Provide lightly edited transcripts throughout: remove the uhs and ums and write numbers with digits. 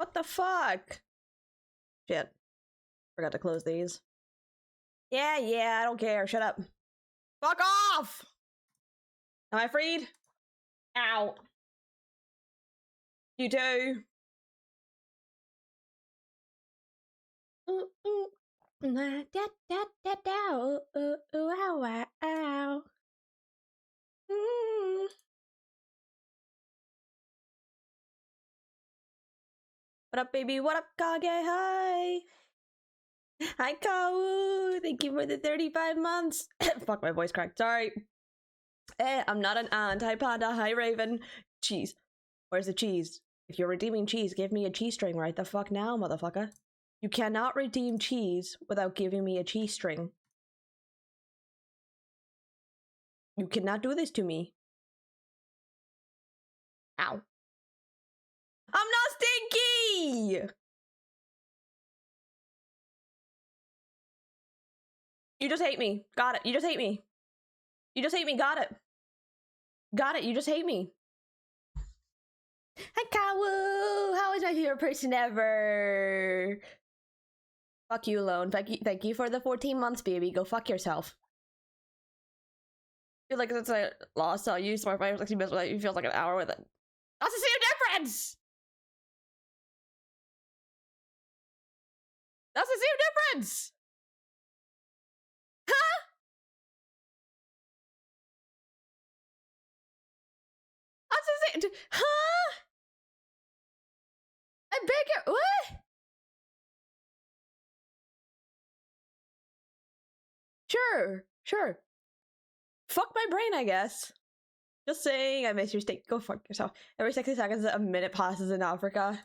What the fuck? Shit. Forgot to close these. Yeah, I don't care. Shut up. Fuck off! Am I freed? Ow. You too. Ooh, ooh. Da, da, da, da, ooh, ooh, ooh, ow, ow. Mm. What up, baby? What up, Kage? Hi! Hi, Kau! Thank you for the 35 months! Fuck, my voice cracked. Sorry. I'm not an ant. Hi, Panda. Hi, Raven. Cheese. Where's the cheese? If you're redeeming cheese, give me a cheese string right the fuck now, motherfucker. You cannot redeem cheese without giving me a cheese string. You cannot do this to me. Ow. I'm not stinky! You just hate me. Got it. You just hate me. You just hate me. Got it. Got it. You just hate me. Hi, Kawu! How is my favorite person ever? Fuck you, Lone. Thank you for the 14 months, baby. Go fuck yourself. I feel like it's a loss. I'll use my 5 60 minutes with it. You feel like an hour with it. That's the same difference! That's the same difference! Huh? That's the same. Huh? I beg your. What? Sure. Fuck my brain, I guess. Just saying, I miss your steak. Go fuck yourself. Every 60 seconds, a minute passes in Africa.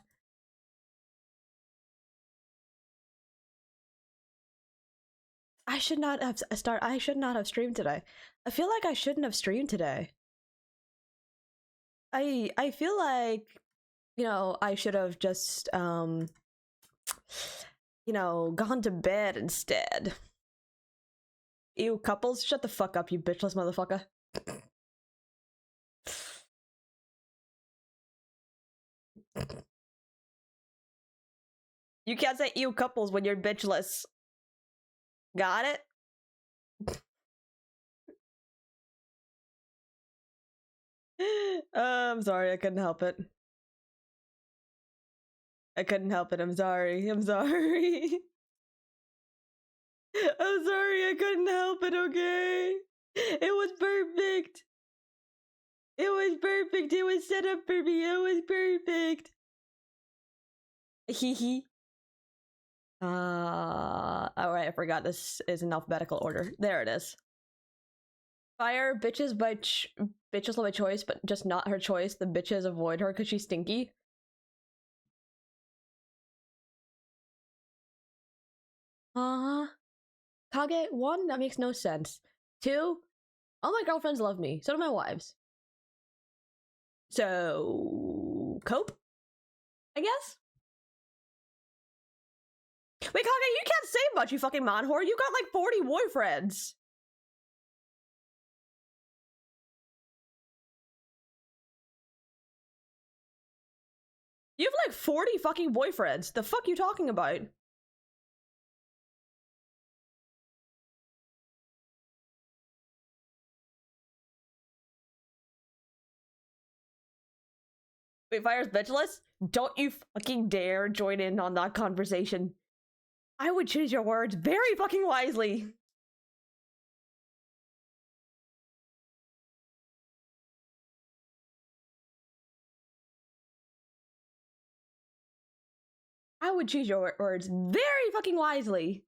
I should not have streamed today. I feel like I shouldn't have streamed today. I feel like, you know, I should have just you know, gone to bed instead. Ew, couples, shut the fuck up, you bitchless motherfucker. You can't say ew couples when you're bitchless. Got it? I'm sorry, I couldn't help it. I'm sorry. I'm sorry, I couldn't help it, okay? It was perfect. It was set up for me. It was perfect. Hee. Alright, I forgot this is in alphabetical order. There it is. Fire bitches bitches by choice, but just not her choice. The bitches avoid her because she's stinky. Kage, 1, that makes no sense. 2, all my girlfriends love me. So do my wives. So cope, I guess. Wait, Kage, you can't say much, you fucking man whore. You got like 40 boyfriends. You have like 40 fucking boyfriends. The fuck you talking about? Wait, Fire's bitchless? Don't you fucking dare join in on that conversation. I would choose your words very fucking wisely. I would choose your words very fucking wisely.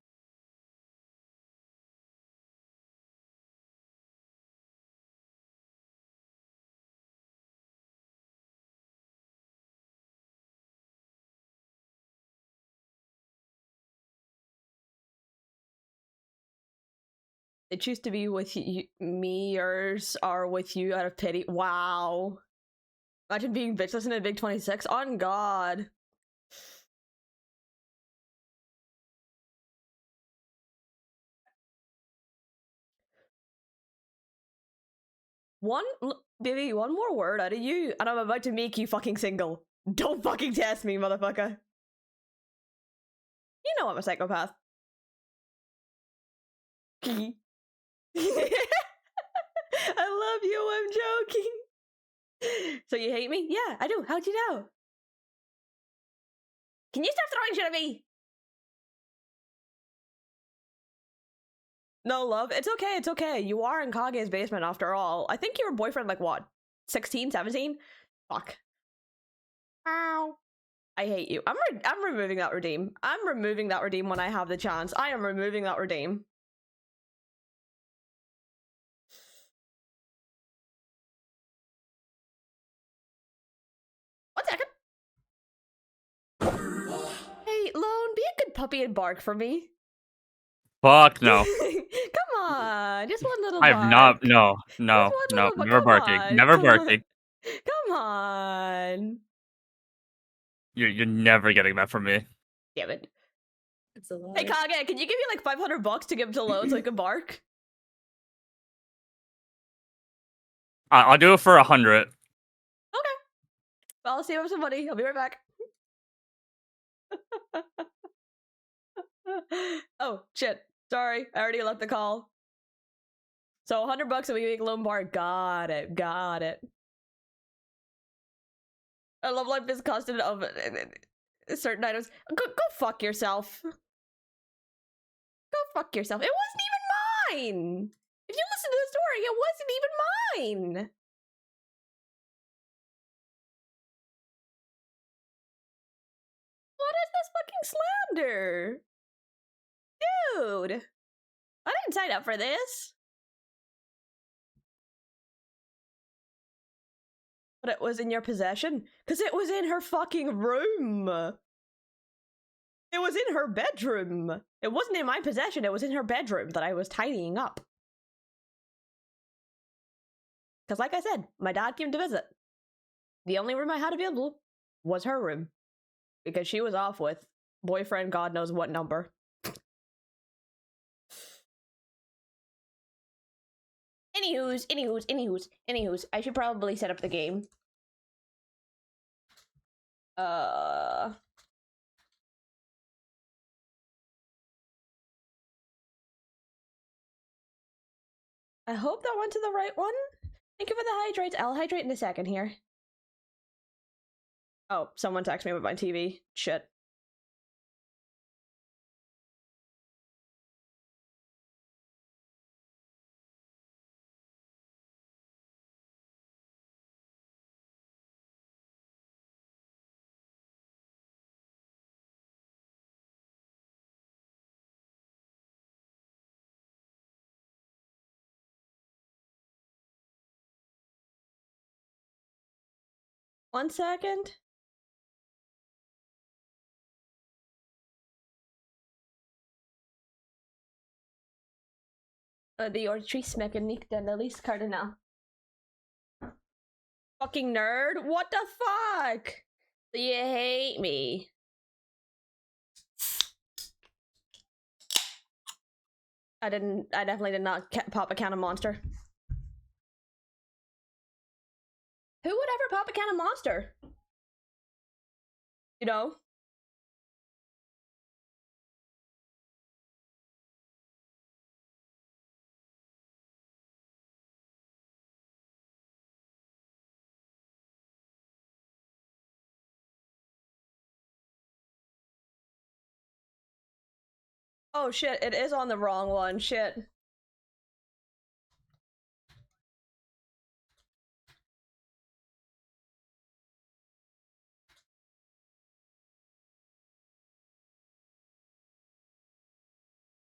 It choose to be with you, me, yours, or with you out of pity. Wow. Imagine being bitchless in a big 26. On God. Baby, one more word out of you, and I'm about to make you fucking single. Don't fucking test me, motherfucker. know I'm a psychopath. I love you, I'm joking. So you hate me? Yeah, I do. How'd you know? Can you stop throwing shit at me? No, love. It's okay, it's okay. You are in Kage's basement after all. I think your boyfriend, like, what? 16, 17? Fuck. Ow. I hate you. I'm removing that redeem. I'm removing that redeem when I have the chance. I am removing that redeem. One second. Hey, Lone, be a good puppy and bark for me. Fuck no. Come on, just one little I bark. have not. No, never barking. On, Never barking. Come on. You're never getting that from me. Damn it. It's a lie. Hey Kage, can you give me like $500 to give to Lone so I can bark? I'll do it for 100. Okay. Well, I'll save up some money. I'll be right back. Oh, shit. Sorry. I already left the call. So $100 and we make Lone bark. Got it. Got it. I love life is constant of certain items. Go fuck yourself. Go fuck yourself. It wasn't even mine. If you listen to the story, it wasn't even mine. What is this fucking slander? Dude. I didn't sign up for this. But it was in your possession? Because it was in her fucking room. It was in her bedroom. It wasn't in my possession. It was in her bedroom that I was tidying up. Because like I said, my dad came to visit. The only room I had available was her room. Because she was off with boyfriend God knows what number. Anywho's. I should probably set up the game. I hope that went to the right one. Thank you for the hydrates. I'll hydrate in a second here. Oh, someone texted me about my TV. Shit. One second. The ortrismeken niet den Elise Cardinal. Fucking nerd? What the fuck? You hate me. I definitely did not pop a can of Monster. Who would ever pop a can of Monster? You know? Oh shit, it is on the wrong one. Shit.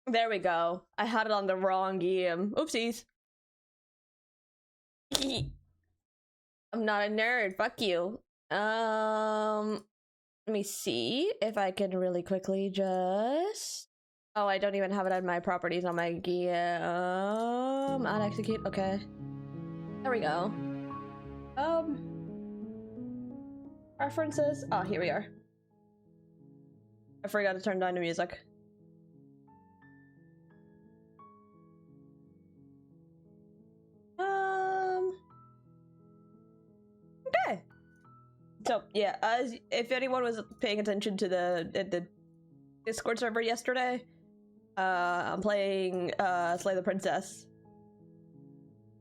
There we go. I had it on the wrong game. Oopsies. I'm not a nerd. Fuck you. Let me see if I can really quickly just... Oh, I don't even have it on my properties on my game. Add execute. Okay. There we go. References. Oh, here we are. I forgot to turn down the music. Okay. So yeah, if anyone was paying attention to the Discord server yesterday. I'm playing Slay the Princess.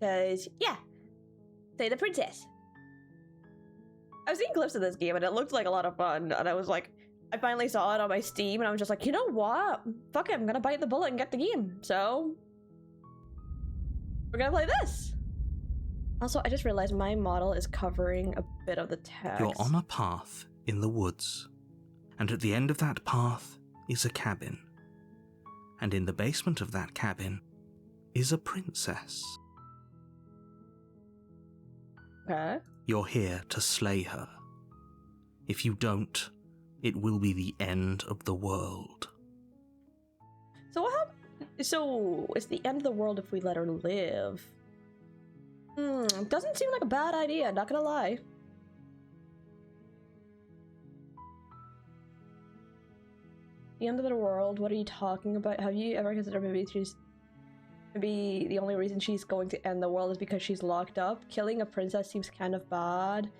Cause yeah, Slay the Princess. I was seeing clips of this game and it looked like a lot of fun, and I was like, I finally saw it on my Steam and I was just like, you know what? Fuck it, I'm gonna bite the bullet and get the game. So we're gonna play this. Also, I just realized my model is covering a bit of the text. You're on a path in the woods, and at the end of that path is a cabin. And in the basement of that cabin is a princess. Okay. You're here to slay her. If you don't, it will be the end of the world. So what happened? So it's the end of the world if we let her live. Doesn't seem like a bad idea, not gonna lie. The end of the world, what are you talking about? Have you ever considered maybe the only reason she's going to end the world is because she's locked up? Killing a princess seems kind of bad.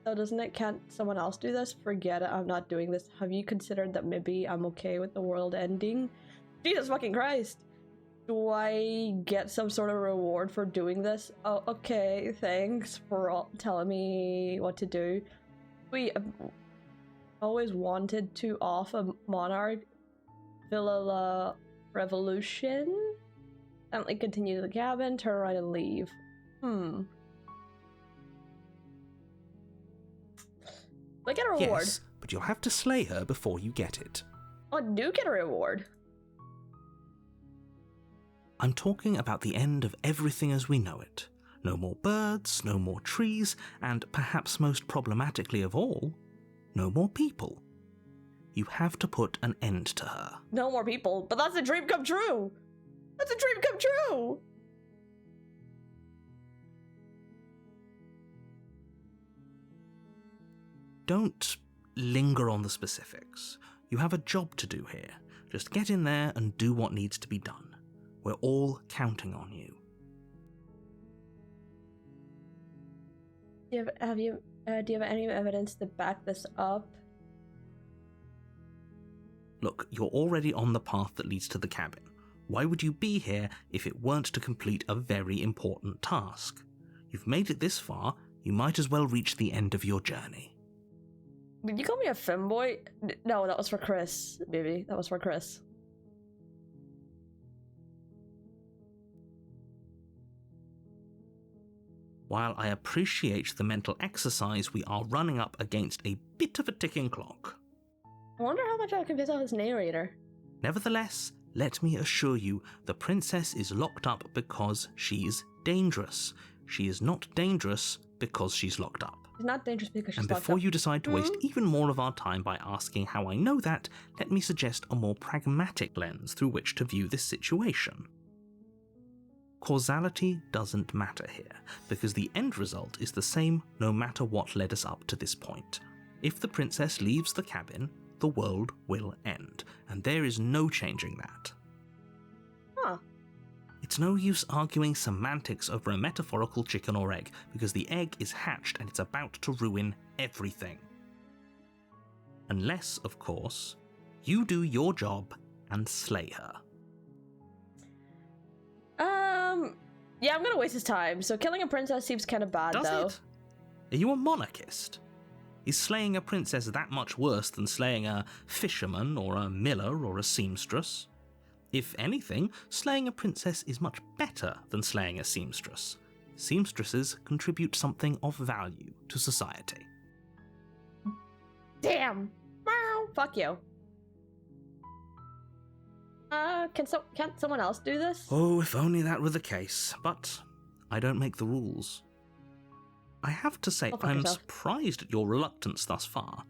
So doesn't it? Can't someone else do this? Forget it, I'm not doing this. Have you considered that maybe I'm okay with the world ending? Jesus fucking Christ! Do I get some sort of reward for doing this? Oh, okay, thanks for telling me what to do. We always wanted to off a monarch. Villa revolution? Gently continue to the cabin, turn around and leave. Do I get a reward? Yes, but you'll have to slay her before you get it. Oh, I do get a reward. I'm talking about the end of everything as we know it. No more birds, no more trees, and perhaps most problematically of all, no more people. You have to put an end to her. No more people, but that's a dream come true! That's a dream come true! Don't linger on the specifics. You have a job to do here. Just get in there and do what needs to be done. We're all counting on you. Do you have any evidence to back this up? Look, you're already on the path that leads to the cabin. Why would you be here if it weren't to complete a very important task? You've made it this far, you might as well reach the end of your journey. Did you call me a femboy? No, that was for Chris, baby. That was for Chris. While I appreciate the mental exercise, we are running up against a bit of a ticking clock. I wonder how much I can piss off this narrator. Nevertheless, let me assure you, the princess is locked up because she's dangerous. She is not dangerous because she's locked up. She's not dangerous because she's And locked up. before you decide to waste even more of our time by asking how I know that, let me suggest a more pragmatic lens through which to view this situation. Causality doesn't matter here, because the end result is the same no matter what led us up to this point. If the princess leaves the cabin, the world will end, and there is no changing that. Huh. It's no use arguing semantics over a metaphorical chicken or egg, because the egg is hatched and it's about to ruin everything. Unless, of course, you do your job and slay her. Yeah, I'm gonna waste his time. So killing a princess seems kind of bad, Does though. it? Are you a monarchist? Is slaying a princess that much worse than slaying a fisherman or a miller or a seamstress? If anything, slaying a princess is much better than slaying a seamstress. Seamstresses contribute something of value to society. Damn! Meow. Fuck you. Can't someone else do this? Oh, if only that were the case, but I don't make the rules. I have to say, Go fuck I'm yourself. surprised at your reluctance thus far,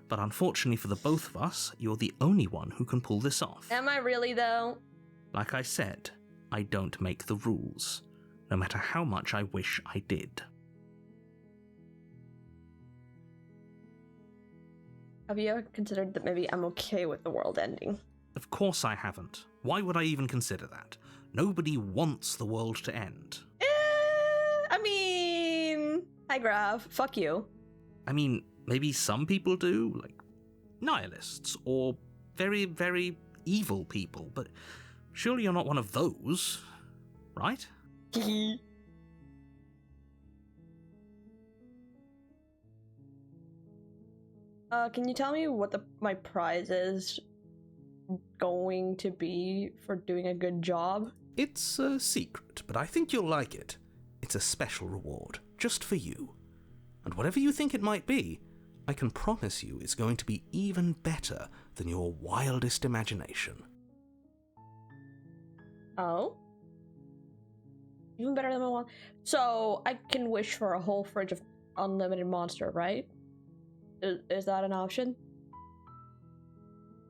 but unfortunately for the both of us, you're the only one who can pull this off. Am I really, though? Like I said, I don't make the rules, no matter how much I wish I did. Have you ever considered that maybe I'm okay with the world ending? Of course I haven't. Why would I even consider that? Nobody wants the world to end. I mean... Hi, Grav. Fuck you. I mean, maybe some people do, like nihilists or very, very evil people, but surely you're not one of those, right? Can you tell me what my prize is going to be for doing a good job? It's a secret, but I think you'll like it. It's a special reward, just for you. And whatever you think it might be, I can promise you it's going to be even better than your wildest imagination. Oh? Even better than my one. So, I can wish for a whole fridge of unlimited monster, right? Is that an option?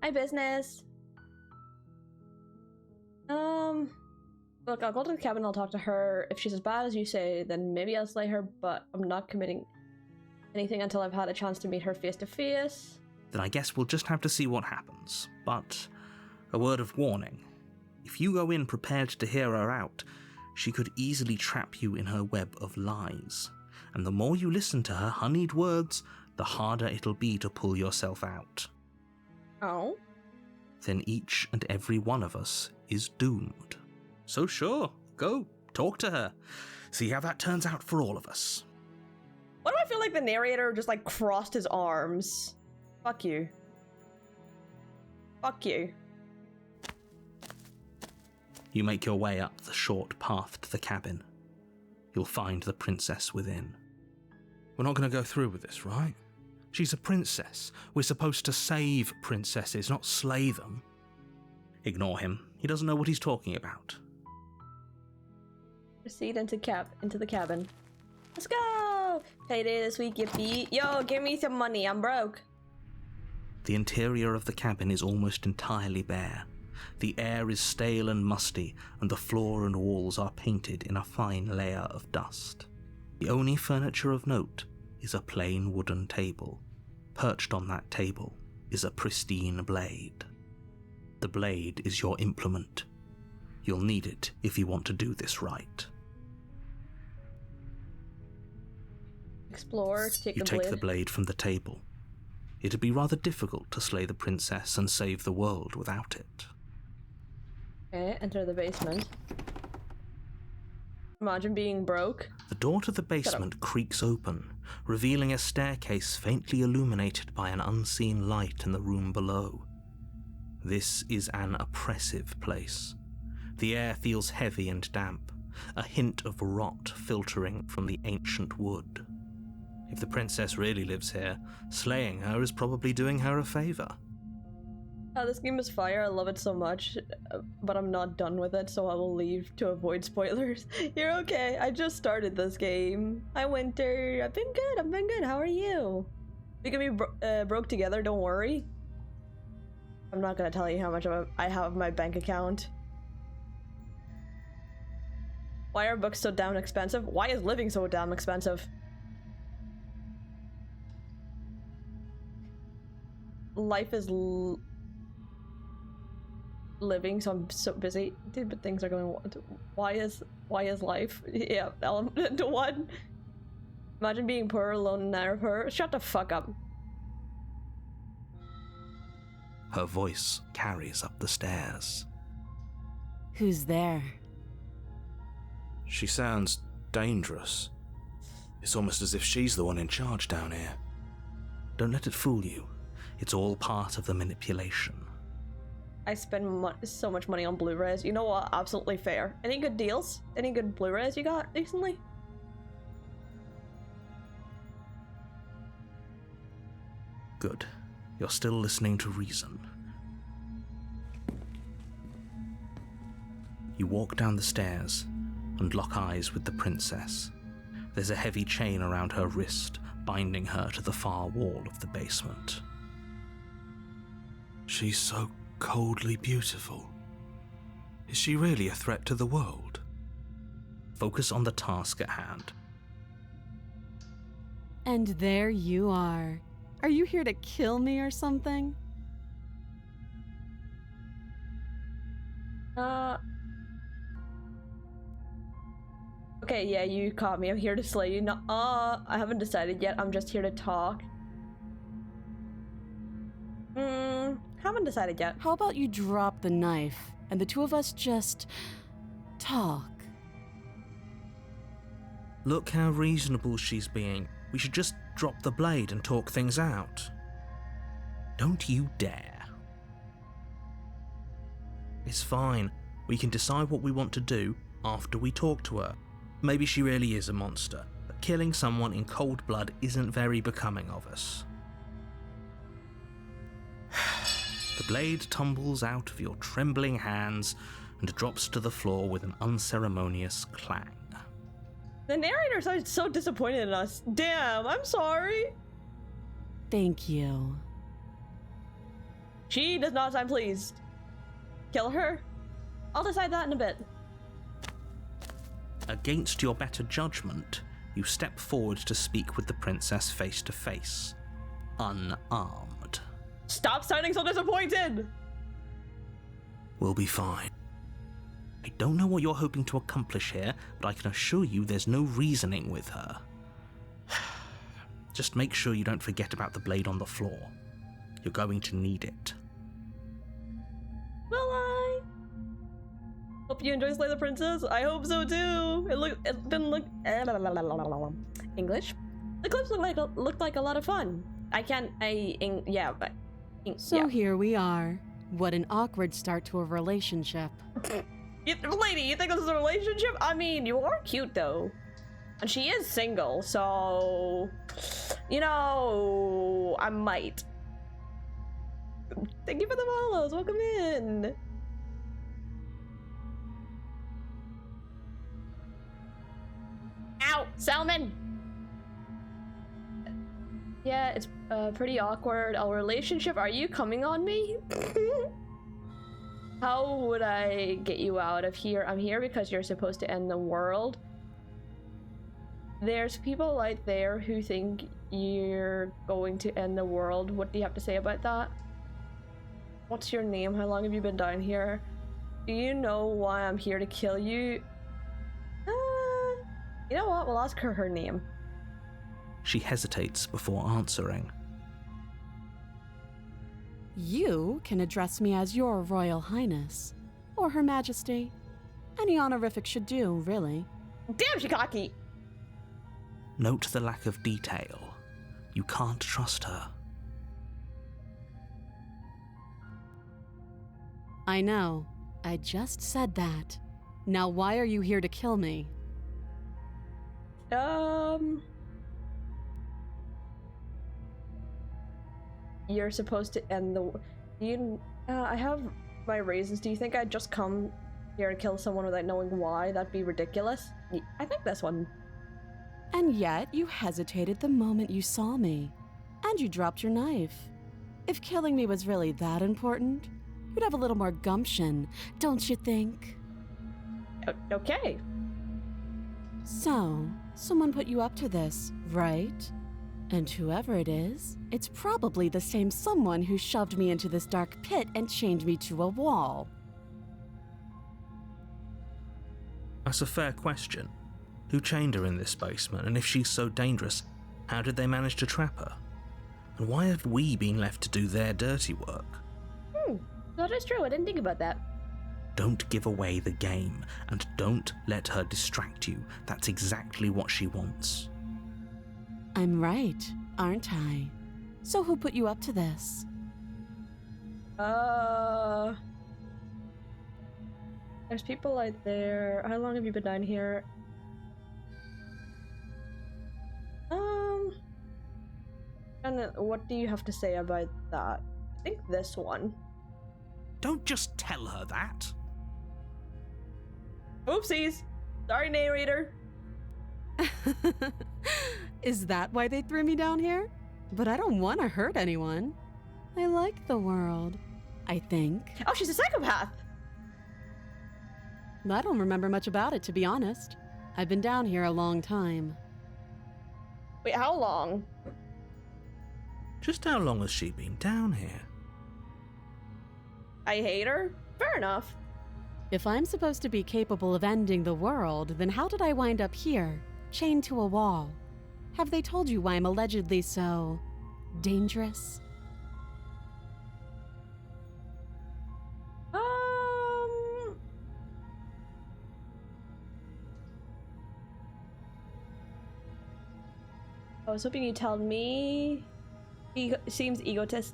My business. Look, I'll go to the cabin, I'll talk to her. If she's as bad as you say, then maybe I'll slay her, but I'm not committing anything until I've had a chance to meet her face to face. Then I guess we'll just have to see what happens. But a word of warning. If you go in prepared to hear her out, she could easily trap you in her web of lies. And the more you listen to her honeyed words, the harder it'll be to pull yourself out. Oh? Then each and every one of us is doomed. So sure, go, talk to her. See how that turns out for all of us. Why do I feel like the narrator just like crossed his arms? Fuck you. Fuck you. You make your way up the short path to the cabin. You'll find the princess within. We're not going to go through with this, right? She's a princess. We're supposed to save princesses, not slay them. Ignore him. He doesn't know what he's talking about. Proceed into the cabin. Let's go! Payday this week, yippee. Yo, give me some money, I'm broke. The interior of the cabin is almost entirely bare. The air is stale and musty, and the floor and walls are painted in a fine layer of dust. The only furniture of note is a plain wooden table. Perched on that table is a pristine blade. The blade is your implement. You'll need it if you want to do this right. Explore, take You the take blade. the blade from the table. It'd be rather difficult to slay the princess and save the world without it. Okay, enter the basement. Imagine being broke. The door to the basement creaks open, revealing a staircase faintly illuminated by an unseen light in the room below. This is an oppressive place. The air feels heavy and damp, a hint of rot filtering from the ancient wood. If the princess really lives here, slaying her is probably doing her a favor. Oh, this game is fire. I love it so much, but I'm not done with it, so I will leave to avoid spoilers. You're okay. I just started this game. Hi, Winter. I've been good. How are you? We can be broke together. Don't worry. I'm not gonna tell you how much I have in my bank account. Why are books so damn expensive? Why is living so damn expensive? Life is living, so I'm so busy. Dude, but things are going. Why is life? Yeah, element to one. Imagine being poor, alone, and out of her. Shut the fuck up. Her voice carries up the stairs. Who's there? She sounds dangerous. It's almost as if she's the one in charge down here. Don't let it fool you. It's all part of the manipulation. I spend so much money on Blu-rays. You know what? Absolutely fair. Any good deals? Any good Blu-rays you got recently? Good. You're still listening to reason. You walk down the stairs and lock eyes with the princess. There's a heavy chain around her wrist, binding her to the far wall of the basement. She's so coldly beautiful. Is she really a threat to the world? Focus on the task at hand. And there you are. Are you here to kill me or something? Okay, yeah, you caught me. I'm here to slay you. No, I haven't decided yet. I'm just here to talk. Haven't decided yet. How about you drop the knife and the two of us just talk? Look how reasonable she's being. We should just drop the blade and talk things out. Don't you dare. It's fine. We can decide what we want to do after we talk to her. Maybe she really is a monster, but killing someone in cold blood isn't very becoming of us. The blade tumbles out of your trembling hands and drops to the floor with an unceremonious clang. The narrator sounds so disappointed in us. Damn, I'm sorry. Thank you. She does not sound pleased. Kill her? I'll decide that in a bit. Against your better judgment, you step forward to speak with the princess face to face, unarmed. Stop sounding so disappointed! We'll be fine. I don't know what you're hoping to accomplish here, but I can assure you there's no reasoning with her. Just make sure you don't forget about the blade on the floor. You're going to need it. Will I? Hope you enjoy Slay the Princess. I hope so too. It didn't look English. The clips looked like a lot of fun. So here we are. What an awkward start to a relationship. Lady, you think this is a relationship? I mean, you are cute though. And she is single, so... You know... I might. Thank you for the follows. Welcome in. Ow! Salmon! Yeah, it's pretty awkward. Our relationship, are you coming on me? How would I get you out of here? I'm here because you're supposed to end the world. There's people out there who think you're going to end the world. What do you have to say about that? What's your name? How long have you been down here? Do you know why I'm here to kill you? You know what? We'll ask her name. She hesitates before answering. You can address me as Your Royal Highness, or Her Majesty. Any honorific should do, really. Damn, she cocky! Note the lack of detail. You can't trust her. I know. I just said that. Now why are you here to kill me? You're supposed to end the... I have my reasons. Do you think I'd just come here to kill someone without knowing why? That'd be ridiculous. I think this one. And yet you hesitated the moment you saw me. And you dropped your knife. If killing me was really that important, you'd have a little more gumption, don't you think? Okay. So, someone put you up to this, right? And whoever it is, it's probably the same someone who shoved me into this dark pit and chained me to a wall. That's a fair question. Who chained her in this basement, and if she's so dangerous, how did they manage to trap her? And why have we been left to do their dirty work? That is true. I didn't think about that. Don't give away the game, and don't let her distract you. That's exactly what she wants. I'm right, aren't I? So who put you up to this? There's people out there. How long have you been down here? And what do you have to say about that? I think this one. Don't just tell her that. Oopsies. Sorry, narrator. Is that why they threw me down here? But I don't want to hurt anyone. I like the world, I think. Oh, she's a psychopath. I don't remember much about it, to be honest. I've been down here a long time. Wait, how long? Just how long has she been down here? I hate her? Fair enough. If I'm supposed to be capable of ending the world, then how did I wind up here, chained to a wall? Have they told you why I'm allegedly so... dangerous? I was hoping you'd tell me. Seems egotist.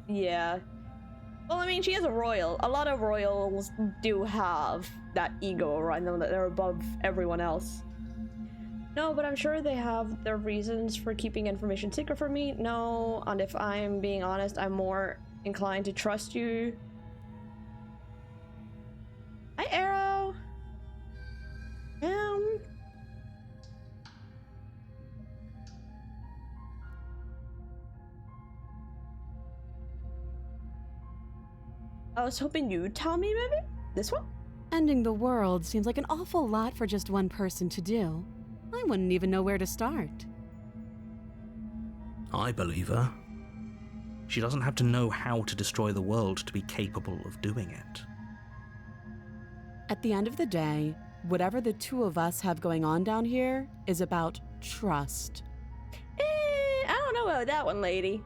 Yeah. Well, I mean, she is a royal. A lot of royals do have that ego around them that they're above everyone else. No, but I'm sure they have their reasons for keeping information secret from me. No, and if I'm being honest, I'm more inclined to trust you. Hi, Arrow. I was hoping you'd tell me, maybe? This one? Ending the world seems like an awful lot for just one person to do. I wouldn't even know where to start. I believe her. She doesn't have to know how to destroy the world to be capable of doing it. At the end of the day, whatever the two of us have going on down here is about trust. I don't know about that one, lady.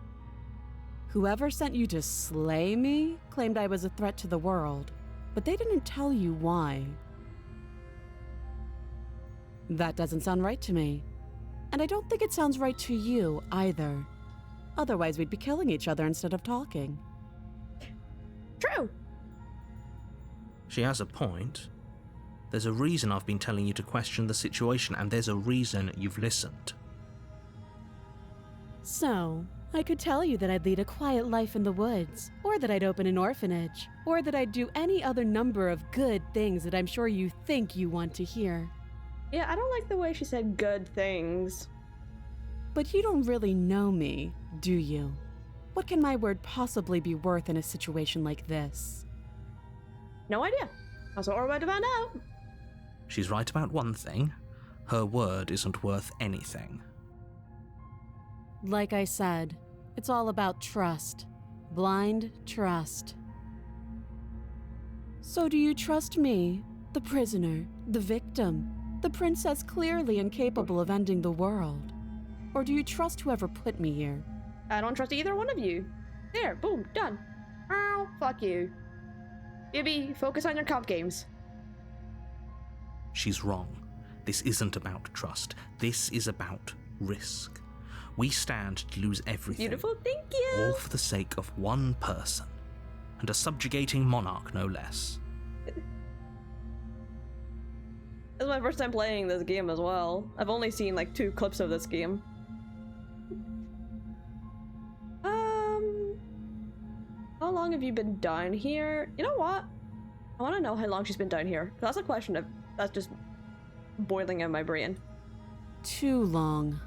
Whoever sent you to slay me claimed I was a threat to the world, but they didn't tell you why. That doesn't sound right to me. And I don't think it sounds right to you either. Otherwise, we'd be killing each other instead of talking. True. She has a point. There's a reason I've been telling you to question the situation, and there's a reason you've listened. So, I could tell you that I'd lead a quiet life in the woods, or that I'd open an orphanage, or that I'd do any other number of good things that I'm sure you think you want to hear. Yeah, I don't like the way she said good things. But you don't really know me, do you? What can my word possibly be worth in a situation like this? No idea. That's what we're about to find out. She's right about one thing. Her word isn't worth anything. Like I said, it's all about trust. Blind trust. So do you trust me, the prisoner, the victim, the princess clearly incapable of ending the world? Or do you trust whoever put me here? I don't trust either one of you. There, boom, done. Oh, fuck you. Gibby, focus on your comp games. She's wrong. This isn't about trust. This is about risk. We stand to lose everything. Beautiful, thank you. All for the sake of one person. And a subjugating monarch, no less. This is my first time playing this game as well. I've only seen like 2 clips of this game. How long have you been down here? You know what? I want to know how long she's been down here. That's a question that's just boiling in my brain. Too long.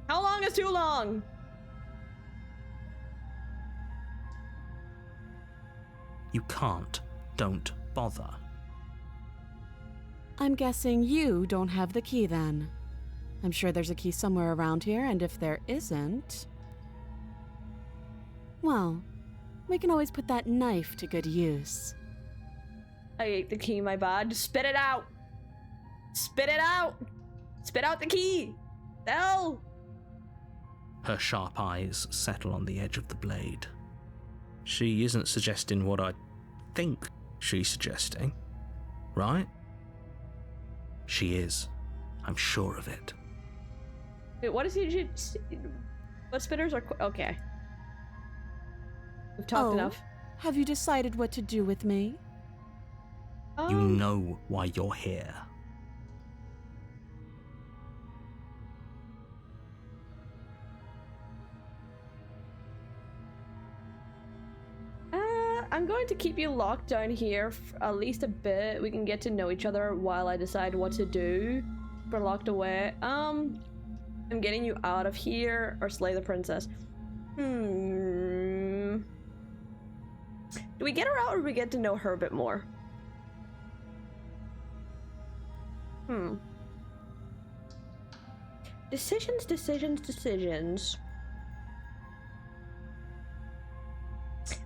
How long is too long? You can't. Don't bother. I'm guessing you don't have the key then. I'm sure there's a key somewhere around here, and if there isn't... well, we can always put that knife to good use. I ate the key, my bad. Just spit it out! Spit it out! Spit out the key! No! Her sharp eyes settle on the edge of the blade. She isn't suggesting what I think she's suggesting, right? She is. I'm sure of it. Wait, what is he? What spitters are... okay. We've talked enough. Have you decided what to do with me? You know why you're here. I'm going to keep you locked down here for at least a bit. We can get to know each other while I decide what to do. We're locked away. I'm getting you out of here or slay the princess. Do we get her out or do we get to know her a bit more? Decisions, decisions, decisions.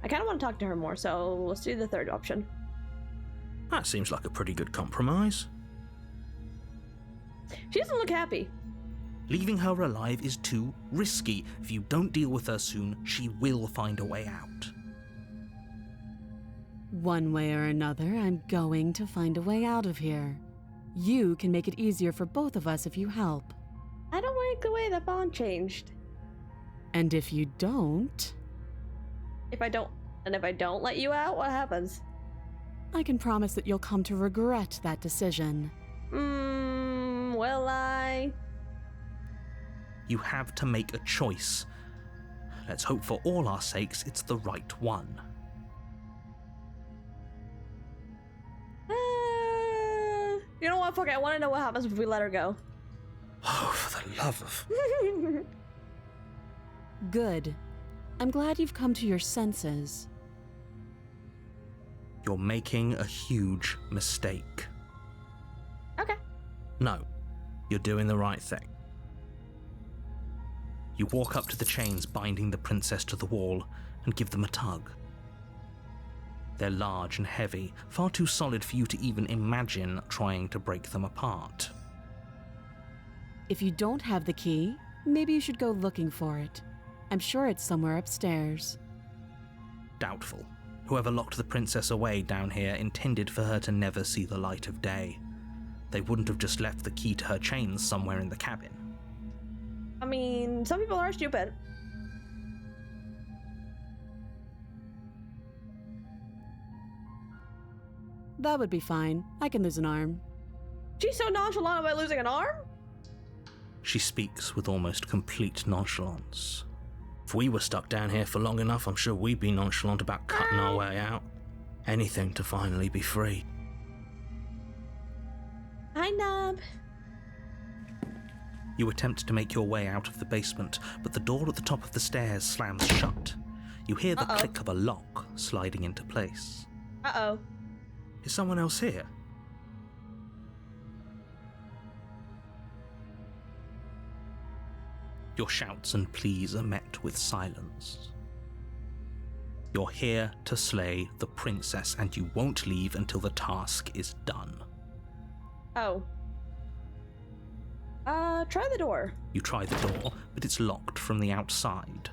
I kind of want to talk to her more, so let's do the third option. That seems like a pretty good compromise. She doesn't look happy. Leaving her alive is too risky. If you don't deal with her soon, she will find a way out. One way or another, I'm going to find a way out of here. You can make it easier for both of us if you help. I don't like the way the bond changed. And if you don't, If I don't let you out, what happens? I can promise that you'll come to regret that decision. Will I? You have to make a choice. Let's hope for all our sakes it's the right one. You know what? Fuck it. I want to know what happens if we let her go. Oh, for the love of... Good. I'm glad you've come to your senses. You're making a huge mistake. Okay. No, you're doing the right thing. You walk up to the chains binding the princess to the wall and give them a tug. They're large and heavy, far too solid for you to even imagine trying to break them apart. If you don't have the key, maybe you should go looking for it. I'm sure it's somewhere upstairs. Doubtful. Whoever locked the princess away down here intended for her to never see the light of day. They wouldn't have just left the key to her chains somewhere in the cabin. I mean, some people are stupid. That would be fine. I can lose an arm. She's so nonchalant about losing an arm? She speaks with almost complete nonchalance. If we were stuck down here for long enough, I'm sure we'd be nonchalant about cutting our way out. Anything to finally be free. Hi, Nub. You attempt to make your way out of the basement, but the door at the top of the stairs slams shut. You hear the click of a lock sliding into place. Uh-oh. Is someone else here? Your shouts and pleas are met with silence. You're here to slay the princess, and you won't leave until the task is done. Oh. Try the door. You try the door, but it's locked from the outside.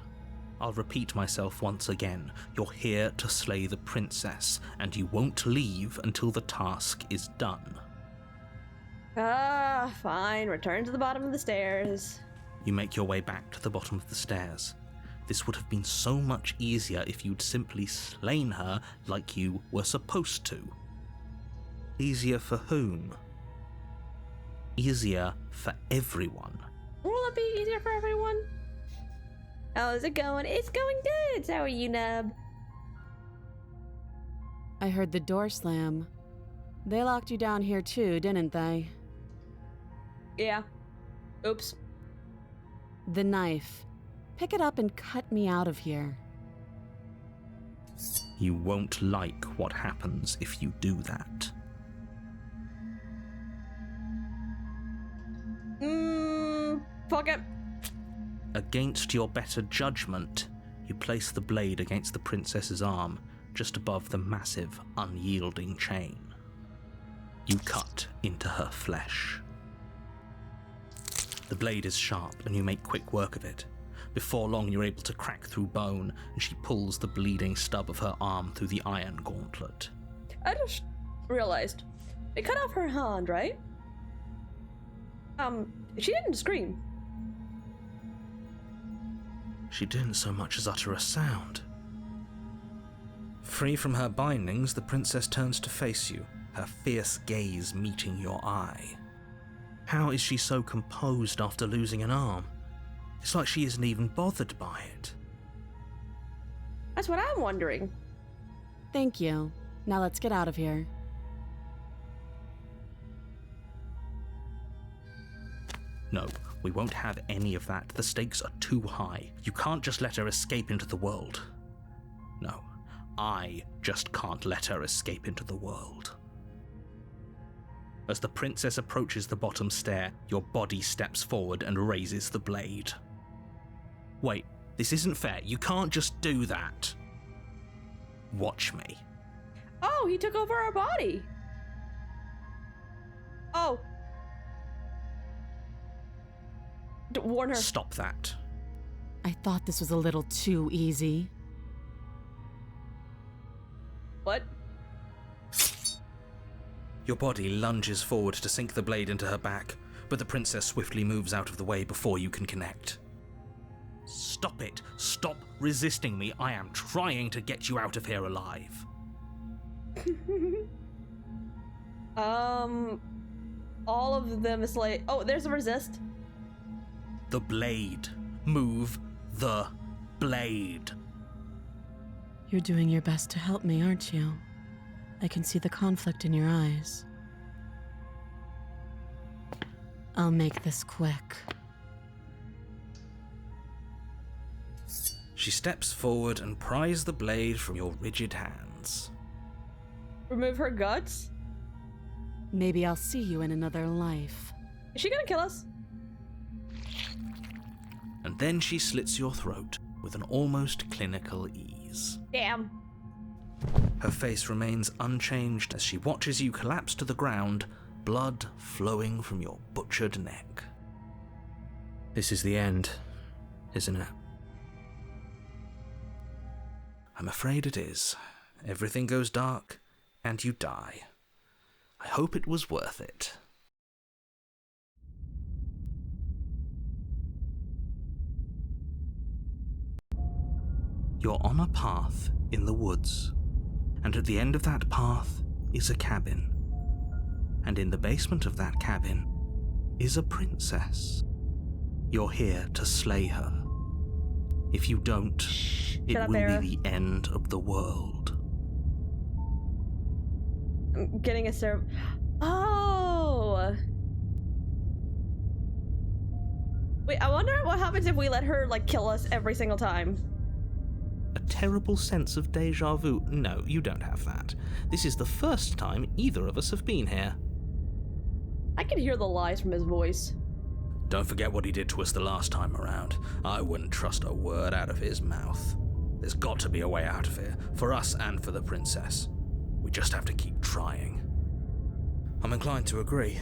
I'll repeat myself once again. You're here to slay the princess, and you won't leave until the task is done. Fine. Return to the bottom of the stairs. You make your way back to the bottom of the stairs. This would have been so much easier if you'd simply slain her like you were supposed to. Easier for whom? Easier for everyone. Will it be easier for everyone? How's it going? It's going good. How are you, Nub? I heard the door slam. They locked you down here too, didn't they? Yeah. Oops. The knife. Pick it up and cut me out of here. You won't like what happens if you do that. Fuck it. Against your better judgment, you place the blade against the princess's arm, just above the massive, unyielding chain. You cut into her flesh. The blade is sharp, and you make quick work of it. Before long, you're able to crack through bone, and she pulls the bleeding stub of her arm through the iron gauntlet. I just realized. They cut off her hand, right? She didn't scream. She didn't so much as utter a sound. Free from her bindings, the princess turns to face you, her fierce gaze meeting your eye. How is she so composed after losing an arm? It's like she isn't even bothered by it. That's what I'm wondering. Thank you. Now let's get out of here. No, we won't have any of that. The stakes are too high. You can't just let her escape into the world. No, I just can't let her escape into the world. As the princess approaches the bottom stair, your body steps forward and raises the blade. Wait, this isn't fair. You can't just do that. Watch me. Oh, he took over our body. Oh. Warn her. Stop that. I thought this was a little too easy. What? Your body lunges forward to sink the blade into her back, but the princess swiftly moves out of the way before you can connect. Stop it. Stop resisting me. I am trying to get you out of here alive. All of them is like... Oh, there's a resist. The blade. Move the blade. You're doing your best to help me, aren't you? I can see the conflict in your eyes. I'll make this quick. She steps forward and pries the blade from your rigid hands. Remove her guts? Maybe I'll see you in another life. Is she gonna kill us? And then she slits your throat with an almost clinical ease. Damn. Her face remains unchanged as she watches you collapse to the ground, blood flowing from your butchered neck. This is the end, isn't it? I'm afraid it is. Everything goes dark, and you die. I hope it was worth it. You're on a path in the woods, and at the end of that path is a cabin. And in the basement of that cabin is a princess. You're here to slay her. If you don't, it up, will Era. be the end of the world. I'm getting a serve. Oh! Wait, I wonder what happens if we let her, like, kill us every single time. A terrible sense of deja vu. No, you don't have that. This is the first time either of us have been here. I can hear the lies from his voice. Don't forget what he did to us the last time around. I wouldn't trust a word out of his mouth. There's got to be a way out of here, for us and for the princess. We just have to keep trying. I'm inclined to agree.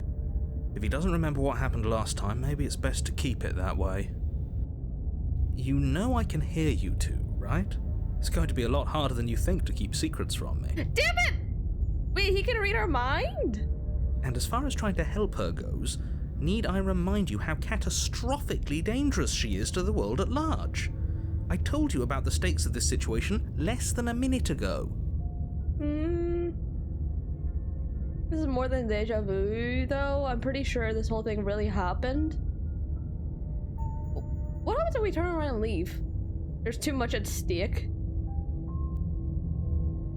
If he doesn't remember what happened last time, maybe it's best to keep it that way. You know I can hear you two, right? It's going to be a lot harder than you think to keep secrets from me. Damn it! Wait, he can read our mind? And as far as trying to help her goes, need I remind you how catastrophically dangerous she is to the world at large? I told you about the stakes of this situation less than a minute ago. This is more than deja vu, though. I'm pretty sure this whole thing really happened. What happens if we turn around and leave? There's too much at stake.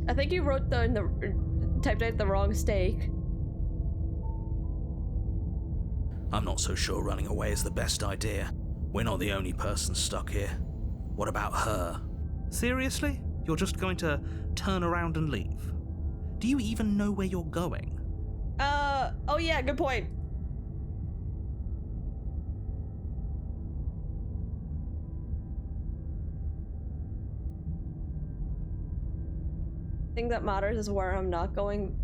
I think you wrote typed out the wrong stake. I'm not so sure running away is the best idea. We're not the only person stuck here. What about her? Seriously? You're just going to turn around and leave? Do you even know where you're going? Oh yeah, good point. Thing that matters is where I'm not going.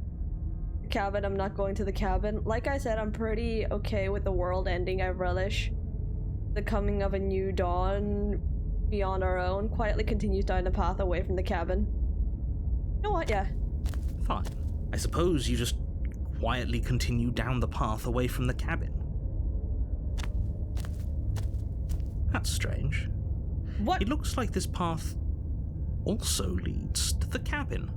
Cabin, I'm not going to the cabin. Like I said, I'm pretty okay with the world ending. I relish the coming of a new dawn beyond our own. Quietly continues down the path away from the cabin. You know what? Yeah. Fine. I suppose you just quietly continue down the path away from the cabin. That's strange. What? It looks like this path also leads to the cabin.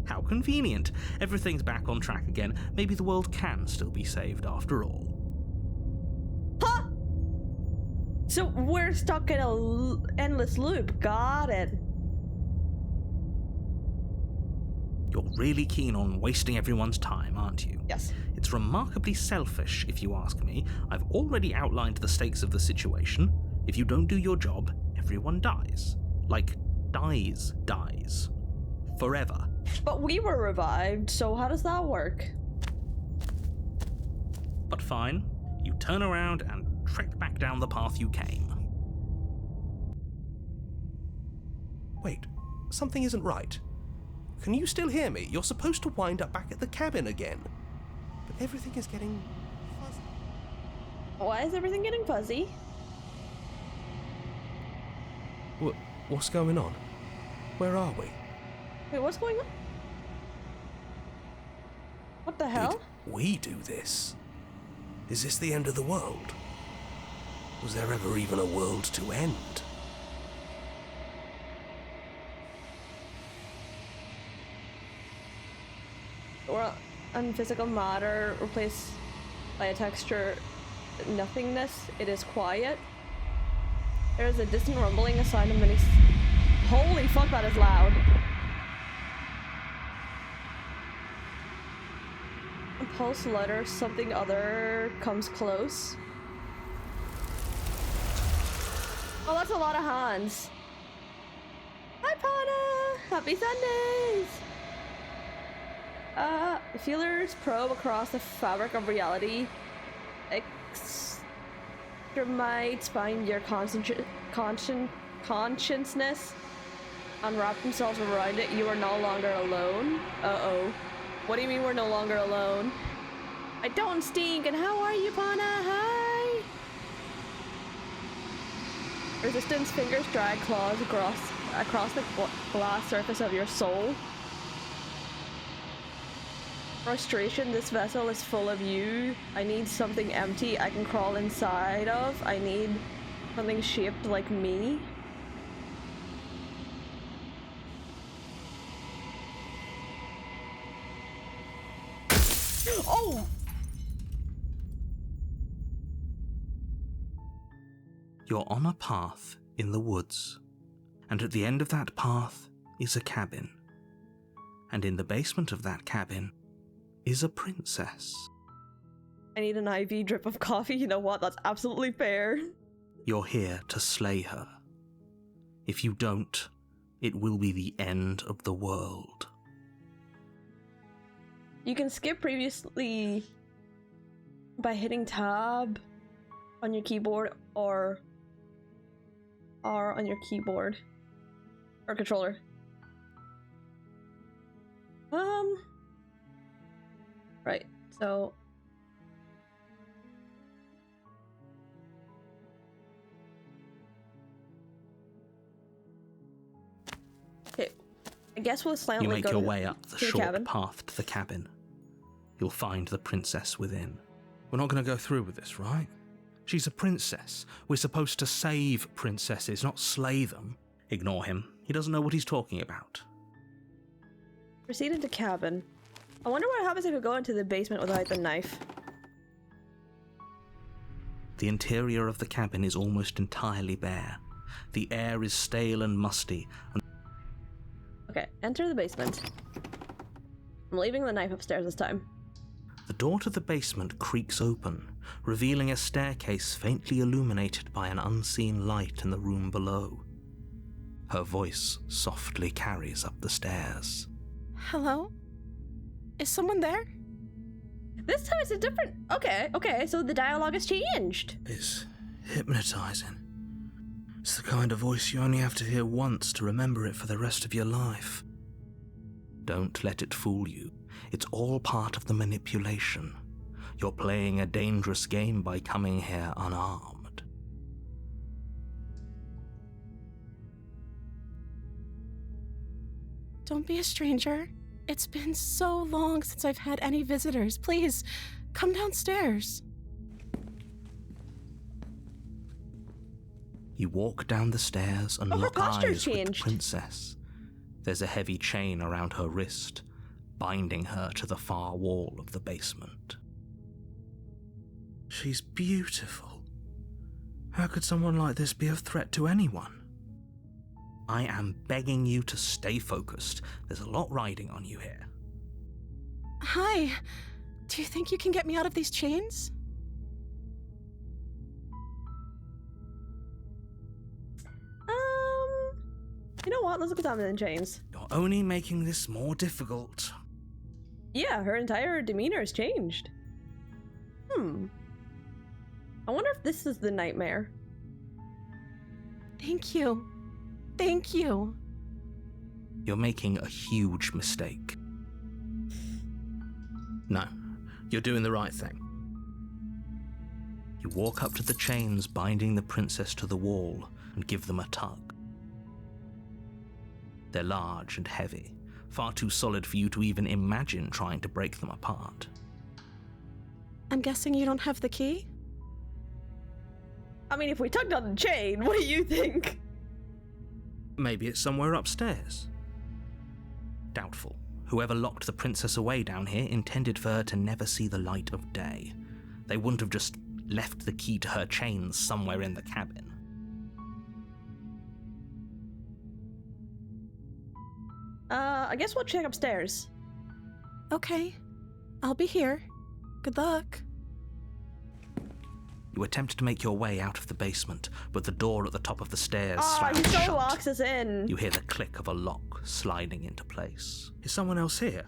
How convenient. Everything's back on track again. Maybe the world can still be saved after all. Huh? So we're stuck in a endless loop. Got it. You're really keen on wasting everyone's time, aren't you? Yes. It's remarkably selfish, if you ask me. I've already outlined the stakes of the situation. If you don't do your job, everyone dies. Like, dies. Forever. But we were revived, so how does that work? But fine, you turn around and trek back down the path you came. Wait, something isn't right. Can you still hear me? You're supposed to wind up back at the cabin again. But everything is getting fuzzy. Why is everything getting fuzzy? What's going on? Where are we? Wait, what's going on? What the hell? Did we do this? Is this the end of the world? Was there ever even a world to end? Or unphysical matter replaced by a texture nothingness. It is quiet. There is a distant rumbling, a sound of many. Holy fuck, that is loud. A pulse louder, something other comes close. Oh, that's a lot of hands. Hi, Pana! Happy Sundays! Feelers probe across the fabric of reality. Extremites find your consciousness. Unwrap themselves around it. You are no longer alone. Uh-oh. What do you mean we're no longer alone? I don't stink, and how are you, Pana? Hi! Resistance fingers drag claws across the glass surface of your soul. Frustration, this vessel is full of you. I need something empty I can crawl inside of. I need something shaped like me. Oh! You're on a path in the woods, and at the end of that path is a cabin. And in the basement of that cabin is a princess. I need an IV drip of coffee. You know what? That's absolutely fair. You're here to slay her. If you don't, it will be the end of the world. You can skip previously by hitting tab on your keyboard or R on your keyboard or controller. Right, so okay, I guess we'll silently You make go your to way up the to the short cabin. path to the cabin. You'll find the princess within. We're not going to go through with this, right? She's a princess. We're supposed to save princesses, not slay them. Ignore him. He doesn't know what he's talking about. Proceed into cabin. I wonder what happens if we go into the basement without the knife. The interior of the cabin is almost entirely bare. The air is stale and musty, and Okay, enter the basement. I'm leaving the knife upstairs this time. the door to the basement creaks open, revealing a staircase faintly illuminated by an unseen light in the room below. Her voice softly carries up the stairs. Hello? Is someone there? This time it's a different... Okay, so the dialogue has changed. It's hypnotizing. It's the kind of voice you only have to hear once to remember it for the rest of your life. Don't let it fool you. It's all part of the manipulation. You're playing a dangerous game by coming here unarmed. Don't be a stranger. It's been so long since I've had any visitors. Please, come downstairs. You walk down the stairs and Oh, her lock posture's eyes with the changed. princess. There's a heavy chain around her wrist, binding her to the far wall of the basement. She's beautiful. How could someone like this be a threat to anyone? I am begging you to stay focused. There's a lot riding on you here. Hi. Do you think you can get me out of these chains? You know what? Let's look at Diamond in Chains. You're only making this more difficult. Yeah, her entire demeanor has changed. I wonder if this is the nightmare. Thank you. Thank you. You're making a huge mistake. No, you're doing the right thing. You walk up to the chains binding the princess to the wall and give them a tug. They're large and heavy, far too solid for you to even imagine trying to break them apart. I'm guessing you don't have the key? I mean, if we tugged on the chain, what do you think? Maybe it's somewhere upstairs. Doubtful. Whoever locked the princess away down here intended for her to never see the light of day. They wouldn't have just left the key to her chains somewhere in the cabin. I guess we'll check upstairs. Okay. I'll be here. Good luck. You attempt to make your way out of the basement, but the door at the top of the stairs Oh, slams he shut. so locks us in. You hear the click of a lock sliding into place. Is someone else here?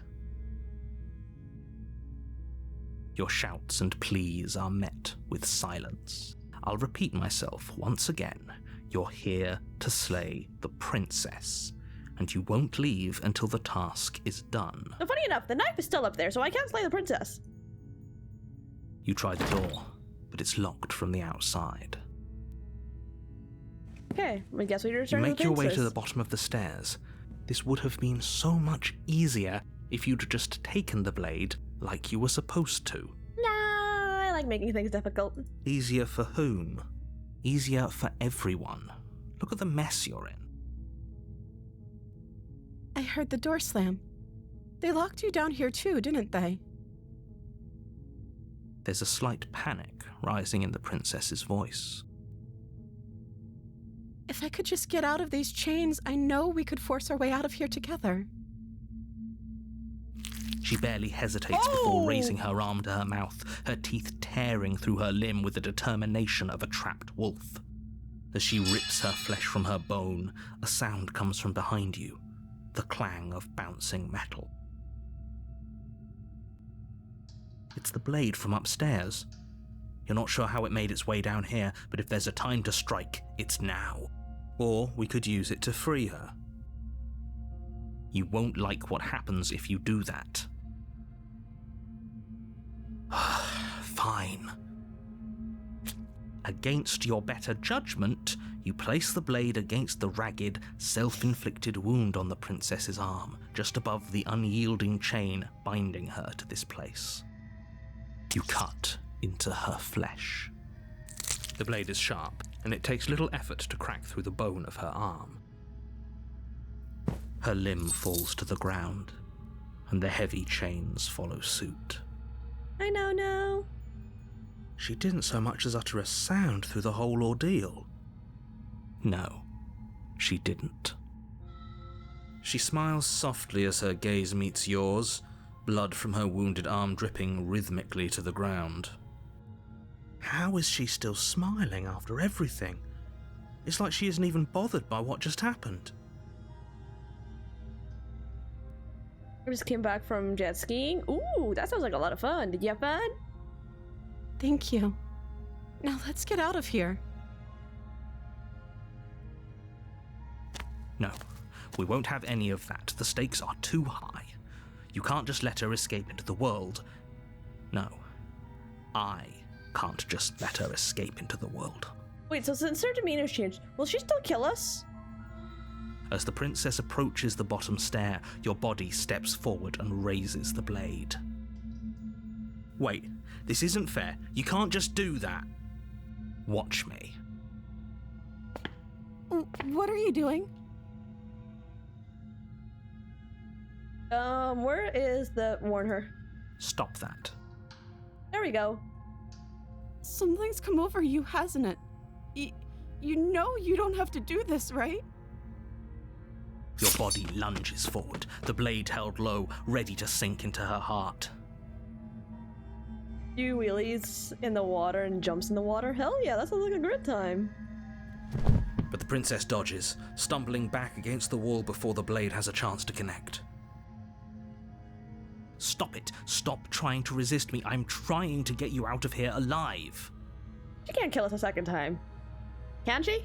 Your shouts and pleas are met with silence. I'll repeat myself once again. You're here to slay the princess, and you won't leave until the task is done. So funny enough, the knife is still up there, so I can't slay the princess. You try the door, but it's locked from the outside. Okay, I guess we You return to the make your way to princess. the bottom of the stairs. This would have been so much easier if you'd just taken the blade like you were supposed to. Nah, I like making things difficult. Easier for whom? Easier for everyone. Look at the mess you're in. I heard the door slam. They locked you down here too, didn't they? There's a slight panic rising in the princess's voice. If I could just get out of these chains, I know we could force our way out of here together. She barely hesitates before raising her arm to her mouth, her teeth tearing through her limb with the determination of a trapped wolf. As she rips her flesh from her bone, a sound comes from behind you, the clang of bouncing metal. It's the blade from upstairs. You're not sure how it made its way down here, but if there's a time to strike, it's now. Or we could use it to free her. You won't like what happens if you do that. Fine. Against your better judgment, you place the blade against the ragged, self-inflicted wound on the princess's arm, just above the unyielding chain binding her to this place. You cut into her flesh. The blade is sharp, and it takes little effort to crack through the bone of her arm. Her limb falls to the ground, and the heavy chains follow suit. I know now. She didn't so much as utter a sound through the whole ordeal. No, she didn't. She smiles softly as her gaze meets yours, blood from her wounded arm dripping rhythmically to the ground. How is she still smiling after everything? It's like she isn't even bothered by what just happened. I just came back from jet skiing. Ooh, that sounds like a lot of fun. Did you have fun? Thank you. Now let's get out of here. No, we won't have any of that. The stakes are too high. You can't just let her escape into the world. No, I can't just let her escape into the world. Wait, so since her demeanor's changed, will she still kill us? As the princess approaches the bottom stair, your body steps forward and raises the blade. Wait, this isn't fair. You can't just do that. Watch me. What are you doing? Where is the warn her? Stop that. There we go. Something's come over you, hasn't it? You know you don't have to do this, right? Your body lunges forward, the blade held low, ready to sink into her heart. You wheelies in the water and jumps in the water? Hell yeah, that sounds like a great time. But the princess dodges, stumbling back against the wall before the blade has a chance to connect. Stop it. Stop trying to resist me. I'm trying to get you out of here alive. She can't kill us a second time. Can she?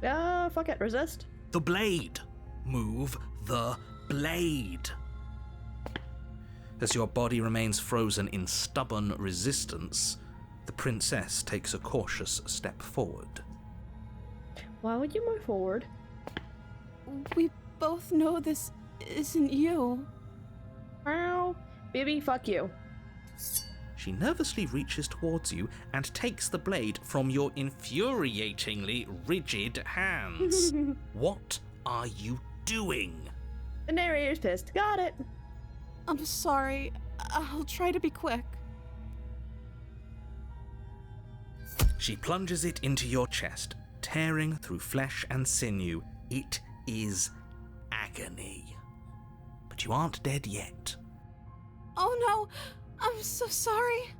Fuck it, resist. The blade. Move the blade. As your body remains frozen in stubborn resistance, the princess takes a cautious step forward. Why would you move forward? We both know this isn't you. Ow. Baby, fuck you. She nervously reaches towards you and takes the blade from your infuriatingly rigid hands. What are you doing? The narrator's pissed. Got it. I'm sorry. I'll try to be quick. She plunges it into your chest, tearing through flesh and sinew. It is agony. But you aren't dead yet. Oh no, I'm so sorry.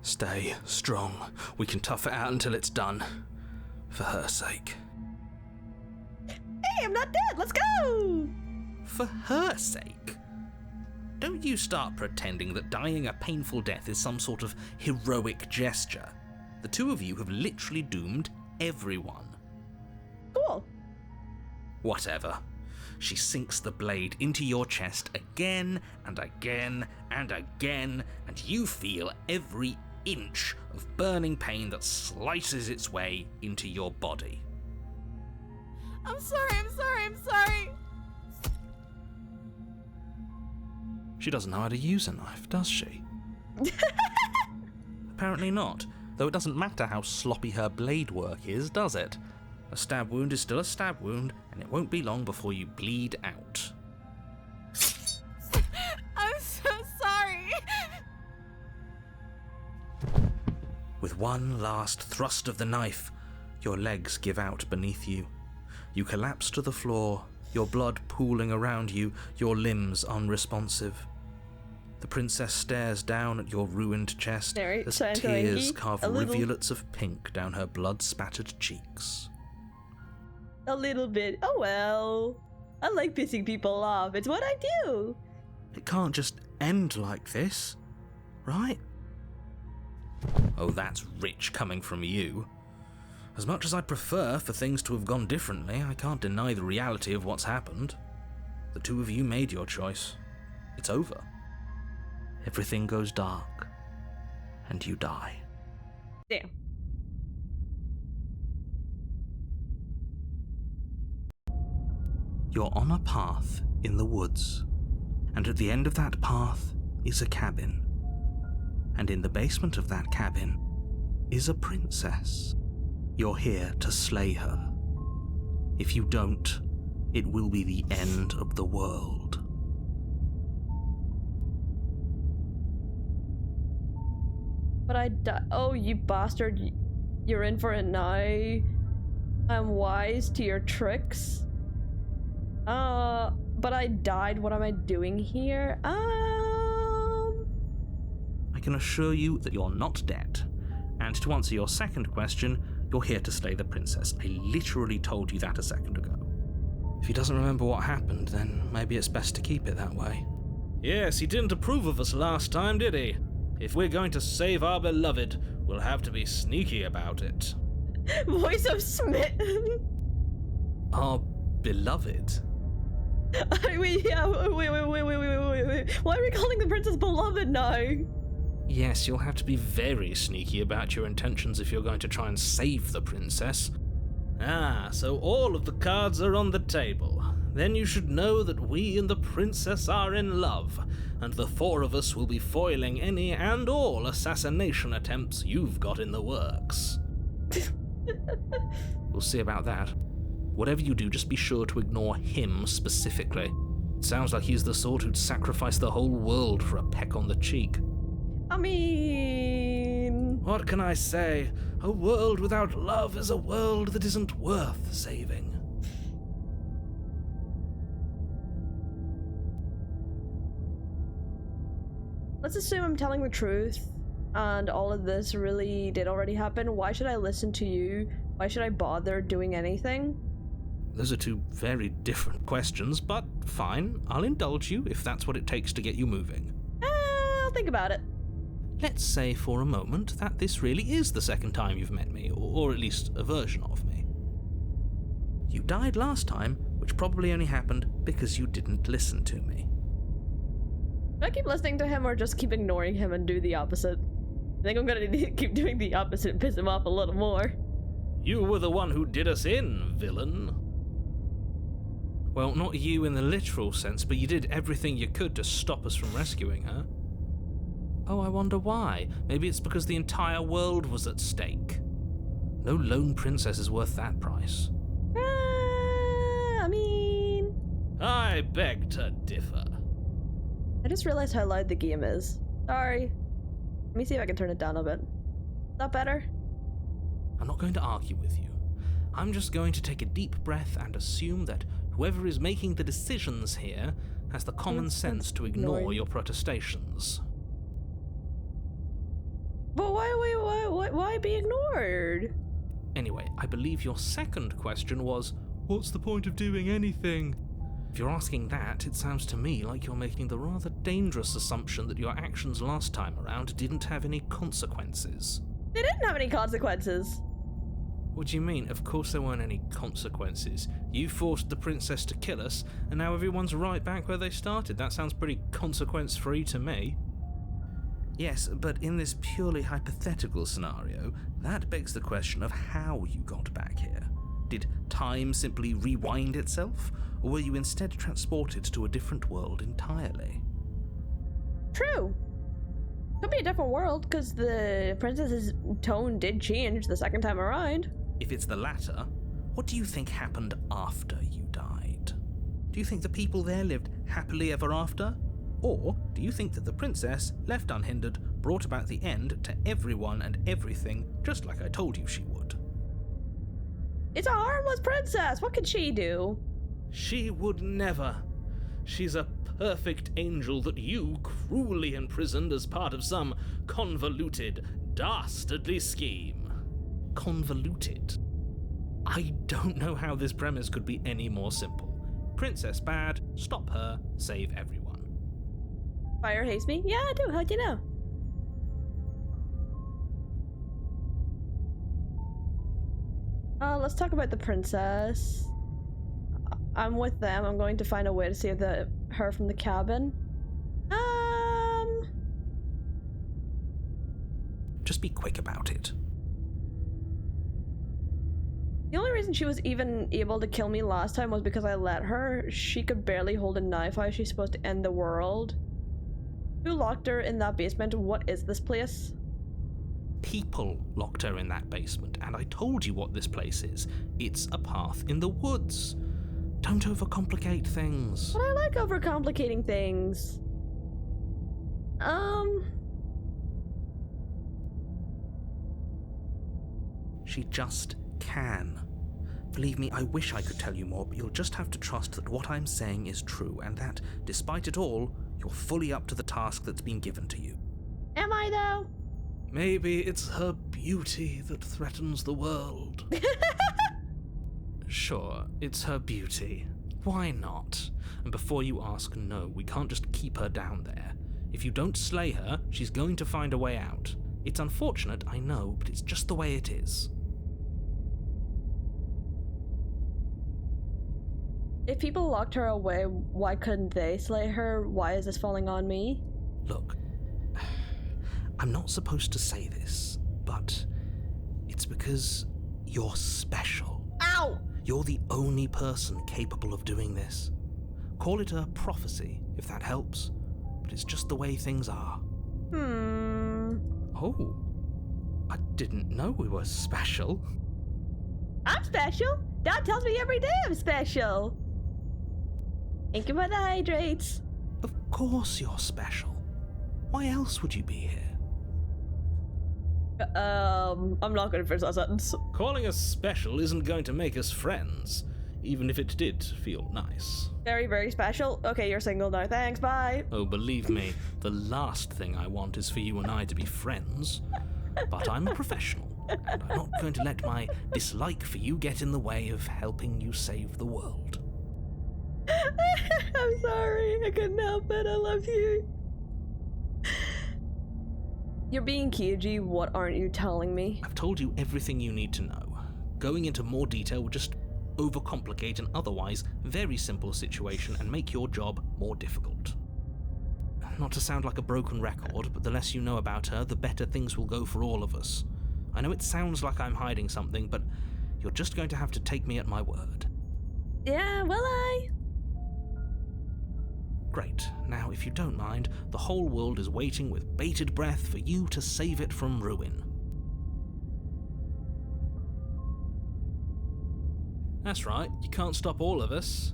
Stay strong. We can tough it out until it's done. For her sake. Hey, I'm not dead. Let's go. For her sake? Don't you start pretending that dying a painful death is some sort of heroic gesture. The two of you have literally doomed everyone. Cool. Whatever. She sinks the blade into your chest again and again and again, and you feel every inch of burning pain that slices its way into your body. I'm sorry. She doesn't know how to use a knife, does she? Apparently not, though it doesn't matter how sloppy her blade work is, does it? A stab wound is still a stab wound, and it won't be long before you bleed out. I'm so sorry. With one last thrust of the knife, your legs give out beneath you. You collapse to the floor, your blood pooling around you, your limbs unresponsive. The princess stares down at your ruined chest Very as sad, tears Frankie. carve A little. rivulets of pink down her blood-spattered cheeks. A little bit. Oh well. I like pissing people off. It's what I do. It can't just end like this, right? Oh, that's rich coming from you. As much as I'd prefer for things to have gone differently, I can't deny the reality of what's happened. The two of you made your choice. It's over. Everything goes dark, and you die. Damn. You're on a path in the woods, and at the end of that path is a cabin. And in the basement of that cabin is a princess. You're here to slay her. If you don't, it will be the end of the world. But I died. Oh, you bastard. You're in for it now. I'm wise to your tricks. But I died. What am I doing here? I can assure you that you're not dead. And to answer your second question, you're here to slay the princess. I literally told you that a second ago. If he doesn't remember what happened, then maybe it's best to keep it that way. Yes, he didn't approve of us last time, did he? If we're going to save our beloved, we'll have to be sneaky about it. Voice of Smith. Our beloved? Wait. Why are we calling the princess beloved now? Yes, you'll have to be very sneaky about your intentions if you're going to try and save the princess. Ah, so all of the cards are on the table. Then you should know that we and the princess are in love, and the four of us will be foiling any and all assassination attempts you've got in the works. We'll see about that. Whatever you do, just be sure to ignore him specifically. It sounds like he's the sort who'd sacrifice the whole world for a peck on the cheek. I mean... What can I say? A world without love is a world that isn't worth saving. Let's assume I'm telling the truth, and all of this really did already happen. Why should I listen to you? Why should I bother doing anything? Those are two very different questions, but fine. I'll indulge you if that's what it takes to get you moving. I'll think about it. Let's say for a moment that this really is the second time you've met me, or at least a version of me. You died last time, which probably only happened because you didn't listen to me. Do I keep listening to him or just keep ignoring him and do the opposite? I think I'm gonna keep doing the opposite and piss him off a little more. You were the one who did us in, villain. Well, not you in the literal sense, but you did everything you could to stop us from rescuing her. Oh, I wonder why. Maybe it's because the entire world was at stake. No lone princess is worth that price. I mean... I beg to differ. I just realized how loud the game is. Sorry. Let me see if I can turn it down a bit. Is that better? I'm not going to argue with you. I'm just going to take a deep breath and assume that whoever is making the decisions here has the common sense to ignore your protestations. But why be ignored? Anyway, I believe your second question was, what's the point of doing anything? If you're asking that, it sounds to me like you're making the rather dangerous assumption that your actions last time around didn't have any consequences. They didn't have any consequences. What do you mean? Of course there weren't any consequences. You forced the princess to kill us, and now everyone's right back where they started. That sounds pretty consequence-free to me. Yes, but in this purely hypothetical scenario, that begs the question of how you got back here. Did time simply rewind itself, or were you instead transported to a different world entirely? True. Could be a different world, because the princess's tone did change the second time around. If it's the latter, what do you think happened after you died? Do you think the people there lived happily ever after? Or do you think that the princess, left unhindered, brought about the end to everyone and everything, just like I told you she would? It's a harmless princess. What could she do? She would never. She's a perfect angel that you cruelly imprisoned as part of some convoluted, dastardly scheme. Convoluted? I don't know how this premise could be any more simple. Princess bad, stop her, save everyone. Fire hates me? Yeah, I do. How'd you know? Let's talk about the princess. I'm with them. I'm going to find a way to save her from the cabin. Just be quick about it. The only reason she was even able to kill me last time was because I let her. She could barely hold a knife. How is she supposed to end the world? Who locked her in that basement? What is this place? People locked her in that basement, and I told you what this place is. It's a path in the woods. Don't overcomplicate things. But I like overcomplicating things. She just can. Believe me, I wish I could tell you more, but you'll just have to trust that what I'm saying is true, and that, despite it all, you're fully up to the task that's been given to you. Am I, though? Maybe it's her beauty that threatens the world. Sure, it's her beauty. Why not? And before you ask, no, we can't just keep her down there. If you don't slay her, she's going to find a way out. It's unfortunate, I know, but it's just the way it is. If people locked her away, why couldn't they slay her? Why is this falling on me? Look, I'm not supposed to say this, but it's because you're special. Ow! You're the only person capable of doing this. Call it a prophecy, if that helps, but it's just the way things are. Oh, I didn't know we were special. I'm special. Dad tells me every day I'm special. Thank you for the hydrates. Of course you're special. Why else would you be here? I'm not going to finish that sentence. Calling us special isn't going to make us friends, even if it did feel nice. Very, very special. Okay, you're single now. Thanks, bye. Oh, believe me, the last thing I want is for you and I to be friends. But I'm a professional, and I'm not going to let my dislike for you get in the way of helping you save the world. I'm sorry. I couldn't help it. I love you. You're being cagey. What aren't you telling me? I've told you everything you need to know. Going into more detail would just overcomplicate an otherwise very simple situation and make your job more difficult. Not to sound like a broken record, but the less you know about her, the better things will go for all of us. I know it sounds like I'm hiding something, but you're just going to have to take me at my word. Yeah, will I? Great. Now, if you don't mind, the whole world is waiting with bated breath for you to save it from ruin. That's right, you can't stop all of us.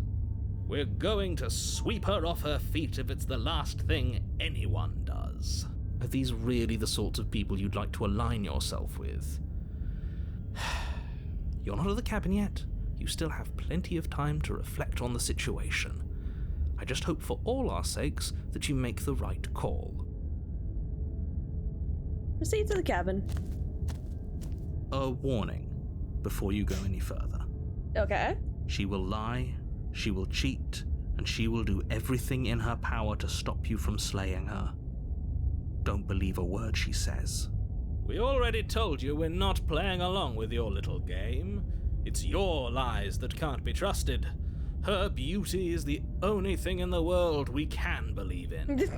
We're going to sweep her off her feet if it's the last thing anyone does. Are these really the sorts of people you'd like to align yourself with? You're not at the cabin yet. You still have plenty of time to reflect on the situation. I just hope for all our sakes that you make the right call. Proceed to the cabin. A warning before you go any further. Okay. She will lie, she will cheat, and she will do everything in her power to stop you from slaying her. Don't believe a word she says. We already told you we're not playing along with your little game. It's your lies that can't be trusted. Her beauty is the only thing in the world we can believe in.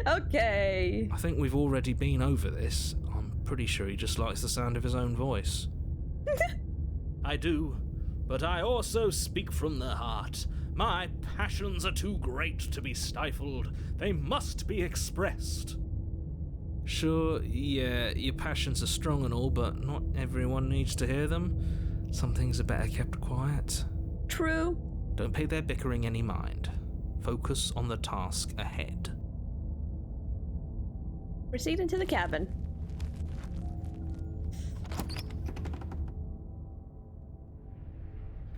Okay. I think we've already been over this. I'm pretty sure he just likes the sound of his own voice. I do, but I also speak from the heart. My passions are too great to be stifled. They must be expressed. Sure, yeah, your passions are strong and all, but not everyone needs to hear them. Some things are better kept quiet. True. Don't pay their bickering any mind. Focus on the task ahead. Proceed into the cabin.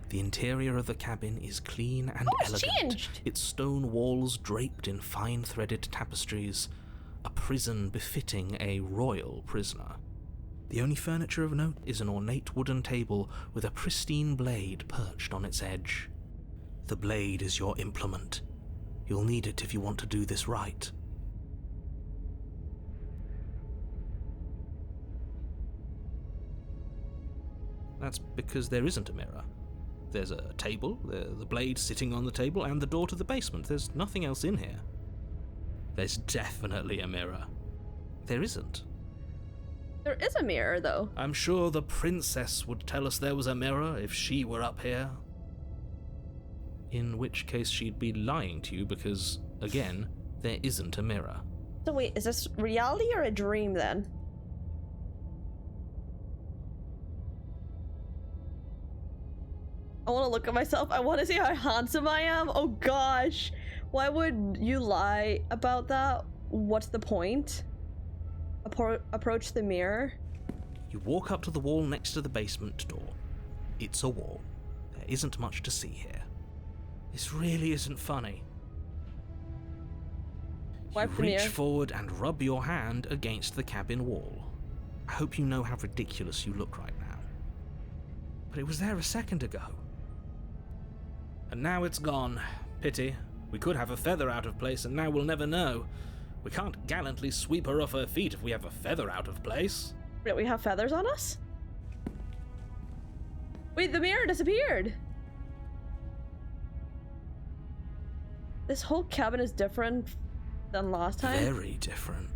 The interior of the cabin is clean and it's elegant. changed. Its stone walls draped in fine-threaded tapestries. A prison befitting a royal prisoner. The only furniture of note is an ornate wooden table with a pristine blade perched on its edge. The blade is your implement. You'll need it if you want to do this right. That's because there isn't a mirror. There's a table, the blade sitting on the table, and the door to the basement. There's nothing else in here. There's definitely a mirror. There isn't. There is a mirror, though. I'm sure the princess would tell us there was a mirror if she were up here. In which case she'd be lying to you because, again, there isn't a mirror. So wait, is this reality or a dream then? I want to look at myself. I want to see how handsome I am. Oh gosh. Why would you lie about that? What's the point? Approach the mirror. You walk up to the wall next to the basement door. It's a wall. There isn't much to see here. This really isn't funny. Wipe You the reach mirror. forward and rub your hand against the cabin wall. I hope you know how ridiculous you look right now. But it was there a second ago. And now it's gone. Pity. We could have a feather out of place, and now we'll never know. We can't gallantly sweep her off her feet if we have a feather out of place. Wait, we have feathers on us? Wait, the mirror disappeared. This whole cabin is different than last time. Very different.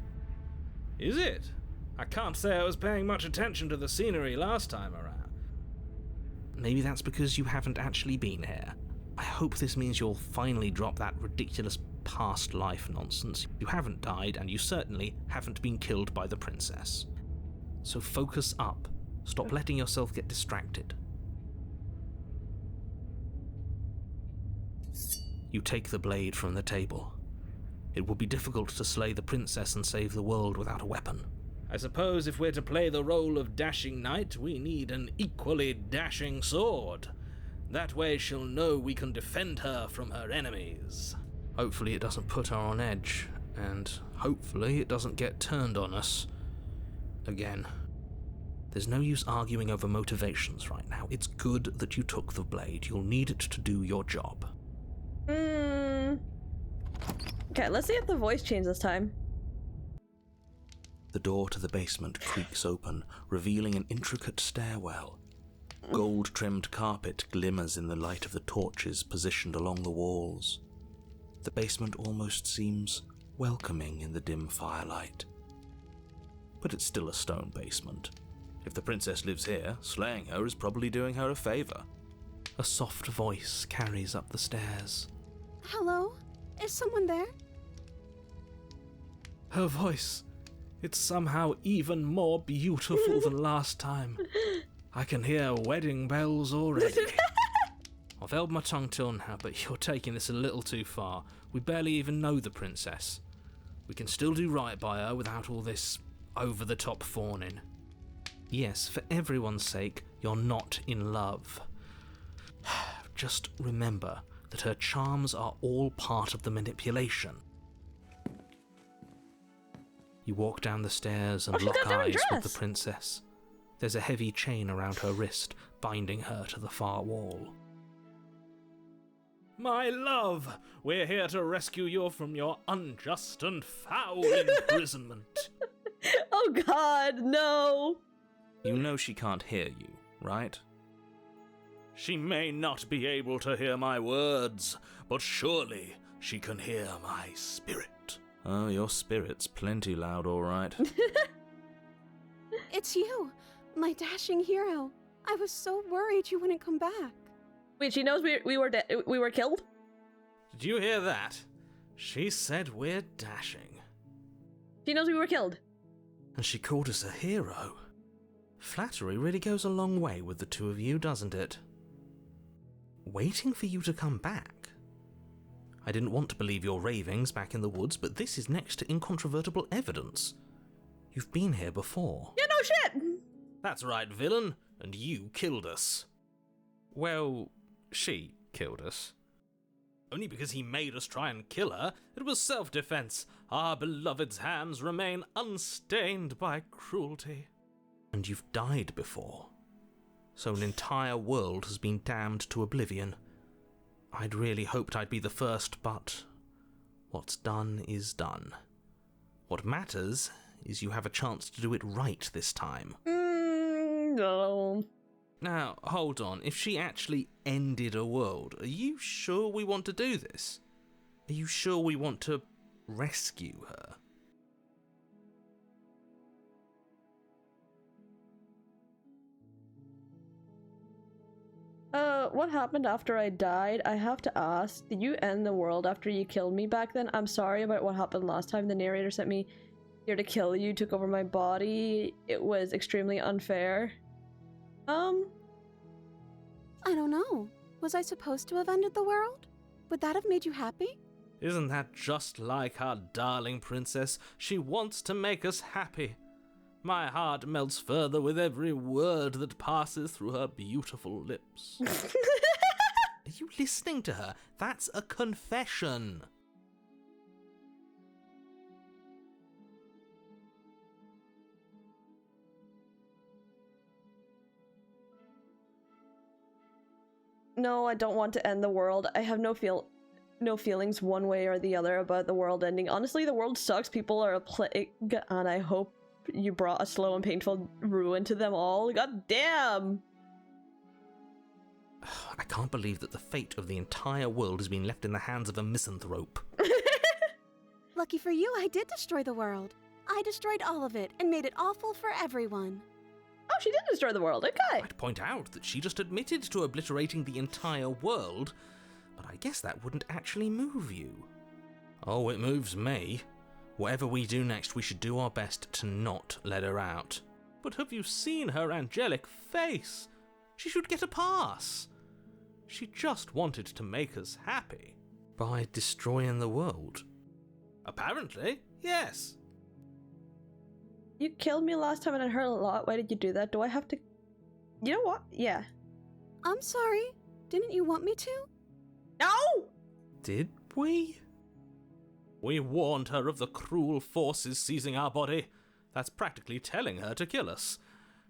Is it? I can't say I was paying much attention to the scenery last time around. Maybe that's because you haven't actually been here. I hope this means you'll finally drop that ridiculous past life nonsense. You haven't died, and you certainly haven't been killed by the princess. So focus up. Stop letting yourself get distracted. You take the blade from the table. It would be difficult to slay the princess and save the world without a weapon. I suppose if we're to play the role of dashing knight, we need an equally dashing sword. That way she'll know we can defend her from her enemies. Hopefully it doesn't put her on edge, and hopefully it doesn't get turned on us again. There's no use arguing over motivations right now. It's good that you took the blade. You'll need it to do your job. Okay, let's see if the voice changed this time. The door to the basement creaks open, revealing an intricate stairwell. Gold-trimmed carpet glimmers in the light of the torches positioned along the walls. The basement almost seems welcoming in the dim firelight. But it's still a stone basement. If the princess lives here, slaying her is probably doing her a favor. A soft voice carries up the stairs. Hello? Is someone there? Her voice, it's somehow even more beautiful than last time. I can hear wedding bells already. I've held my tongue till now, but you're taking this a little too far. We barely even know the princess. We can still do right by her without all this over-the-top fawning. Yes, for everyone's sake, you're not in love. Just remember that her charms are all part of the manipulation. You walk down the stairs and lock eyes with the princess. There's a heavy chain around her wrist, binding her to the far wall. My love, we're here to rescue you from your unjust and foul imprisonment. Oh God, no. You know she can't hear you, right? She may not be able to hear my words, but surely she can hear my spirit. Oh, your spirit's plenty loud, all right. It's you, my dashing hero. I was so worried you wouldn't come back. Wait, she knows we were killed? Did you hear that? She said we're dashing. She knows we were killed. And she called us a hero. Flattery really goes a long way with the two of you, doesn't it? Waiting for you to come back. I didn't want to believe your ravings back in the woods, but this is next to incontrovertible evidence. You've been here before. Yeah, no shit. That's right, villain, and you killed us. Well, she killed us. Only because he made us try and kill her. It was self-defense. Our beloved's hands remain unstained by cruelty. And you've died before. So an entire world has been damned to oblivion. I'd really hoped I'd be the first, but what's done is done. What matters is you have a chance to do it right this time. No. Now, hold on. If she actually ended a world, are you sure we want to do this? Are you sure we want to rescue her? What happened after I died? I have to ask, did you end the world after you killed me back then? I'm sorry about what happened last time. The narrator sent me here to kill you, took over my body. It was extremely unfair. I don't know. Was I supposed to have ended the world? Would that have made you happy? Isn't that just like our darling princess? She wants to make us happy. My heart melts further with every word that passes through her beautiful lips. Are you listening to her? That's a confession. No, I don't want to end the world. I have no feelings one way or the other about the world ending. Honestly, the world sucks. People are a plague, and I hope you brought a slow and painful ruin to them all. God damn! I can't believe that the fate of the entire world has been left in the hands of a misanthrope. Lucky for you, I did destroy the world. I destroyed all of it and made it awful for everyone. Oh, she did destroy the world. Okay. I'd point out that she just admitted to obliterating the entire world, but I guess that wouldn't actually move you. Oh, it moves me. Whatever we do next, we should do our best to not let her out. But have you seen her angelic face? She should get a pass. She just wanted to make us happy. By destroying the world? Apparently, yes. You killed me last time and it hurt a lot. Why did you do that? Do I have to... You know what? Yeah. I'm sorry. Didn't you want me to? No! Did we? We warned her of the cruel forces seizing our body. That's practically telling her to kill us.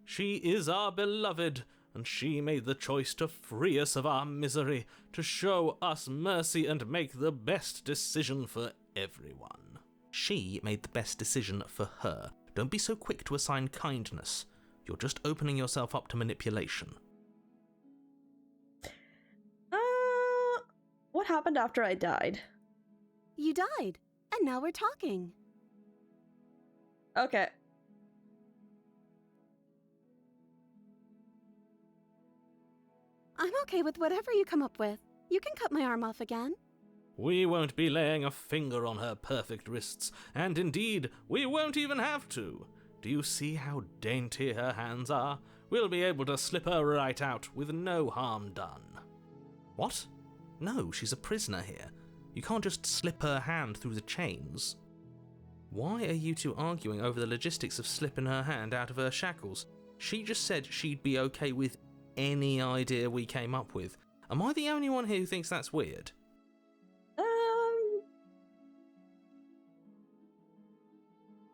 She is our beloved, and she made the choice to free us of our misery, to show us mercy and make the best decision for everyone. She made the best decision for her. Don't be so quick to assign kindness. You're just opening yourself up to manipulation. What happened after I died? You died, and now we're talking. Okay. I'm okay with whatever you come up with. You can cut my arm off again. We won't be laying a finger on her perfect wrists, and indeed, we won't even have to. Do you see how dainty her hands are? We'll be able to slip her right out with no harm done. What? No, she's a prisoner here. You can't just slip her hand through the chains. Why are you two arguing over the logistics of slipping her hand out of her shackles? She just said she'd be okay with any idea we came up with. Am I the only one here who thinks that's weird?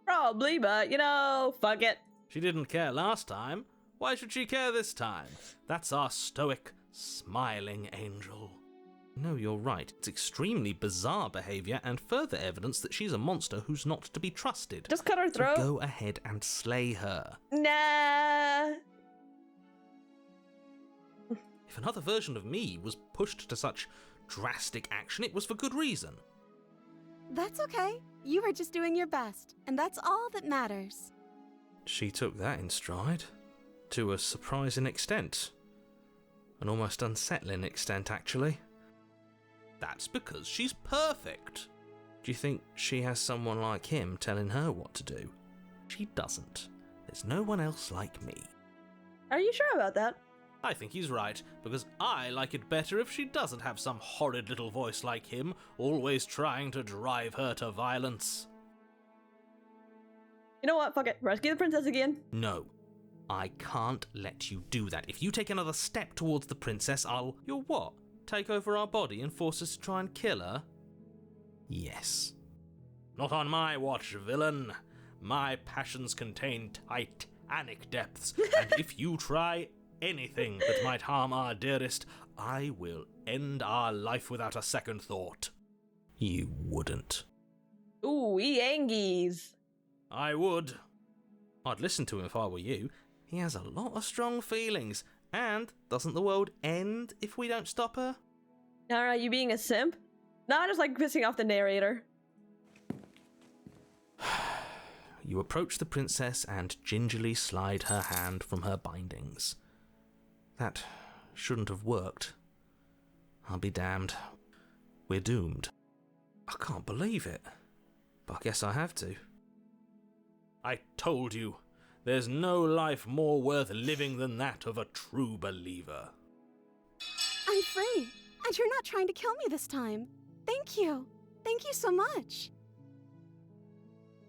Probably, but fuck it. She didn't care last time. Why should she care this time? That's our stoic, smiling angel. No, you're right. It's extremely bizarre behaviour and further evidence that she's a monster who's not to be trusted. Just cut her throat. So go ahead and slay her. Nah. If another version of me was pushed to such drastic action, it was for good reason. That's okay. You were just doing your best, and that's all that matters. She took that in stride. To a surprising extent. An almost unsettling extent, actually. That's because she's perfect. Do you think she has someone like him telling her what to do? She doesn't. There's no one else like me. Are you sure about that? I think he's right, because I like it better if she doesn't have some horrid little voice like him, always trying to drive her to violence. You know what? Fuck it. Rescue the princess again. No. I can't let you do that. If you take another step towards the princess, You'll what? Take over our body and force us to try and kill her? Yes. Not on my watch, villain. My passions contain titanic depths, and if you try anything that might harm our dearest, I will end our life without a second thought. You wouldn't. Ooh, Angies. I would. I'd listen to him if I were you. He has a lot of strong feelings. And doesn't the world end if we don't stop her? Alright, you being a simp? No, I just like pissing off the narrator. You approach the princess and gingerly slide her hand from her bindings. That shouldn't have worked. I'll be damned. We're doomed. I can't believe it. But I guess I have to. I told you. There's no life more worth living than that of a true believer. I'm free, and you're not trying to kill me this time. Thank you. Thank you so much.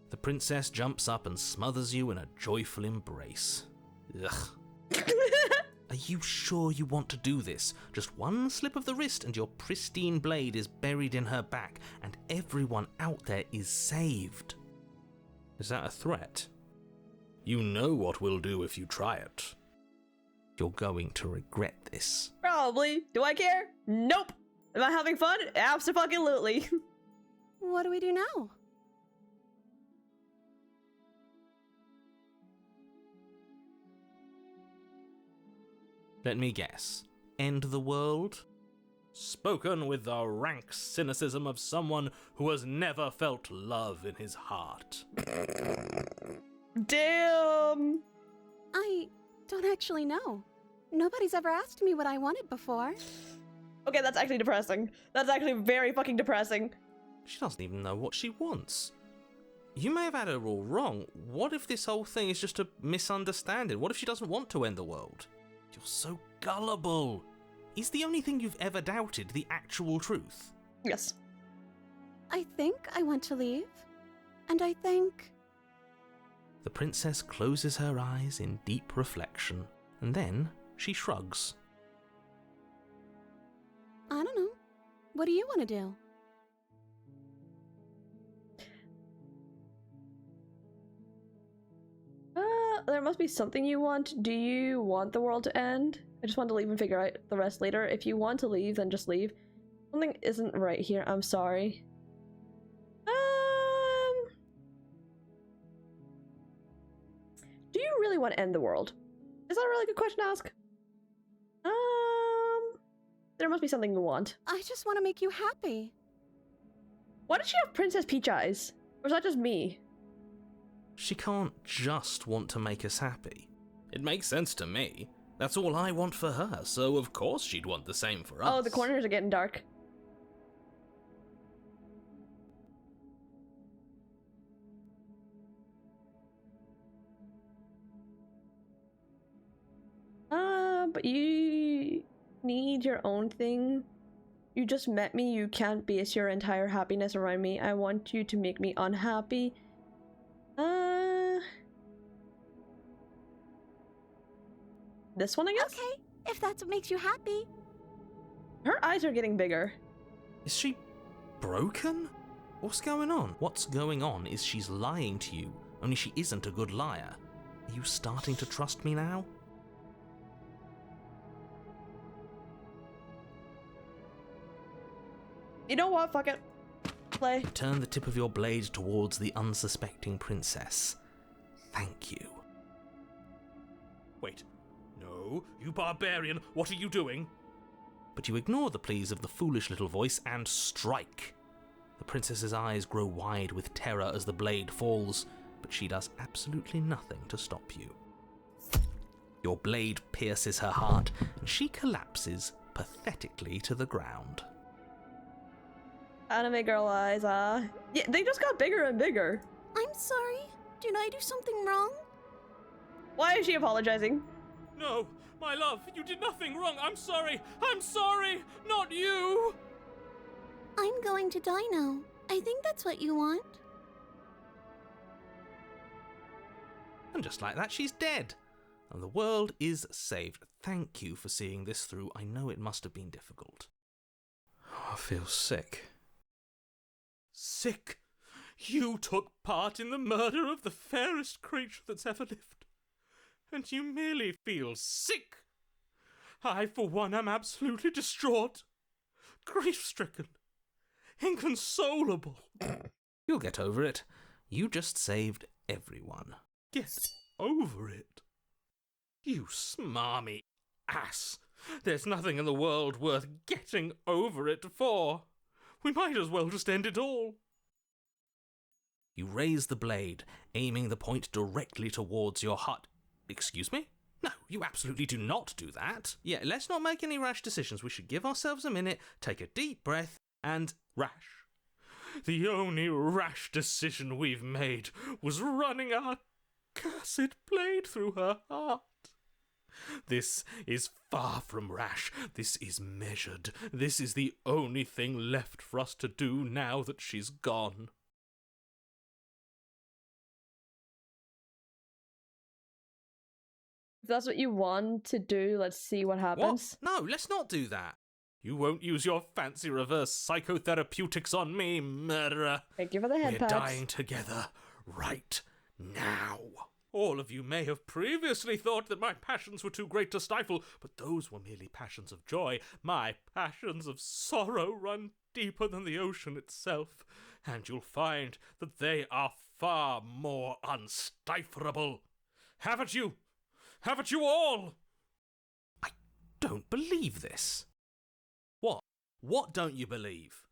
The princess jumps up and smothers you in a joyful embrace. Ugh. Are you sure you want to do this? Just one slip of the wrist and your pristine blade is buried in her back, and everyone out there is saved. Is that a threat? You know what we'll do if you try it. You're going to regret this. Probably. Do I care? Nope. Am I having fun? Abso-fucking-lutely. What do we do now? Let me guess. End the world? Spoken with the rank cynicism of someone who has never felt love in his heart. Damn. I don't actually know. Nobody's ever asked me what I wanted before. Okay, that's actually depressing. That's actually very fucking depressing. She doesn't even know what she wants. You may have had her all wrong. What if this whole thing is just a misunderstanding? What if she doesn't want to end the world? You're so gullible. Is the only thing you've ever doubted the actual truth? Yes. I think I want to leave. And I think... The princess closes her eyes in deep reflection, and then she shrugs. I don't know. What do you want to do? There must be something you want. Do you want the world to end? I just want to leave and figure out the rest later. If you want to leave, then just leave. Something isn't right here. I'm sorry. Do you really want to end the world? Is that a really good question to ask? There must be something you want. I just want to make you happy. Why does she have Princess Peach eyes? Or is that just me? She can't just want to make us happy. It makes sense to me. That's all I want for her, so of course she'd want the same for us. Oh, the corners are getting dark. you need your own thing. You just met me. You can't base your entire happiness around me. I want you to make me unhappy. This one, I guess? Okay, if that's what makes you happy. Her eyes are getting bigger. Is she broken? What's going on? What's going on is she's lying to you, only she isn't a good liar. Are you starting to trust me now? You know what? Fuck it. Play. Turn the tip of your blade towards the unsuspecting princess. Thank you. Wait. No, you barbarian, what are you doing? But you ignore the pleas of the foolish little voice and strike. The princess's eyes grow wide with terror as the blade falls, but she does absolutely nothing to stop you. Your blade pierces her heart, and she collapses pathetically to the ground. Anime girl eyes, yeah, they just got bigger and bigger. I'm sorry. Did I do something wrong? Why is she apologizing? No, my love, you did nothing wrong. I'm sorry, not you. I'm going to die now. I think that's what you want. And just like that, she's dead. And the world is saved. Thank you for seeing this through. I know it must have been difficult. Oh, I feel sick. Sick? You took part in the murder of the fairest creature that's ever lived. And you merely feel sick? I, for one, am absolutely distraught. Grief-stricken. Inconsolable. You'll get over it. You just saved everyone. Get over it? You smarmy ass. There's nothing in the world worth getting over it for. We might as well just end it all. You raise the blade, aiming the point directly towards your heart. Excuse me? No, you absolutely do not do that. Yeah, let's not make any rash decisions. We should give ourselves a minute, take a deep breath, and... Rash. The only rash decision we've made was running our cursed blade through her heart. This is far from rash. This is measured. This is the only thing left for us to do now that she's gone. If that's what you want to do, let's see what happens. What? No, let's not do that. You won't use your fancy reverse psychotherapeutics on me, murderer. Thank you for the head We're pats. dying together right now. All of you may have previously thought that my passions were too great to stifle, but those were merely passions of joy. My passions of sorrow run deeper than the ocean itself, and you'll find that they are far more unstiflable. Haven't you? Haven't you all? I don't believe this. What? What don't you believe?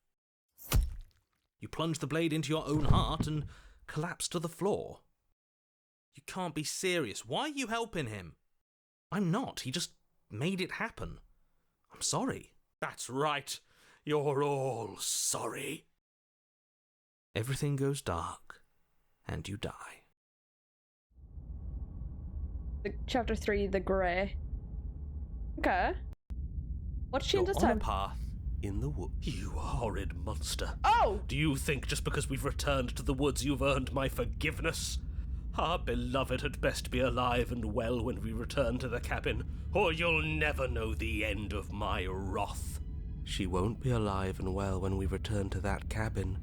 You plunge the blade into your own heart and collapse to the floor. You can't be serious. Why are you helping him? I'm not. He just made it happen. I'm sorry. That's right. You're all sorry. Everything goes dark, and you die. Chapter 3, The Grey. Okay. What's she in You're this on a time? path in the wood. You horrid monster. Oh! Do you think just because we've returned to the woods you've earned my forgiveness? Our beloved had best be alive and well when we return to the cabin, or you'll never know the end of my wrath. She won't be alive and well when we return to that cabin,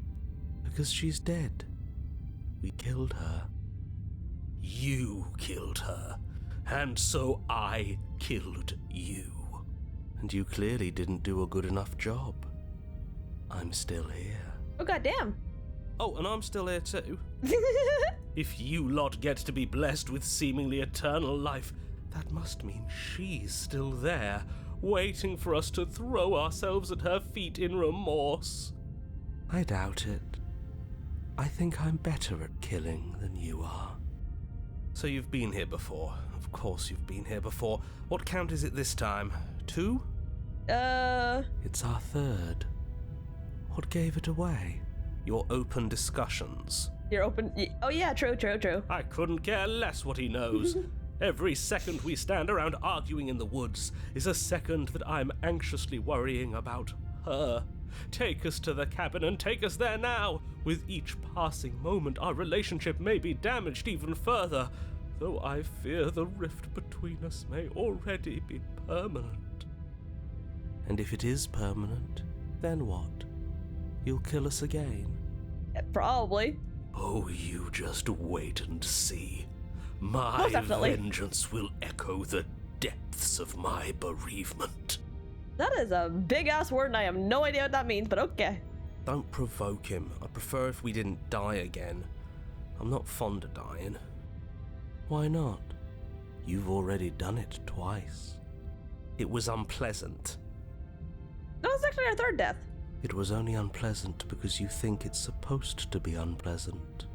because she's dead. We killed her. You killed her, and so I killed you. And you clearly didn't do a good enough job. I'm still here. Oh, goddamn. Oh, and I'm still here too. If you lot get to be blessed with seemingly eternal life, that must mean she's still there, waiting for us to throw ourselves at her feet in remorse. I doubt it. I think I'm better at killing than you are. So you've been here before. Of course you've been here before. What count is it this time? 2? It's our third. What gave it away? Your open discussions. You're open. Oh, yeah, true. I couldn't care less what he knows. Every second we stand around arguing in the woods is a second that I'm anxiously worrying about her. Take us to the cabin and take us there now. With each passing moment, our relationship may be damaged even further, though I fear the rift between us may already be permanent. And if it is permanent, then what? You'll kill us again? Probably. Oh, you just wait and see. Most My definitely. vengeance will echo the depths of my bereavement. That is a big ass word and I have no idea what that means, but okay. Don't provoke him. I'd prefer if we didn't die again. I'm not fond of dying. Why not? You've already done it twice. It was unpleasant. That was actually our third death. It was only unpleasant because you think it's supposed to be unpleasant.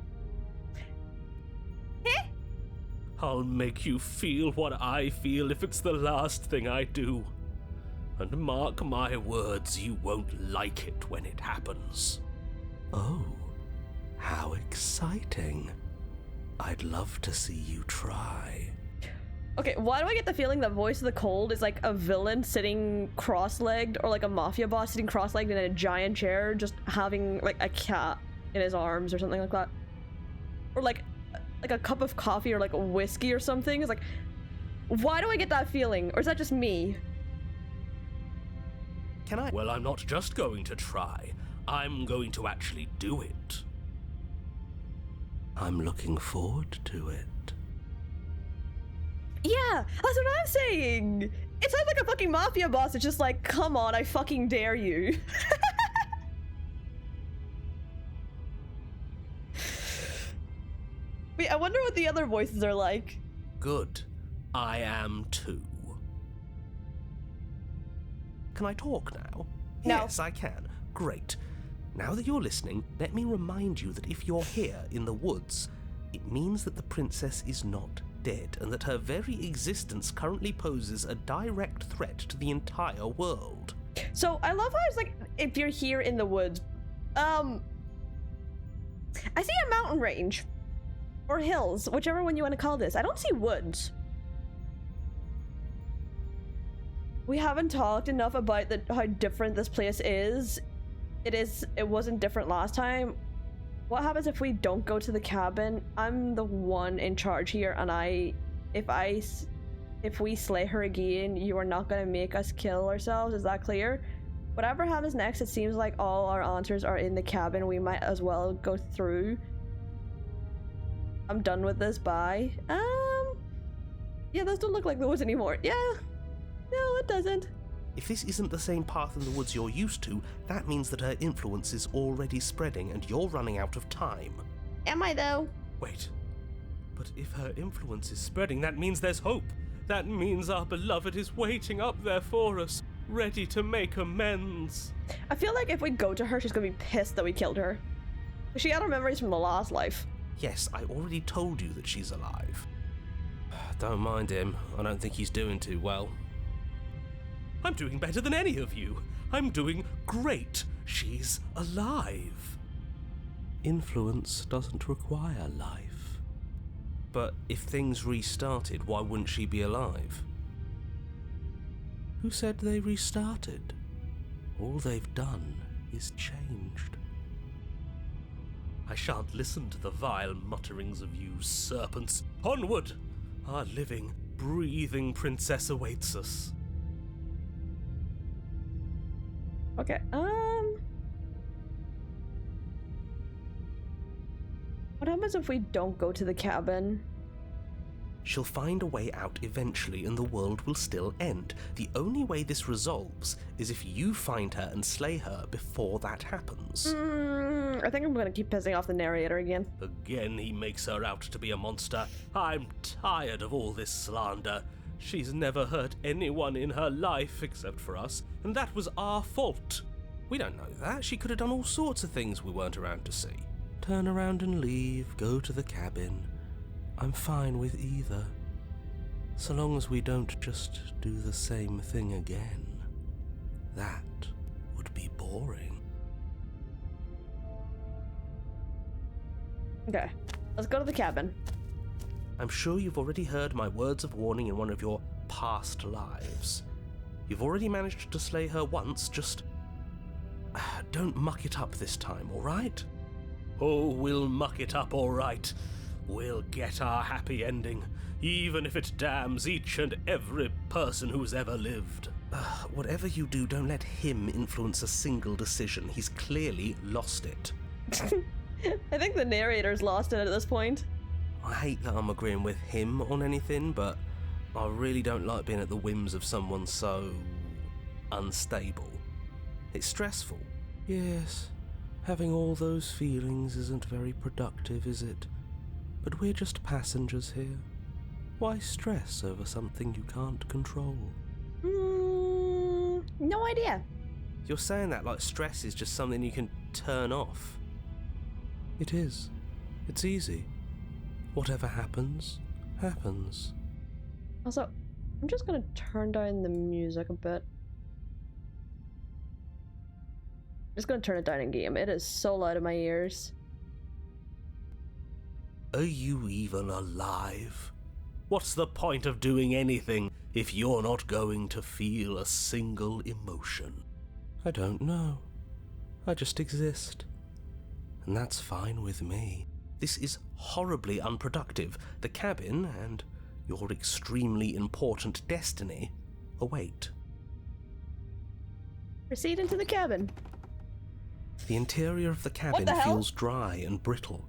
I'll make you feel what I feel if it's the last thing I do. And mark my words, you won't like it when it happens. Oh, how exciting. I'd love to see you try. Okay, why do I get the feeling that Voice of the Cold is like a villain sitting cross-legged, or like a mafia boss sitting cross-legged in a giant chair, just having like a cat in his arms or something like that? Or like a cup of coffee or like a whiskey or something? It's like, why do I get that feeling? Or is that just me? Can I? Well, I'm not just going to try. I'm going to actually do it. I'm looking forward to it. Yeah, that's what I'm saying! It sounds like a fucking mafia boss. It's just like, come on, I fucking dare you. Wait, I wonder what the other voices are like. Good. I am too. Can I talk now? No. Yes, I can. Great. Now that you're listening, let me remind you that if you're here in the woods, it means that the princess is not dead, and that her very existence currently poses a direct threat to the entire world. So I love how it's like, if you're here in the woods, I see a mountain range. Or hills, whichever one you want to call this. I don't see woods. We haven't talked enough about how different this place is. It wasn't different last time. What happens if we don't go to the cabin? I'm the one in charge here, and if we slay her again, you are not gonna make us kill ourselves. Is that clear? Whatever happens next, it seems like all our answers are in the cabin. We might as well go through. I'm done with this. Bye. Yeah, those don't look like the woods anymore. Yeah. No, it doesn't. If this isn't the same path in the woods you're used to, that means that her influence is already spreading and you're running out of time. Am I though? Wait. But if her influence is spreading, that means there's hope. That means our beloved is waiting up there for us, ready to make amends. I feel like if we go to her, she's gonna be pissed that we killed her. She had her memories from the last life. Yes, I already told you that she's alive. Don't mind him. I don't think he's doing too well. I'm doing better than any of you. I'm doing great. She's alive. Influence doesn't require life. But if things restarted, why wouldn't she be alive? Who said they restarted? All they've done is changed. I shan't listen to the vile mutterings of you serpents. Onward! Our living, breathing princess awaits us. Okay, what happens if we don't go to the cabin? She'll find a way out eventually and the world will still end. The only way this resolves is if you find her and slay her before that happens. I think I'm gonna keep pissing off the narrator again. Again he makes her out to be a monster. I'm tired of all this slander. She's never hurt anyone in her life except for us, and that was our fault. We don't know that. She could have done all sorts of things we weren't around to see. Turn around and leave, go to the cabin. I'm fine with either. So long as we don't just do the same thing again. That would be boring. Okay, let's go to the cabin. I'm sure you've already heard my words of warning in one of your past lives. You've already managed to slay her once, just don't muck it up this time, alright? Oh, we'll muck it up alright. We'll get our happy ending, even if it damns each and every person who's ever lived. Whatever you do, don't let him influence a single decision. He's clearly lost it. I think the narrator's lost it at this point. I hate that I'm agreeing with him on anything, but I really don't like being at the whims of someone so unstable. It's stressful. Yes, having all those feelings isn't very productive, is it? But we're just passengers here. Why stress over something you can't control? No idea. You're saying that like stress is just something you can turn off. It is. It's easy. Whatever happens, happens. Also, I'm just gonna turn down the music a bit. I'm just gonna turn it down in game. It is so loud in my ears. Are you even alive? What's the point of doing anything if you're not going to feel a single emotion? I don't know. I just exist. And that's fine with me. This is horribly unproductive. The cabin and your extremely important destiny await. Proceed into the cabin. The interior of the cabin the hell? feels dry and brittle.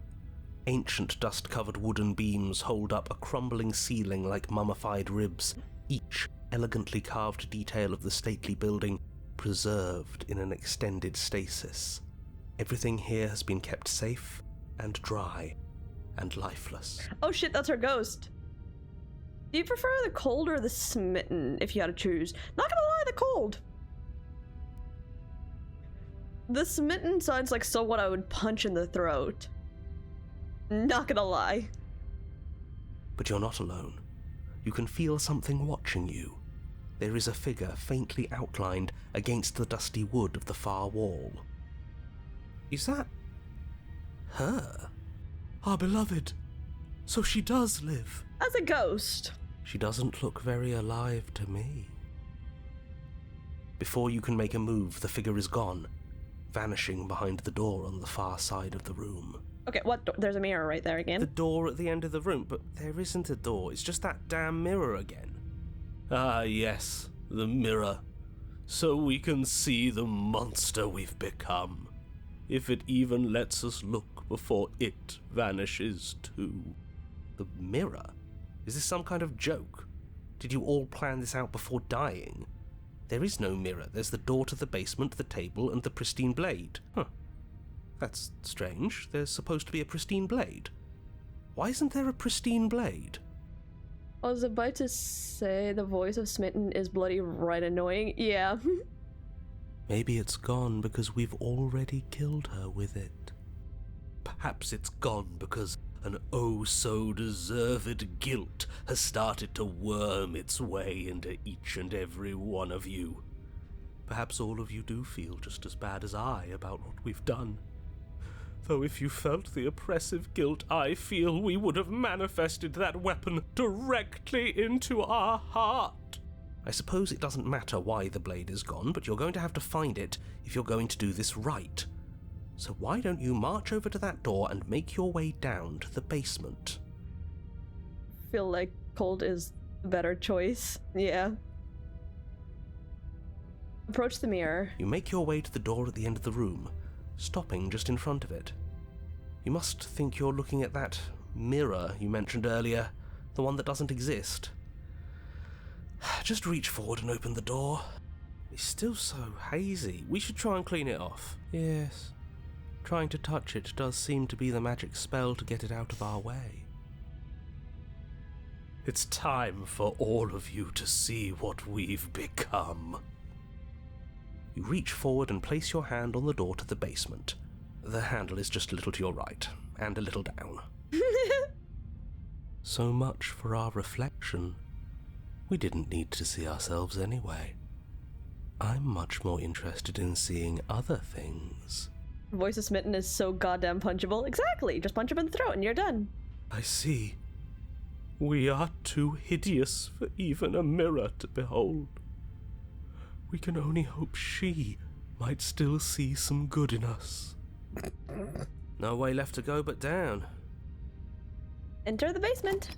Ancient dust-covered wooden beams hold up a crumbling ceiling like mummified ribs, each elegantly carved detail of the stately building preserved in an extended stasis. Everything here has been kept safe and dry and lifeless. Oh shit, that's her ghost. Do you prefer the cold or the smitten if you had to choose? Not gonna lie, the cold. The smitten sounds like someone I would punch in the throat. Not gonna lie. But you're not alone. You can feel something watching you. There is a figure faintly outlined against the dusty wood of the far wall. Is that her? Our beloved. So she does live. As a ghost. She doesn't look very alive to me. Before you can make a move, the figure is gone, vanishing behind the door on the far side of the room. Okay, what door? There's a mirror right there again. The door at the end of the room, but there isn't a door. It's just that damn mirror again. Ah, yes, the mirror. So we can see the monster we've become. If it even lets us look before it vanishes too. The mirror? Is this some kind of joke? Did you all plan this out before dying? There is no mirror. There's the door to the basement, the table, and the pristine blade. Huh. That's strange. There's supposed to be a pristine blade. Why isn't there a pristine blade? I was about to say the voice of Smitten is bloody right annoying. Yeah. Maybe it's gone because we've already killed her with it. Perhaps it's gone because an oh-so-deserved guilt has started to worm its way into each and every one of you. Perhaps all of you do feel just as bad as I about what we've done. Though if you felt the oppressive guilt I feel, we would have manifested that weapon directly into our heart. I suppose it doesn't matter why the blade is gone, but you're going to have to find it if you're going to do this right. So why don't you march over to that door and make your way down to the basement? Feel like cold is the better choice. Yeah. Approach the mirror. You make your way to the door at the end of the room, stopping just in front of it. You must think you're looking at that mirror you mentioned earlier, the one that doesn't exist. Just reach forward and open the door. It's still so hazy. We should try and clean it off. Yes. Trying to touch it does seem to be the magic spell to get it out of our way. It's time for all of you to see what we've become. You reach forward and place your hand on the door to the basement. The handle is just a little to your right, and a little down. So much for our reflection. We didn't need to see ourselves anyway. I'm much more interested in seeing other things. Voice of Smitten is so goddamn punchable. Exactly. Just punch him in the throat and you're done. I see. We are too hideous for even a mirror to behold. We can only hope she might still see some good in us. No way left to go but down. Enter the basement.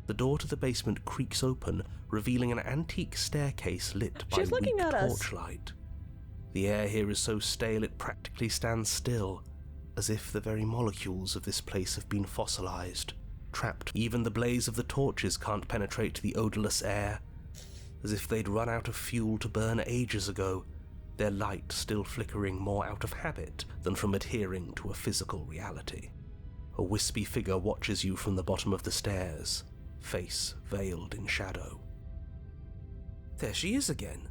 The door to the basement creaks open, revealing an antique staircase lit by She's looking weak at us. torchlight. The air here is so stale it practically stands still, as if the very molecules of this place have been fossilized, trapped. Even the blaze of the torches can't penetrate the odorless air, as if they'd run out of fuel to burn ages ago, their light still flickering more out of habit than from adhering to a physical reality. A wispy figure watches you from the bottom of the stairs, face veiled in shadow. There she is again.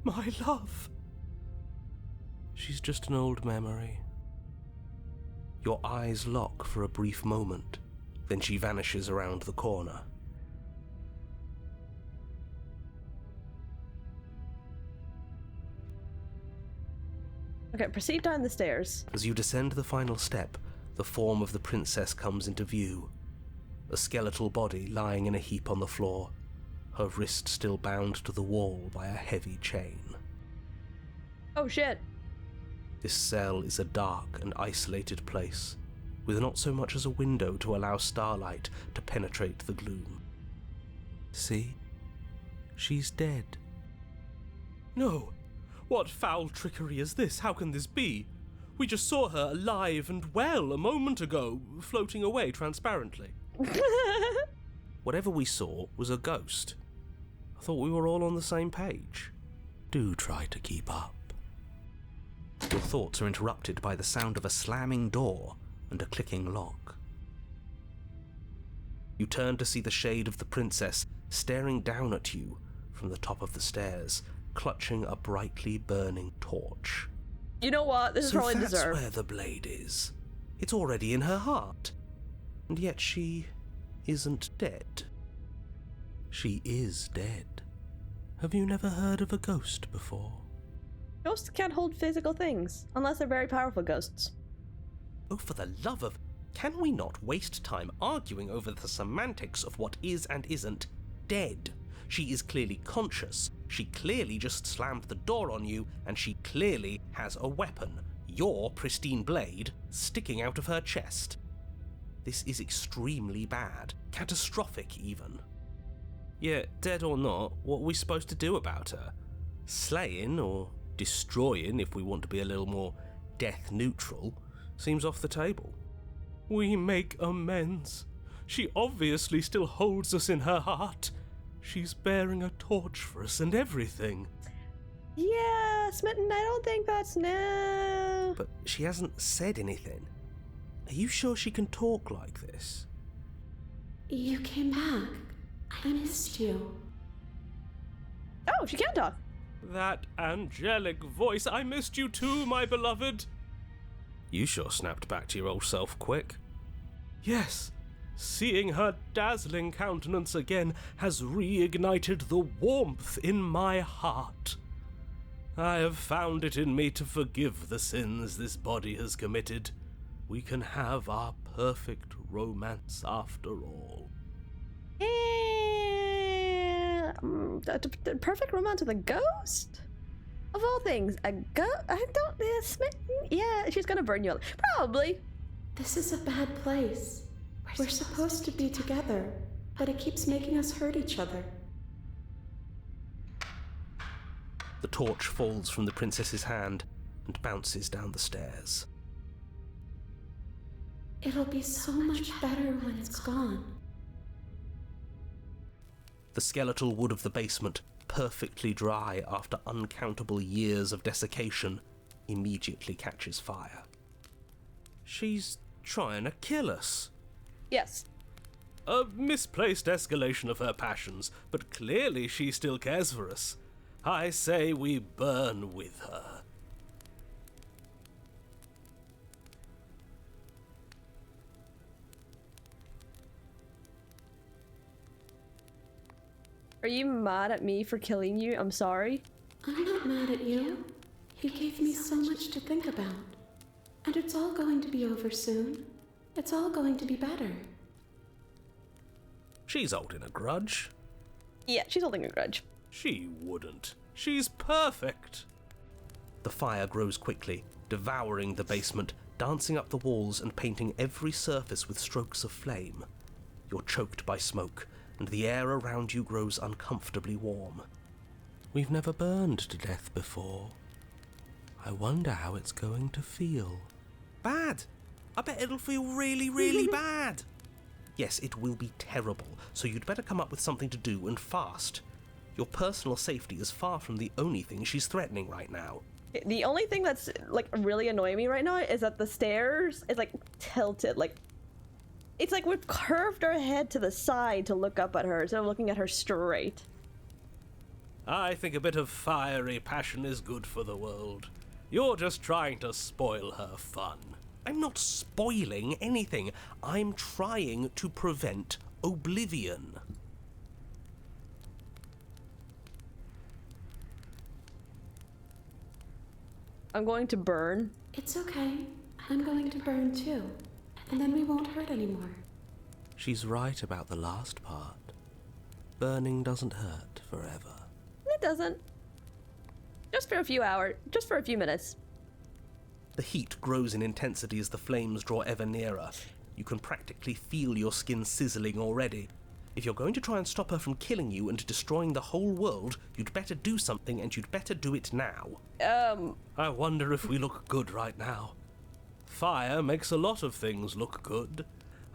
My love! She's just an old memory. Your eyes lock for a brief moment, then she vanishes around the corner. Okay, proceed down the stairs. As you descend the final step, the form of the princess comes into view. A skeletal body lying in a heap on the floor, her wrist still bound to the wall by a heavy chain. Oh shit. This cell is a dark and isolated place, with not so much as a window to allow starlight to penetrate the gloom. See? She's dead. No! What foul trickery is this? How can this be? We just saw her alive and well a moment ago, floating away transparently. Whatever we saw was a ghost. I thought we were all on the same page. Do try to keep up. Your thoughts are interrupted by the sound of a slamming door and a clicking lock. You turn to see the shade of the princess staring down at you from the top of the stairs, clutching a brightly burning torch. You know what? This is So probably that's deserved. where the blade is. It's already in her heart. And yet she isn't dead. She is dead. Have you never heard of a ghost before? Ghosts can't hold physical things, unless they're very powerful ghosts. Oh, for the love of... Can we not waste time arguing over the semantics of what is and isn't dead? She is clearly conscious. She clearly just slammed the door on you, and she clearly has a weapon. Your pristine blade sticking out of her chest. This is extremely bad. Catastrophic, even. Yeah, dead or not, what are we supposed to do about her? Slaying, or destroying, if we want to be a little more death neutral, seems off the table. We make amends. She obviously still holds us in her heart. She's bearing a torch for us and everything. Yeah, Smitten, I don't think that's no. But she hasn't said anything. Are you sure she can talk like this? You came back. I missed you. Oh, she can talk. That angelic voice, I missed you too, my beloved. You sure snapped back to your old self quick. Yes, seeing her dazzling countenance again has reignited the warmth in my heart. I have found it in me to forgive the sins this body has committed. We can have our perfect romance after all. Perfect romance with a ghost? Of all things, a ghost? I don't... Smitten? Yeah, she's gonna burn you. Probably. This is a bad place. We're supposed to be together, but it keeps making us hurt each other. The torch falls from the princess's hand and bounces down the stairs. It'll be so much better when it's gone. The skeletal wood of the basement, perfectly dry after uncountable years of desiccation, immediately catches fire. She's trying to kill us. Yes. A misplaced escalation of her passions, but clearly she still cares for us. I say we burn with her. Are you mad at me for killing you? I'm sorry. I'm not mad at you. You gave me so much to think about. And it's all going to be over soon. It's all going to be better. She's holding a grudge. Yeah, she's holding a grudge. She wouldn't. She's perfect. The fire grows quickly, devouring the basement, dancing up the walls and painting every surface with strokes of flame. You're choked by smoke, and the air around you grows uncomfortably warm. We've never burned to death before. I wonder how it's going to feel. Bad! I bet it'll feel really, really bad! Yes, it will be terrible, so you'd better come up with something to do, and fast. Your personal safety is far from the only thing she's threatening right now. The only thing that's, like, really annoying me right now is that the stairs is, like, tilted. Like, it's like we've curved our head to the side to look up at her instead of looking at her straight. I think a bit of fiery passion is good for the world. You're just trying to spoil her fun. I'm not spoiling anything. I'm trying to prevent oblivion. I'm going to burn. It's okay. I'm going to burn too. And then we won't hurt anymore. She's right about the last part. Burning doesn't hurt forever. It doesn't. Just for a few hours. Just for a few minutes. The heat grows in intensity as the flames draw ever nearer. You can practically feel your skin sizzling already. If you're going to try and stop her from killing you and destroying the whole world, you'd better do something, and you'd better do it now. I wonder if we look good right now. Fire makes a lot of things look good.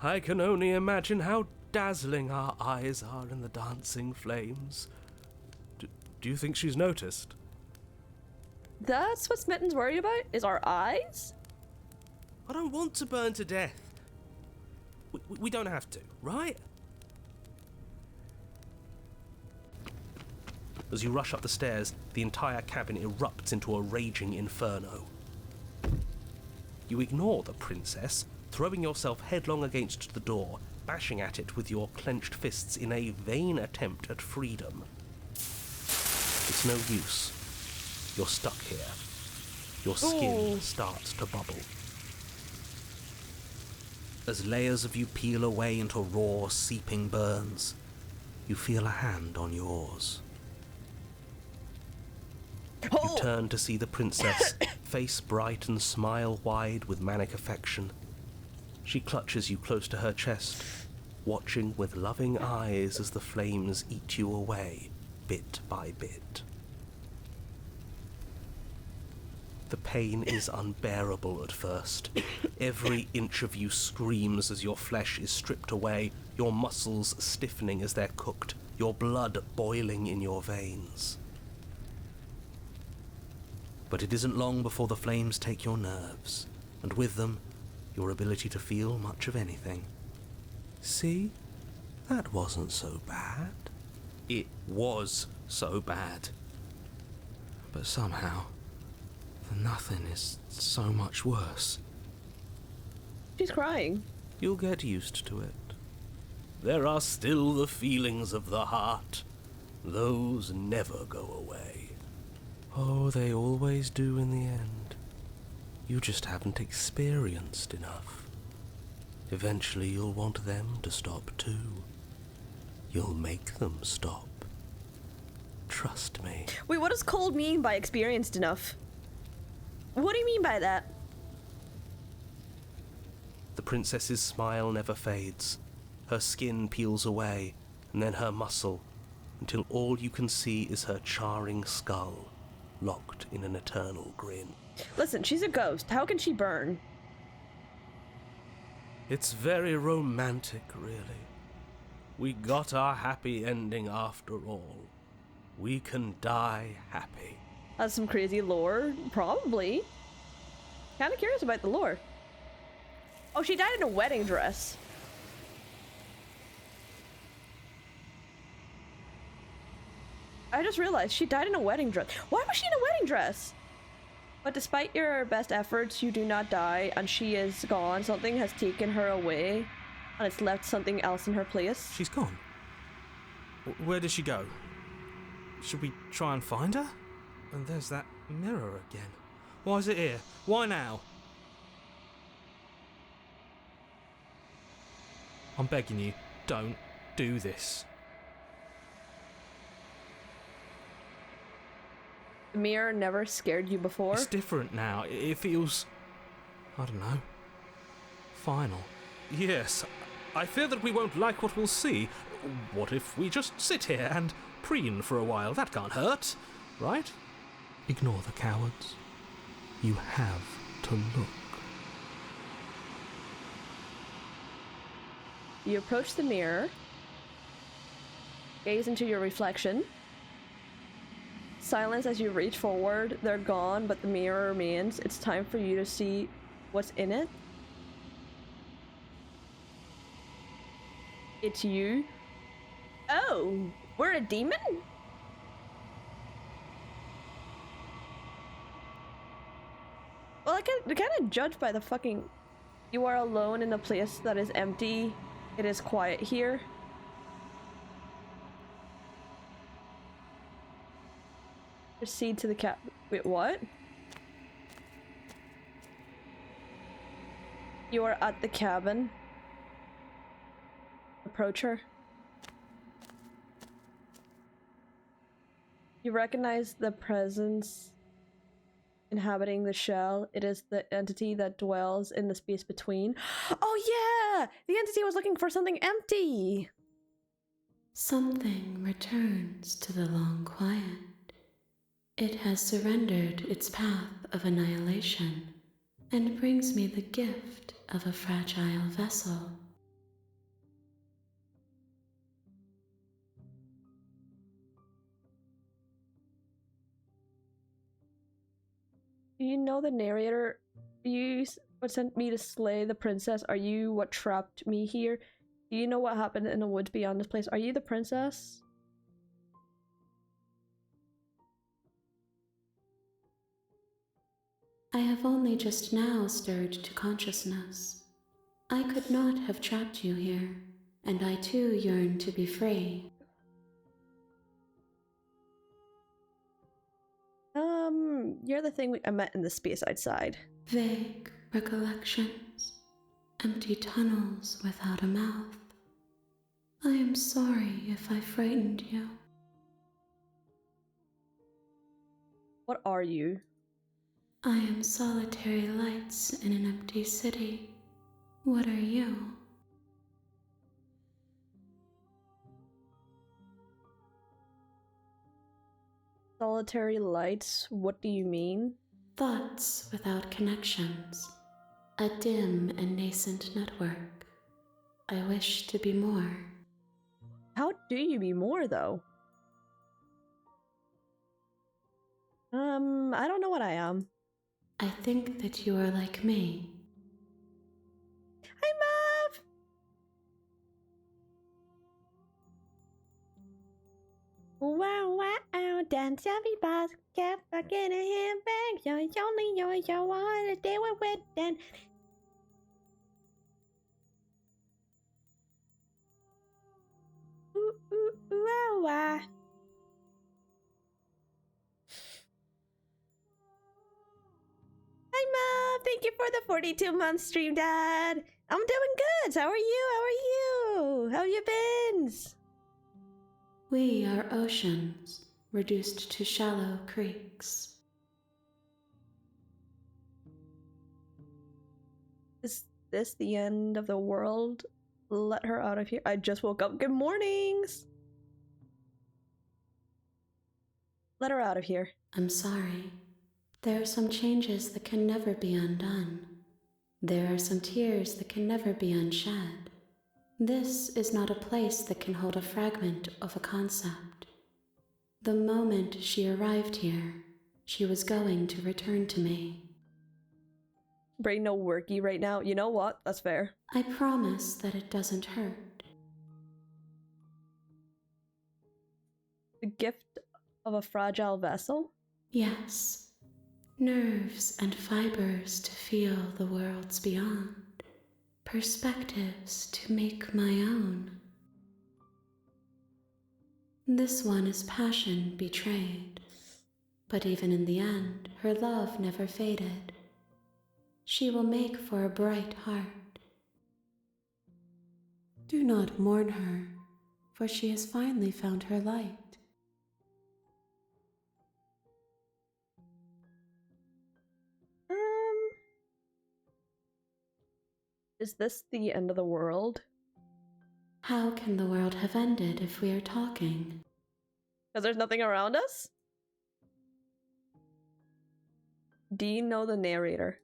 I can only imagine how dazzling our eyes are in the dancing flames. Do you think she's noticed? That's what Smitten's worried about, is our eyes? I don't want to burn to death. We don't have to, right? As you rush up the stairs, the entire cabin erupts into a raging inferno. You ignore the princess, throwing yourself headlong against the door, bashing at it with your clenched fists in a vain attempt at freedom. It's no use. You're stuck here. Your skin starts to bubble. As layers of you peel away into raw, seeping burns, you feel a hand on yours. You turn to see the princess, face bright and smile wide with manic affection. She clutches you close to her chest, watching with loving eyes as the flames eat you away, bit by bit. The pain is unbearable at first. Every inch of you screams as your flesh is stripped away, your muscles stiffening as they're cooked, your blood boiling in your veins. But it isn't long before the flames take your nerves, and with them, your ability to feel much of anything. See? That wasn't so bad. It was so bad. But somehow, the nothing is so much worse. She's crying. You'll get used to it. There are still the feelings of the heart. Those never go away. Oh, they always do in the end. You just haven't experienced enough. Eventually you'll want them to stop too. You'll make them stop. Trust me. Wait, what does cold mean by experienced enough? What do you mean by that? The princess's smile never fades. Her skin peels away, and then her muscle, until all you can see is her charring skull, locked in an eternal grin. Listen, she's a ghost. How can she burn? It's very romantic, really. We got our happy ending after all. We can die happy. Has some crazy lore? Probably. Kinda curious about the lore. Oh, she died in a wedding dress. I just realized she died in a wedding dress. Why was she in a wedding dress? But despite your best efforts, you do not die, and she is gone. Something has taken her away, and it's left something else in her place. She's gone. Where did she go? Should we try and find her? And there's that mirror again. Why is it here? Why now? I'm begging you, don't. do this. The mirror never scared you before? It's different now. It feels... I don't know. Final. Yes, I fear that we won't like what we'll see. What if we just sit here and preen for a while? That can't hurt, right? Ignore the cowards. You have to look. You approach the mirror, gaze into your reflection. Silence as you reach forward. They're gone, but the mirror remains. It's time for you to see what's in it. It's you. Oh, we're a demon? Well, I can kind of judge by the fucking... You are alone in a place that is empty. It is quiet here. Proceed to the cap. Wait, what? You are at the cabin. Approach her. You recognize the presence inhabiting the shell. It is the entity that dwells in the space between. Oh yeah! The entity was looking for something empty! Something returns to the long quiet. It has surrendered its path of annihilation and brings me the gift of a fragile vessel. Do you know the narrator? You what sent me to slay the princess? Are you what trapped me here? Do you know what happened in the woods beyond this place? Are you the princess? I have only just now stirred to consciousness. I could not have trapped you here, and I too yearn to be free. You're the thing I met in the space outside. Vague recollections, empty tunnels without a mouth. I am sorry if I frightened you. What are you? I am solitary lights in an empty city. What are you? Solitary lights? What do you mean? Thoughts without connections. A dim and nascent network. I wish to be more. How do you be more, though? I don't know what I am. I think that you are like me. Hi, Mav! Wow, wow, dance every boss, get back in a handbag. Yo, wanna stay with then. Ooh, wow, wow. Hi, Mom. Thank you for the 42-month stream, Dad. I'm doing good. How are you? How have you been? We are oceans, reduced to shallow creeks. Is this the end of the world? Let her out of here. I just woke up. Good mornings. Let her out of here. I'm sorry. There are some changes that can never be undone. There are some tears that can never be unshed. This is not a place that can hold a fragment of a concept. The moment she arrived here, she was going to return to me. Brain no worky right now. You know what? That's fair. I promise that it doesn't hurt. The gift of a fragile vessel? Yes. Nerves and fibers to feel the worlds beyond. Perspectives to make my own. This one is passion betrayed, but even in the end, her love never faded. She will make for a bright heart. Do not mourn her. for she has finally found her light. Is this the end of the world? How can the world have ended if we are talking? Because there's nothing around us? Do you know the narrator?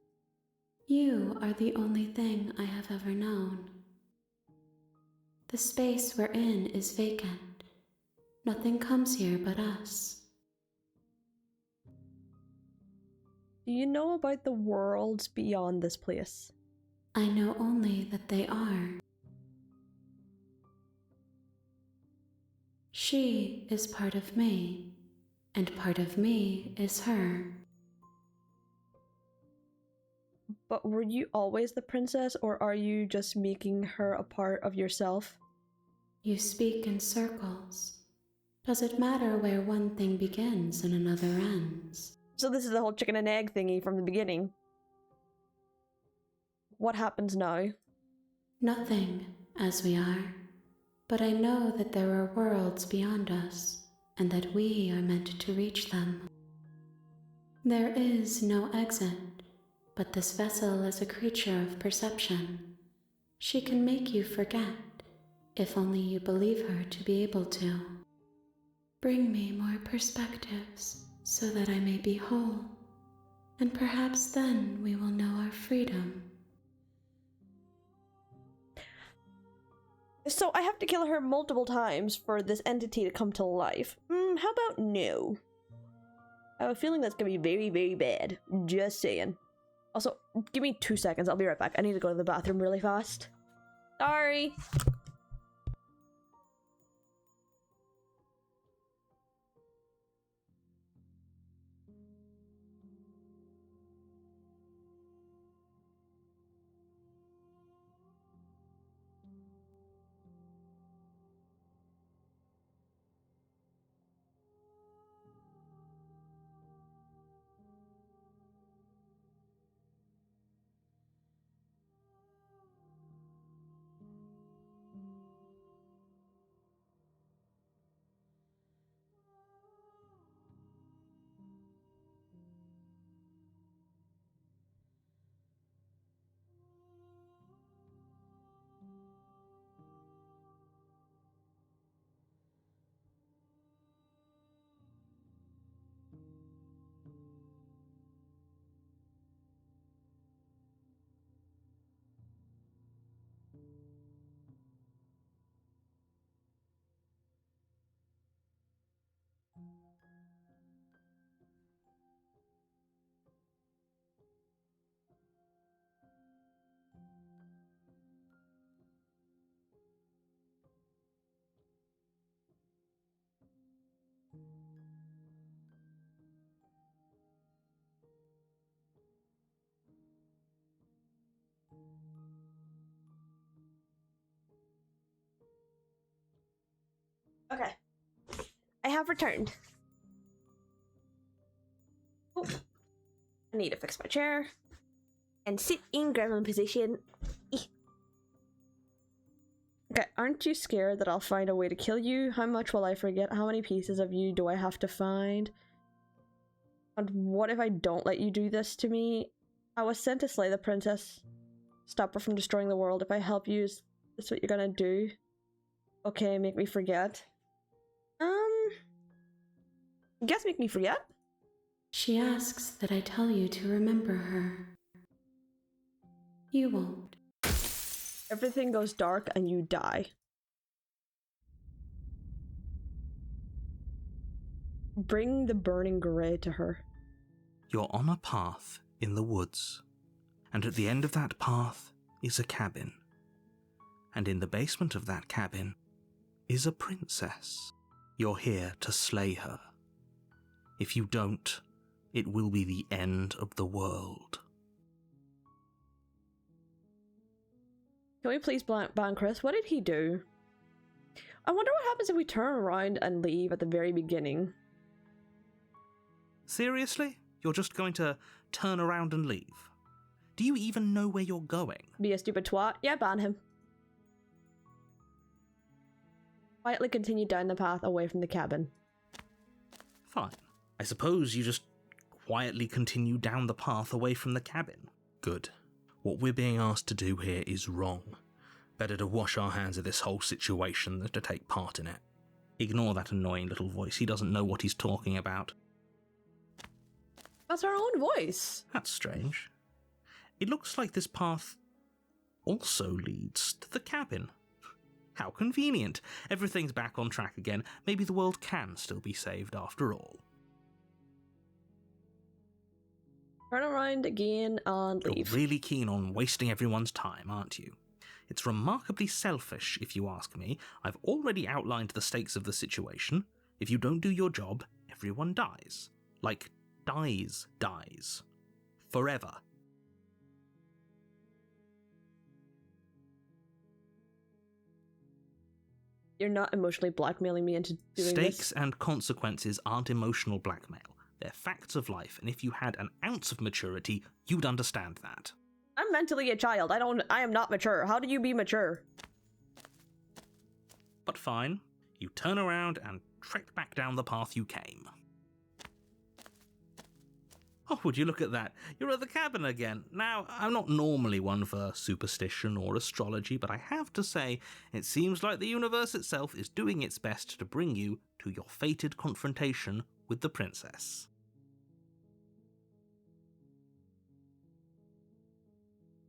You are the only thing I have ever known. The space we're in is vacant. Nothing comes here but us. Do you know about the worlds beyond this place? I know only that they are. She is part of me, and part of me is her. But were you always the princess, or are you just making her a part of yourself? You speak in circles. Does it matter where one thing begins and another ends? So this is the whole chicken and egg thingy from the beginning. What happens now? Nothing, as we are. But I know that there are worlds beyond us, and that we are meant to reach them. There is no exit, but this vessel is a creature of perception. She can make you forget, if only you believe her to be able to. Bring me more perspectives, so that I may be whole, and perhaps then we will know our freedom. So I have to kill her multiple times for this entity to come to life. How about no? I have a feeling that's gonna be very, very bad. Just saying. Also, give me 2 seconds. I'll be right back. I need to go to the bathroom really fast. Sorry. Okay. I have returned. Oh. I need to fix my chair. And sit in gremlin position. Okay, aren't you scared that I'll find a way to kill you? How much will I forget? How many pieces of you do I have to find? And what if I don't let you do this to me? I was sent to slay the princess. Stop her from destroying the world. If I help you, is this what you're gonna do? Okay, make me forget. Guess make me forget? She asks that I tell you to remember her. You won't. Everything goes dark and you die. Bring the burning grey to her. You're on a path in the woods, and at the end of that path is a cabin. And in the basement of that cabin is a princess. You're here to slay her. If you don't, it will be the end of the world. Can we please ban Chris? What did he do? I wonder what happens if we turn around and leave at the very beginning. Seriously? You're just going to turn around and leave? Do you even know where you're going? Be a stupid twat? Yeah, ban him. Quietly continue down the path away from the cabin. Fine. I suppose you just quietly continue down the path away from the cabin. Good. What we're being asked to do here is wrong. Better to wash our hands of this whole situation than to take part in it. Ignore that annoying little voice. He doesn't know what he's talking about. That's our own voice. That's strange. It looks like this path also leads to the cabin. How convenient. Everything's back on track again. Maybe the world can still be saved after all. Turn around again and leave. You're really keen on wasting everyone's time, aren't you? It's remarkably selfish, if you ask me. I've already outlined the stakes of the situation. If you don't do your job, everyone dies. Like, dies. Forever. You're not emotionally blackmailing me into doing Stakes this. and consequences aren't emotional blackmail. They're facts of life, and if you had an ounce of maturity, you'd understand that. I'm mentally a child. I am not mature. How do you be mature? But fine, you turn around and trek back down the path you came. Oh, would you look at that? You're at the cabin again. Now, I'm not normally one for superstition or astrology, but I have to say, it seems like the universe itself is doing its best to bring you to your fated confrontation with the princess.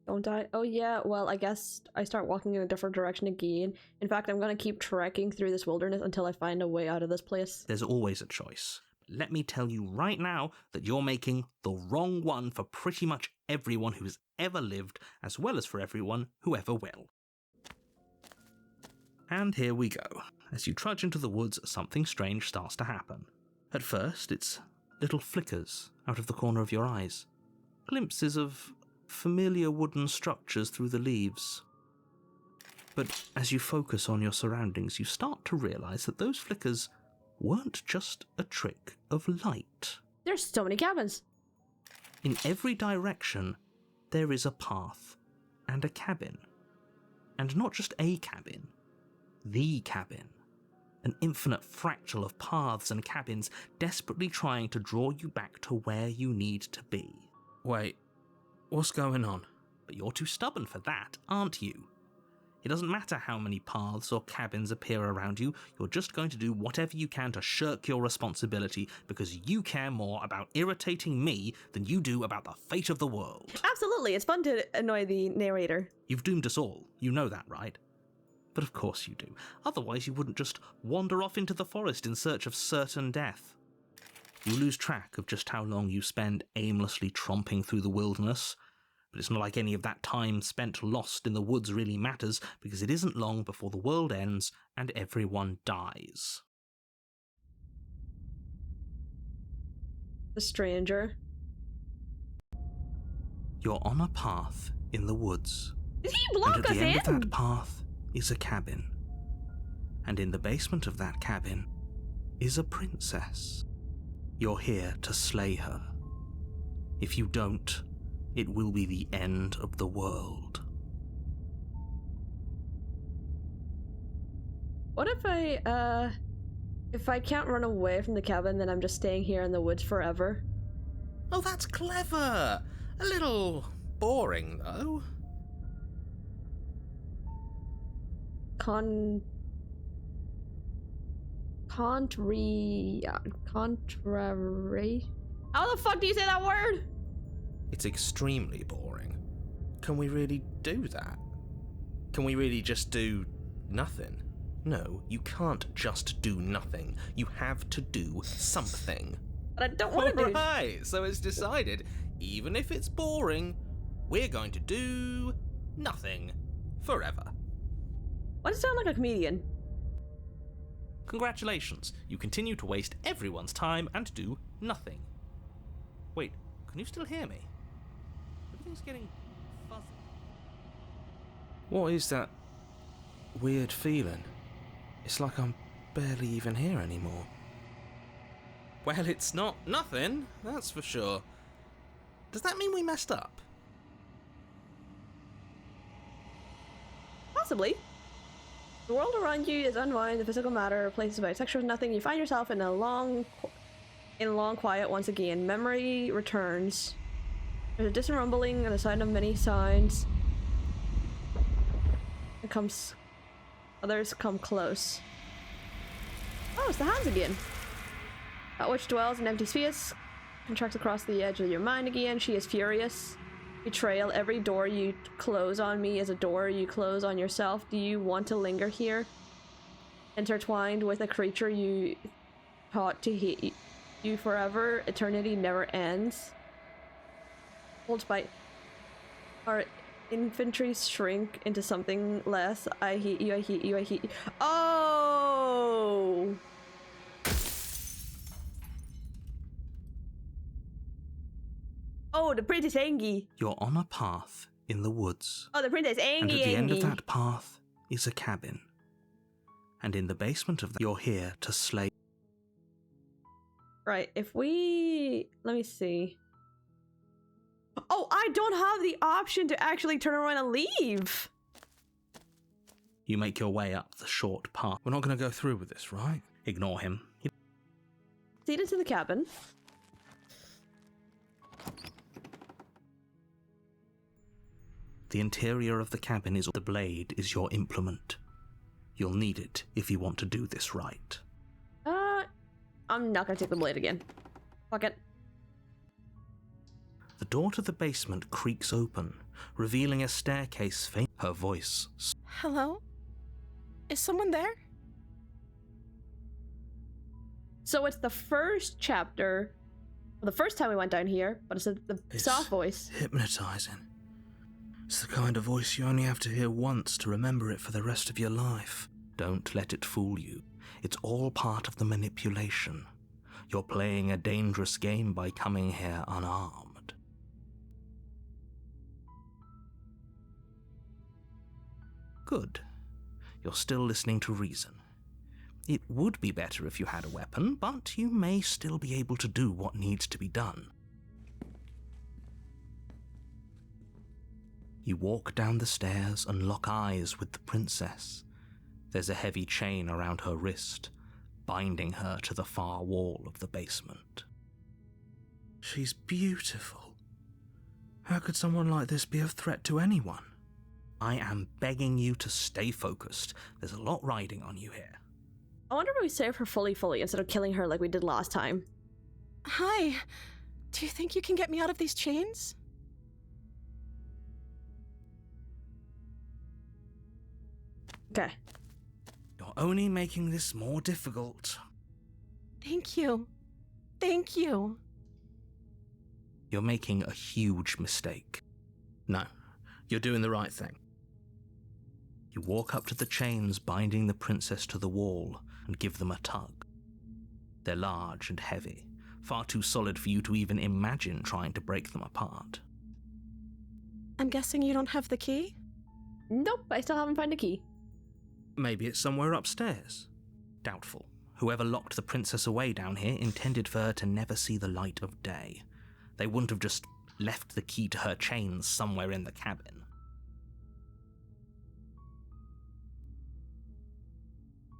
Don't die. Oh yeah, well, I guess I start walking in a different direction again. In fact, I'm gonna keep trekking through this wilderness until I find a way out of this place. There's always a choice. Let me tell you right now that you're making the wrong one for pretty much everyone who's ever lived, as well as for everyone who ever will. And here we go. As you trudge into the woods, something strange starts to happen. At first, it's little flickers out of the corner of your eyes. Glimpses of familiar wooden structures through the leaves. But as you focus on your surroundings, you start to realise that those flickers weren't just a trick of light. There's so many cabins. In every direction, there is a path and a cabin. And not just a cabin, the cabin. An infinite fractal of paths and cabins desperately trying to draw you back to where you need to be. Wait, what's going on? But you're too stubborn for that, aren't you? It doesn't matter how many paths or cabins appear around you, you're just going to do whatever you can to shirk your responsibility because you care more about irritating me than you do about the fate of the world. Absolutely, it's fun to annoy the narrator. You've doomed us all, you know that, right? But of course you do. Otherwise you wouldn't just wander off into the forest in search of certain death. You lose track of just how long you spend aimlessly tromping through the wilderness. But it's not like any of that time spent lost in the woods really matters, because it isn't long before the world ends and everyone dies. The stranger. You're on a path in the woods. Did he block and at us the end in? of that path is a cabin. And in the basement of that cabin is a princess. You're here to slay her. If you don't, it will be the end of the world. What if I can't run away from the cabin, then I'm just staying here in the woods forever? Oh, that's clever! A little boring, though. Contrary. How the fuck do you say that word? It's extremely boring. Can we really do that? Can we really just do nothing? No, you can't just do nothing. You have to do something. But I don't want to do. Right, so it's decided, even if it's boring, we're going to do nothing forever. Why does it sound like a comedian? Congratulations, you continue to waste everyone's time and do nothing. Wait, can you still hear me? Everything's getting fuzzy. What is that weird feeling? It's like I'm barely even here anymore. Well, it's not nothing, that's for sure. Does that mean we messed up? Possibly. The world around you is unwound, the physical matter replaces by texture with nothing. You find yourself in long quiet once again. Memory returns. There's a distant rumbling and the sound of many sounds. Others come close. Oh, it's the hands again. That which dwells in empty space contracts across the edge of your mind again. She is furious. Betrayal. Every door you close on me is a door you close on yourself. Do you want to linger here? Intertwined with a creature you taught to hate you forever. Eternity never ends. Hold spite. Our infantry shrink into something less. I hate you, I hate you, I hate you. Oh! Oh, the Princess Angie. You're on a path in the woods. Oh, the Princess Angie. And at the end of that path is a cabin. And in the basement of that, you're here to slay. Right, if we... Let me see. Oh, I don't have the option to actually turn around and leave. You make your way up the short path. We're not going to go through with this, right? Ignore him. Lead into the cabin. The interior of the cabin is the blade is your implement. You'll need it if you want to do this right. I'm not gonna take the blade again. Fuck it. The door to the basement creaks open, revealing a staircase faint. Her voice. Hello? Is someone there? So it's the first chapter, well, the first time we went down here, but it's the soft voice. Hypnotizing. It's the kind of voice you only have to hear once to remember it for the rest of your life. Don't let it fool you. It's all part of the manipulation. You're playing a dangerous game by coming here unarmed. Good. You're still listening to reason. It would be better if you had a weapon, but you may still be able to do what needs to be done. You walk down the stairs and lock eyes with the princess. There's a heavy chain around her wrist, binding her to the far wall of the basement. She's beautiful. How could someone like this be a threat to anyone? I am begging you to stay focused. There's a lot riding on you here. I wonder if we save her fully instead of killing her like we did last time. Hi. Do you think you can get me out of these chains? Okay. You're only making this more difficult. Thank you. Thank you. You're making a huge mistake. No, you're doing the right thing. You walk up to the chains binding the princess to the wall and give them a tug. They're large and heavy, far too solid for you to even imagine trying to break them apart. I'm guessing you don't have the key? Nope, I still haven't found a key. Maybe it's somewhere upstairs. Doubtful. Whoever locked the princess away down here intended for her to never see the light of day. They wouldn't have just left the key to her chains somewhere in the cabin.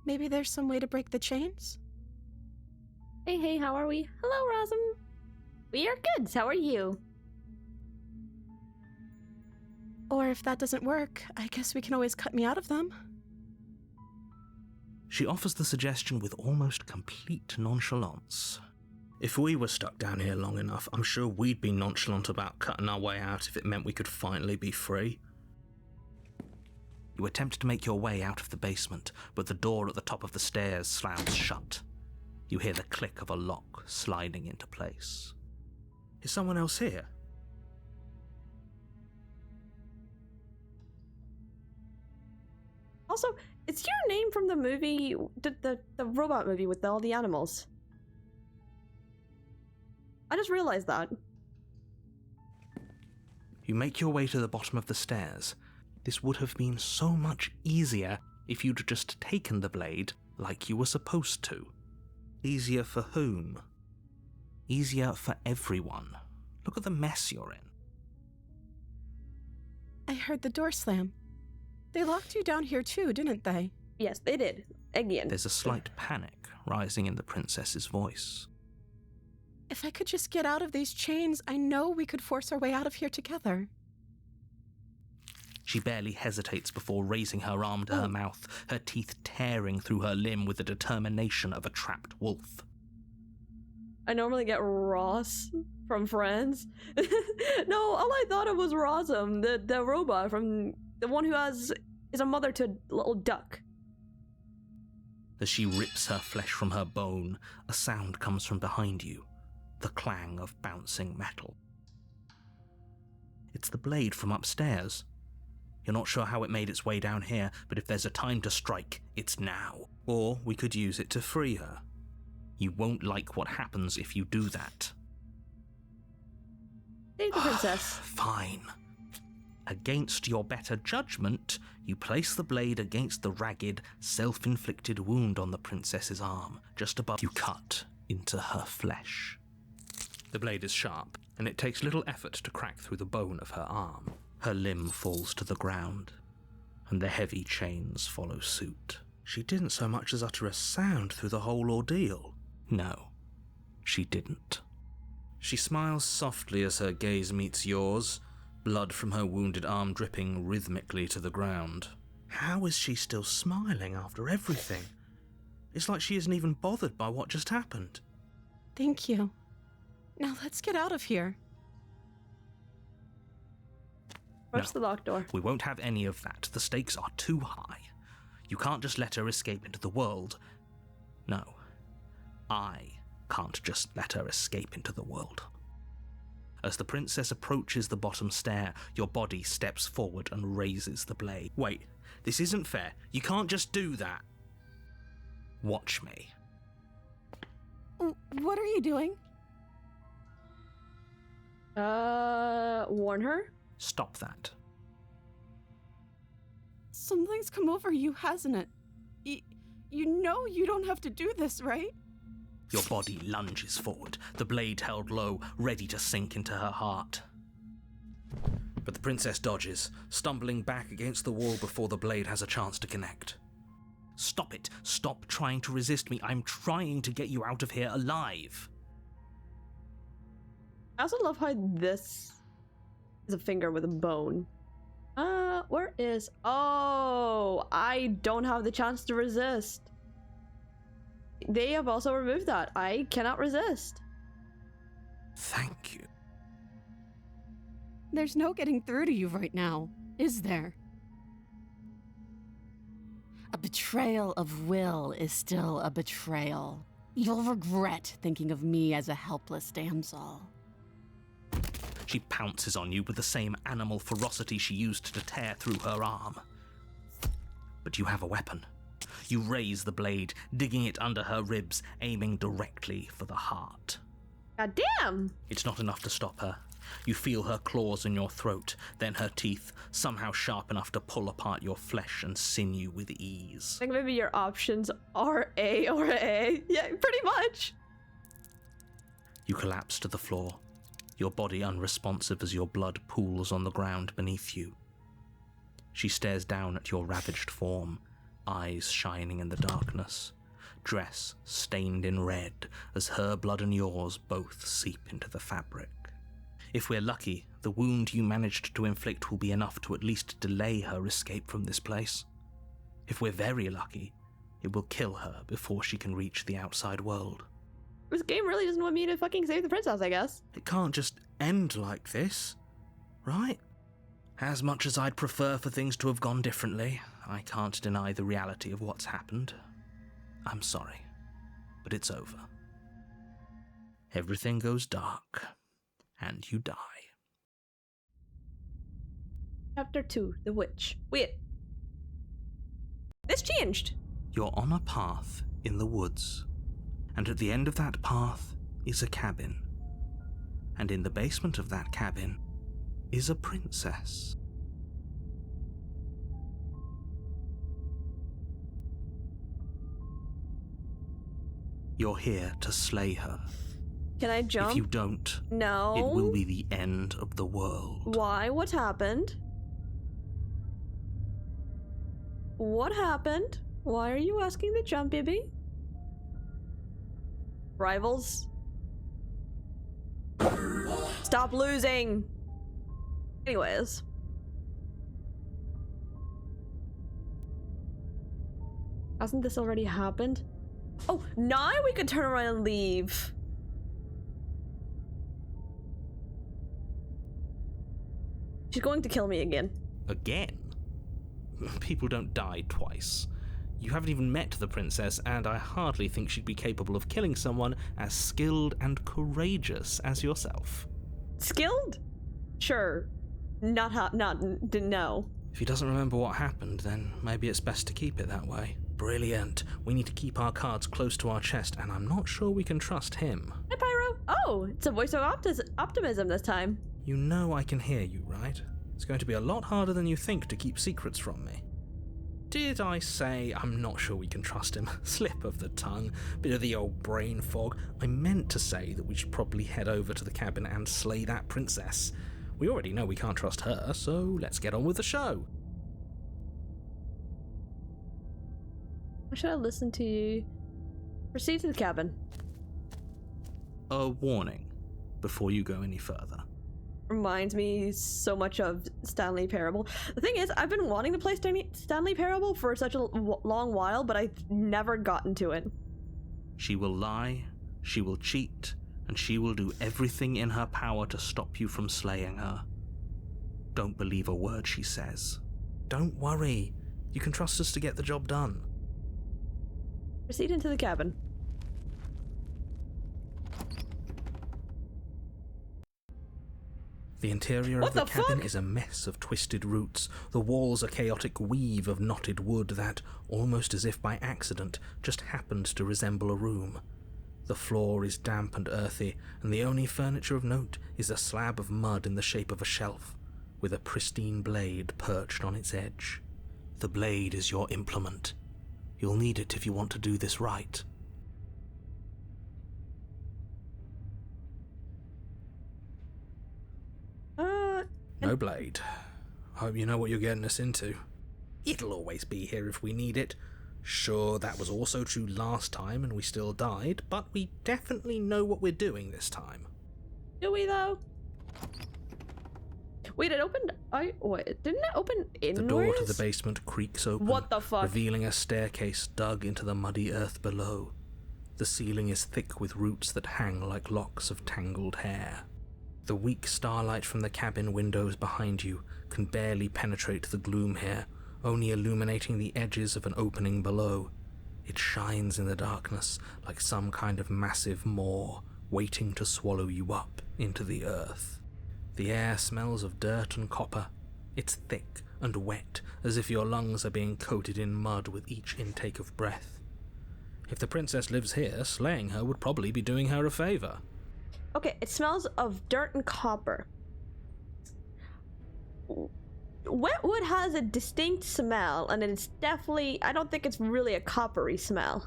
Maybe there's some way to break the chains? Hey, how are we? Hello, Rosam. We are good. How are you? Or if that doesn't work, I guess we can always cut me out of them. She offers the suggestion with almost complete nonchalance. If we were stuck down here long enough, I'm sure we'd be nonchalant about cutting our way out if it meant we could finally be free. You attempt to make your way out of the basement, but the door at the top of the stairs slams shut. You hear the click of a lock sliding into place. Is someone else here? Also, it's your name from the movie, the robot movie with all the animals. I just realized that. You make your way to the bottom of the stairs. This would have been so much easier if you'd just taken the blade like you were supposed to. Easier for whom? Easier for everyone. Look at the mess you're in. I heard the door slam. They locked you down here too, didn't they? Yes, they did. Again. There's a slight panic rising in the princess's voice. If I could just get out of these chains, I know we could force our way out of here together. She barely hesitates before raising her arm to her mouth, her teeth tearing through her limb with the determination of a trapped wolf. I normally get Ross from Friends. No, all I thought of was Rossum, the robot from the one who is a mother to a little duck. As she rips her flesh from her bone, a sound comes from behind you, the clang of bouncing metal. It's the blade from upstairs. You're not sure how it made its way down here, but if there's a time to strike, it's now. Or we could use it to free her. You won't like what happens if you do that. Save the princess. Fine. Against your better judgment, you place the blade against the ragged, self-inflicted wound on the princess's arm, just above. You cut into her flesh. The blade is sharp, and it takes little effort to crack through the bone of her arm. Her limb falls to the ground, and the heavy chains follow suit. She didn't so much as utter a sound through the whole ordeal. No, she didn't. She smiles softly as her gaze meets yours, blood from her wounded arm dripping rhythmically to the ground. How is she still smiling after everything? It's like she isn't even bothered by what just happened. Thank you. Now let's get out of here. Where's the locked door? We won't have any of that. The stakes are too high. You can't just let her escape into the world. No, I can't just let her escape into the world. As the princess approaches the bottom stair, your body steps forward and raises the blade. Wait, this isn't fair. You can't just do that. Watch me. What are you doing? Warn her? Stop that. Something's come over you, hasn't it? You know you don't have to do this, right? Your body lunges forward, the blade held low, ready to sink into her heart. But the princess dodges, stumbling back against the wall before the blade has a chance to connect. Stop it. Stop trying to resist me. I'm trying to get you out of here alive. I also love how this is a finger with a bone. Where is... Oh, I don't have the chance to resist. They have also removed that. I cannot resist. Thank you. There's no getting through to you right now, is there? A betrayal of will is still a betrayal. You'll regret thinking of me as a helpless damsel. She pounces on you with the same animal ferocity she used to tear through her arm. But you have a weapon. You raise the blade, digging it under her ribs, aiming directly for the heart. God damn! It's not enough to stop her. You feel her claws in your throat, then her teeth, somehow sharp enough to pull apart your flesh and sinew with ease. I think maybe your options are A or A. Yeah, pretty much. You collapse to the floor, your body unresponsive as your blood pools on the ground beneath you. She stares down at your ravaged form, eyes shining in the darkness, dress stained in red as her blood and yours both seep into the fabric. If we're lucky, the wound you managed to inflict will be enough to at least delay her escape from this place. If we're very lucky, it will kill her before she can reach the outside world. This game really doesn't want me to fucking save the princess, I guess. It can't just end like this, right? As much as I'd prefer for things to have gone differently, I can't deny the reality of what's happened. I'm sorry, but it's over. Everything goes dark, and you die. Chapter 2, The Witch. Wait. This changed. You're on a path in the woods, and at the end of that path is a cabin. And in the basement of that cabin is a princess. You're here to slay her. Can I jump? If you don't, No. it will be the end of the world. Why? What happened? What happened? Why are you asking the jump, baby? Rivals? Stop losing! Anyways. Hasn't this already happened? Oh, now we could turn around and leave. She's going to kill me again. Again? People don't die twice. You haven't even met the princess, and I hardly think she'd be capable of killing someone as skilled and courageous as yourself. Skilled? Sure. Didn't know. If he doesn't remember what happened, then maybe it's best to keep it that way. Brilliant. We need to keep our cards close to our chest, and I'm not sure we can trust him. Hi, Pyro. Oh, it's a voice of optimism this time. You know I can hear you, right? It's going to be a lot harder than you think to keep secrets from me. Did I say I'm not sure we can trust him? Slip of the tongue, bit of the old brain fog. I meant to say that we should probably head over to the cabin and slay that princess. We already know we can't trust her, so let's get on with the show. Why should I listen to you? Proceed to the cabin. A warning before you go any further. Reminds me so much of Stanley Parable. The thing is, I've been wanting to play Stanley Parable for such a long while, but I've never gotten to it. She will lie, she will cheat, and she will do everything in her power to stop you from slaying her. Don't believe a word she says. Don't worry, you can trust us to get the job done. Proceed into the cabin. The interior of the cabin is a mess of twisted roots. The walls a chaotic weave of knotted wood that, almost as if by accident, just happened to resemble a room. The floor is damp and earthy, and the only furniture of note is a slab of mud in the shape of a shelf, with a pristine blade perched on its edge. The blade is your implement. You'll need it if you want to do this right. No blade. Hope you know what you're getting us into. It'll always be here if we need it. Sure, that was also true last time and we still died, but we definitely know what we're doing this time. Do we, though? Wait, it opened... Wait, didn't it open inwards? The door to the basement creaks open, what the fuck? revealing a staircase dug into the muddy earth below. The ceiling is thick with roots that hang like locks of tangled hair. The weak starlight from the cabin windows behind you can barely penetrate the gloom here, only illuminating the edges of an opening below. It shines in the darkness like some kind of massive maw waiting to swallow you up into the earth. The air smells of dirt and copper. It's thick and wet, as if your lungs are being coated in mud with each intake of breath. If the princess lives here, slaying her would probably be doing her a favor. Okay, it smells of dirt and copper. Wet wood has a distinct smell, and it's definitely... I don't think it's really a coppery smell.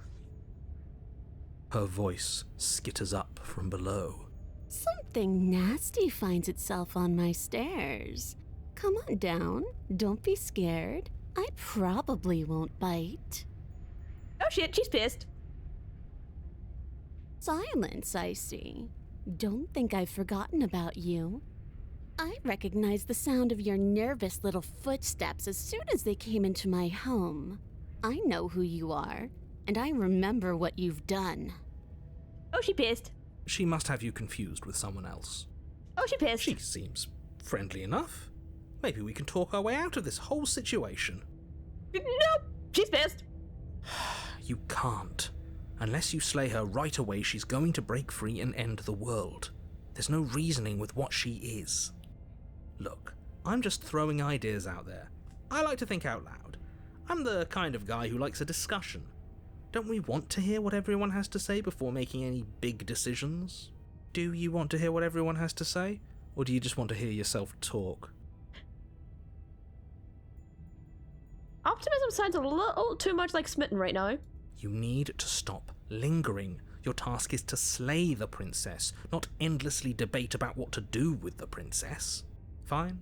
Her voice skitters up from below. Something nasty finds itself on my stairs. Come on down. Don't be scared. I probably won't bite. Oh shit, she's pissed. Silence, I see. Don't think I've forgotten about you. I recognized the sound of your nervous little footsteps as soon as they came into my home. I know who you are, and I remember what you've done. Oh, she pissed. She must have you confused with someone else. Oh, she pissed. She seems friendly enough. Maybe we can talk our way out of this whole situation. Nope, she's pissed. You can't. Unless you slay her right away, she's going to break free and end the world. There's no reasoning with what she is. Look, I'm just throwing ideas out there. I like to think out loud. I'm the kind of guy who likes a discussion. Don't we want to hear what everyone has to say before making any big decisions? Do you want to hear what everyone has to say? Or do you just want to hear yourself talk? Optimism sounds a little too much like smitten right now. You need to stop lingering. Your task is to slay the princess, not endlessly debate about what to do with the princess. Fine.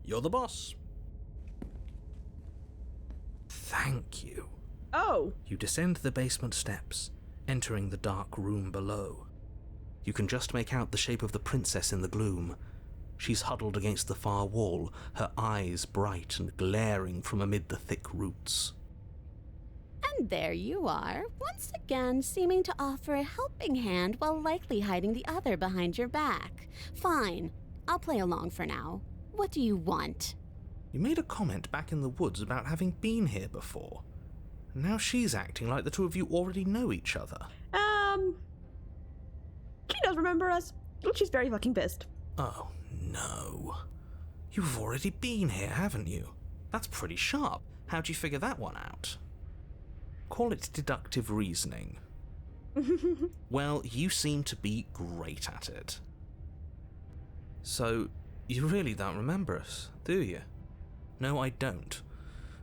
You're the boss. Thank you. Oh! You descend the basement steps, entering the dark room below. You can just make out the shape of the princess in the gloom. She's huddled against the far wall, her eyes bright and glaring from amid the thick roots. And there you are, once again seeming to offer a helping hand while likely hiding the other behind your back. Fine, I'll play along for now. What do you want? You made a comment back in the woods about having been here before. Now she's acting like the two of you already know each other. She does remember us. She's very fucking pissed. Oh, no. You've already been here, haven't you? That's pretty sharp. How'd you figure that one out? Call it deductive reasoning. Well, you seem to be great at it. So, you really don't remember us, do you? No, I don't.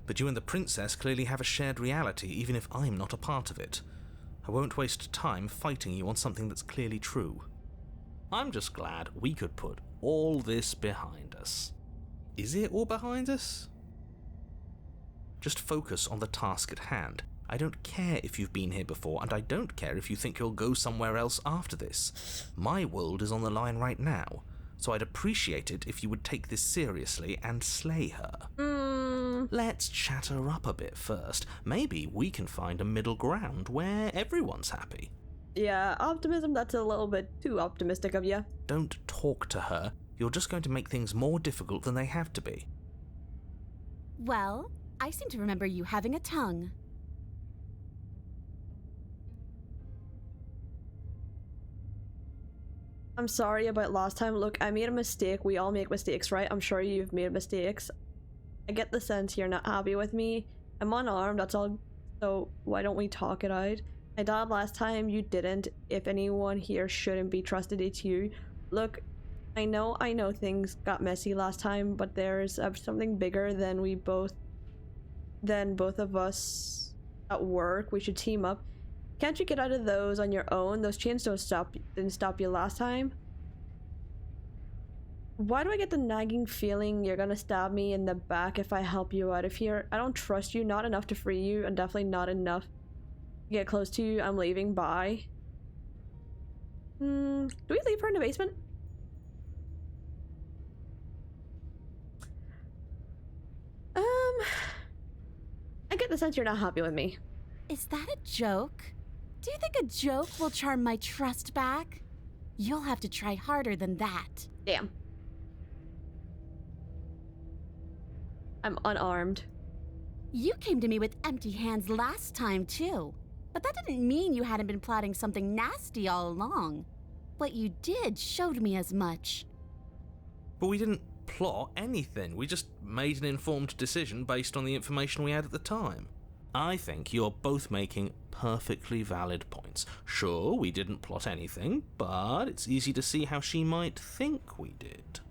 But you and the princess clearly have a shared reality, even if I'm not a part of it. I won't waste time fighting you on something that's clearly true. I'm just glad we could put all this behind us. Is it all behind us? Just focus on the task at hand. I don't care if you've been here before, and I don't care if you think you'll go somewhere else after this. My world is on the line right now, so I'd appreciate it if you would take this seriously and slay her. Let's chat her up a bit first. Maybe we can find a middle ground where everyone's happy. Yeah, optimism, that's a little bit too optimistic of you. Don't talk to her. You're just going to make things more difficult than they have to be. Well, I seem to remember you having a tongue. I'm sorry about last time. Look, I made a mistake. We all make mistakes, right? I'm sure you've made mistakes. I get the sense you're not happy with me. I'm unarmed, that's all. So why don't we talk it out? I died last time, you didn't. If anyone here shouldn't be trusted, it's you. Look, I know things got messy last time, but there's something bigger than both of us at work. We should team up. Can't you get out of those on your own? Those chains didn't stop you last time. Why do I get the nagging feeling you're gonna stab me in the back if I help you out of here? I don't trust you, not enough to free you, and definitely not enough to get close to you. I'm leaving, bye. Do we leave her in the basement? I get the sense you're not happy with me. Is that a joke? Do you think a joke will charm my trust back? You'll have to try harder than that. Damn. I'm unarmed. You came to me with empty hands last time, too. But that didn't mean you hadn't been plotting something nasty all along. What you did showed me as much. But we didn't plot anything. We just made an informed decision based on the information we had at the time. I think you're both making perfectly valid points. Sure, we didn't plot anything, but it's easy to see how she might think we did.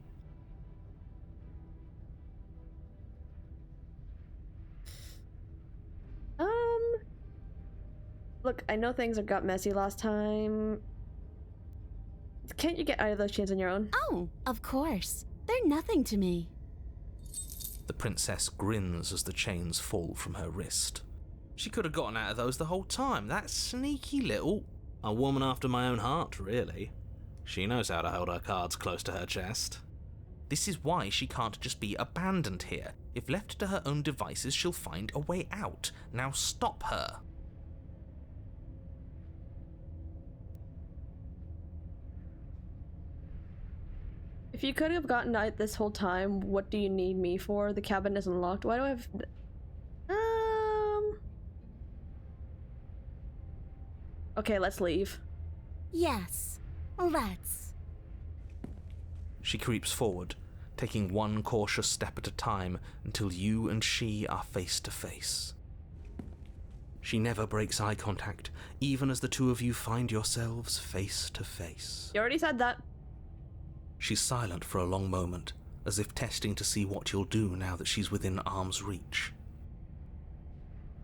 Look, I know things got messy last time. Can't you get out of those chains on your own? Oh, of course. They're nothing to me. The princess grins as the chains fall from her wrist. She could have gotten out of those the whole time. That sneaky little... A woman after my own heart, really. She knows how to hold her cards close to her chest. This is why she can't just be abandoned here. If left to her own devices, she'll find a way out. Now stop her. If you could have gotten out this whole time, what do you need me for? The cabin isn't locked. Why do I have... Okay, let's leave. Yes, let's. She creeps forward, taking one cautious step at a time until you and she are face to face. She never breaks eye contact, even as the two of you find yourselves face to face. You already said that. She's silent for a long moment, as if testing to see what you'll do now that she's within arm's reach.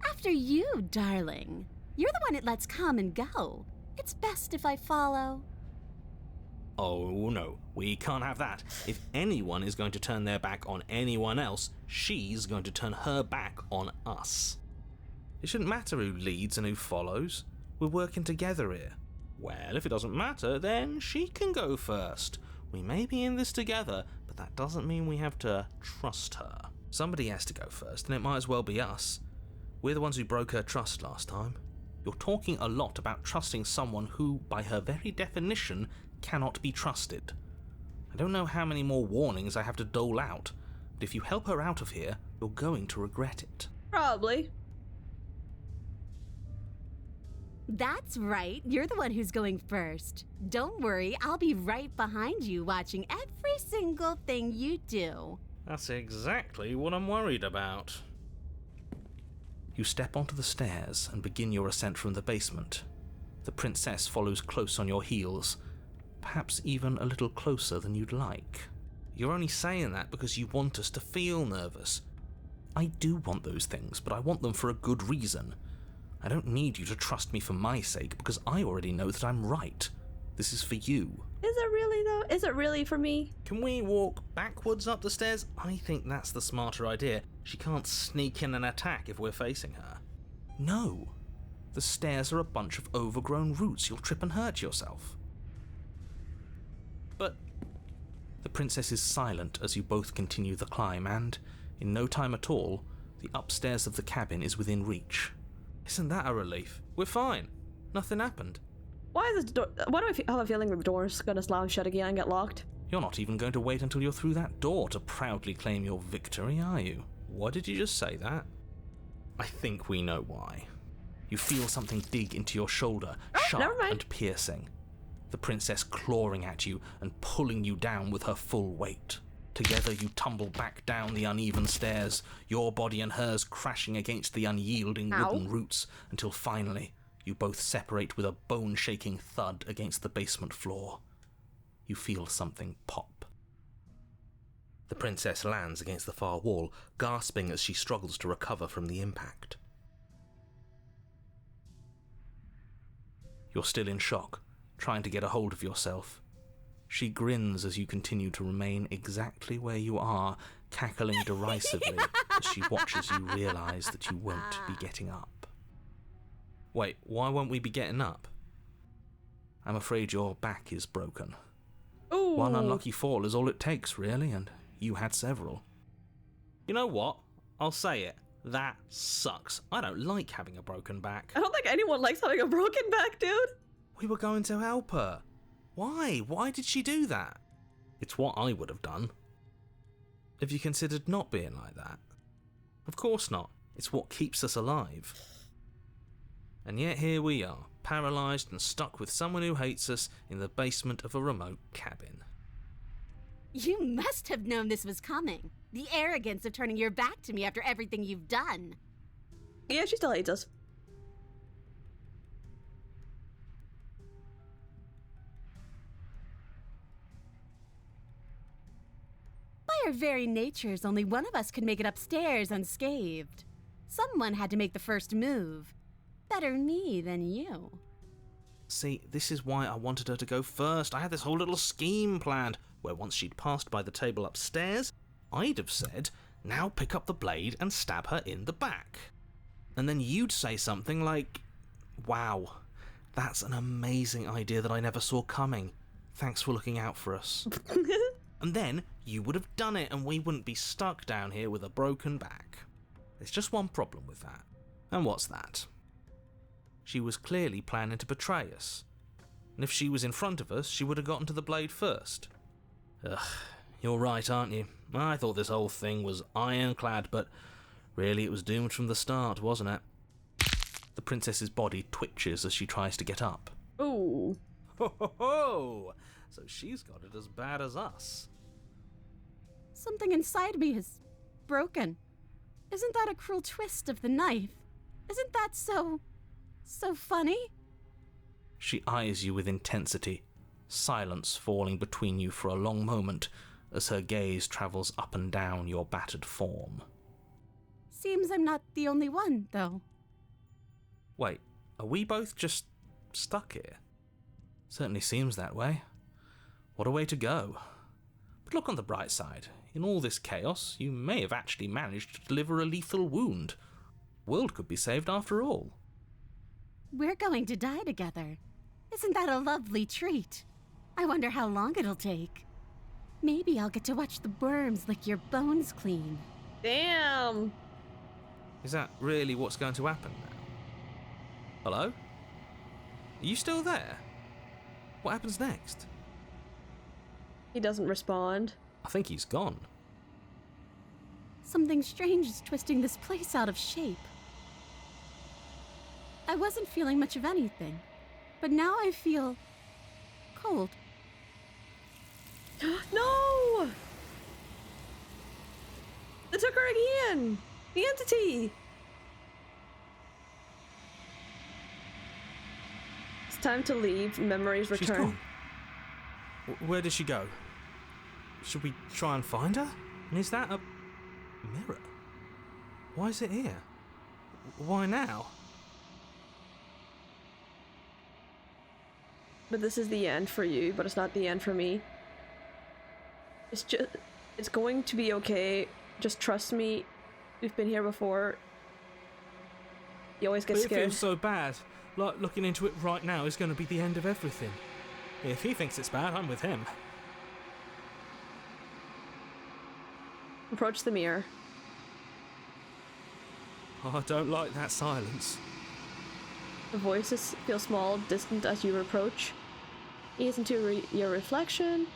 After you, darling. You're the one it lets come and go. It's best if I follow. Oh no, we can't have that. If anyone is going to turn their back on anyone else, she's going to turn her back on us. It shouldn't matter who leads and who follows. We're working together here. Well, if it doesn't matter, then she can go first. We may be in this together, but that doesn't mean we have to trust her. Somebody has to go first, and it might as well be us. We're the ones who broke her trust last time. You're talking a lot about trusting someone who, by her very definition, cannot be trusted. I don't know how many more warnings I have to dole out, but if you help her out of here, you're going to regret it. Probably. That's right, you're the one who's going first. Don't worry, I'll be right behind you watching every single thing you do. That's exactly what I'm worried about. You step onto the stairs and begin your ascent from the basement. The princess follows close on your heels, perhaps even a little closer than you'd like. You're only saying that because you want us to feel nervous. I do want those things, but I want them for a good reason. I don't need you to trust me for my sake, because I already know that I'm right. This is for you. Is it really, though? Is it really for me? Can we walk backwards up the stairs? I think that's the smarter idea. She can't sneak in and attack if we're facing her. No. The stairs are a bunch of overgrown roots. You'll trip and hurt yourself. But the princess is silent as you both continue the climb, and, in no time at all, the upstairs of the cabin is within reach. Isn't that a relief? We're fine. Nothing happened. Why is this door? Why do I have a feeling the door's gonna slam shut again and get locked? You're not even going to wait until you're through that door to proudly claim your victory, are you? What did you just say that? I think we know why. You feel something dig into your shoulder, sharp and piercing. The princess clawing at you and pulling you down with her full weight. Together you tumble back down the uneven stairs, your body and hers crashing against the unyielding wooden roots, until finally you both separate with a bone-shaking thud against the basement floor. You feel something pop. The princess lands against the far wall, gasping as she struggles to recover from the impact. You're still in shock, trying to get a hold of yourself. She grins as you continue to remain exactly where you are, cackling derisively as she watches you realise that you won't be getting up. Wait, why won't we be getting up? I'm afraid your back is broken. Ooh. One unlucky fall is all it takes, really, and you had several. You know what? I'll say it. That sucks. I don't like having a broken back. I don't think anyone likes having a broken back, dude. We were going to help her. Why? Why did she do that? It's what I would have done. Have you considered not being like that? Of course not. It's what keeps us alive. And yet here we are, paralysed and stuck with someone who hates us in the basement of a remote cabin. You must have known this was coming. The arrogance of turning your back to me after everything you've done. Yeah, she still hates us. By our very natures, only one of us could make it upstairs unscathed. Someone had to make the first move. Better me than you. See, this is why I wanted her to go first. I had this whole little scheme planned, where once she'd passed by the table upstairs, I'd have said, now pick up the blade and stab her in the back. And then you'd say something like, wow, that's an amazing idea that I never saw coming. Thanks for looking out for us. And then you would have done it and we wouldn't be stuck down here with a broken back. There's just one problem with that. And what's that? She was clearly planning to betray us. And if she was in front of us, she would have gotten to the blade first. Ugh, you're right, aren't you? I thought this whole thing was ironclad, but really it was doomed from the start, wasn't it? The princess's body twitches as she tries to get up. Ooh. Ho ho ho! So she's got it as bad as us. Something inside me is broken. Isn't that a cruel twist of the knife? Isn't that so funny? She eyes you with intensity, silence falling between you for a long moment as her gaze travels up and down your battered form. Seems I'm not the only one, though. Wait, are we both just stuck here? Certainly seems that way. What a way to go. But look on the bright side. In all this chaos, you may have actually managed to deliver a lethal wound. world could be saved after all. We're going to die together. Isn't that a lovely treat? I wonder how long it'll take. Maybe I'll get to watch the worms lick your bones clean. Damn. Is that really what's going to happen now? Hello? Are you still there? What happens next? He doesn't respond. I think he's gone. Something strange is twisting this place out of shape. I wasn't feeling much of anything, but now I feel cold. No! They took her again! The entity! It's time to leave. Memories She's return. gone. Where did she go? Should we try and find her? And is that a mirror? Why is it here? Why now? But this is the end for you, but it's not the end for me. It's going to be okay. Just trust me. We've been here before. You always get But scared. it feels so bad. Like looking into it right now is going to be the end of everything. If he thinks it's bad, I'm with him. Approach the mirror. Oh, I don't like that silence. The voices feel small, distant as you approach. Ease into your reflection.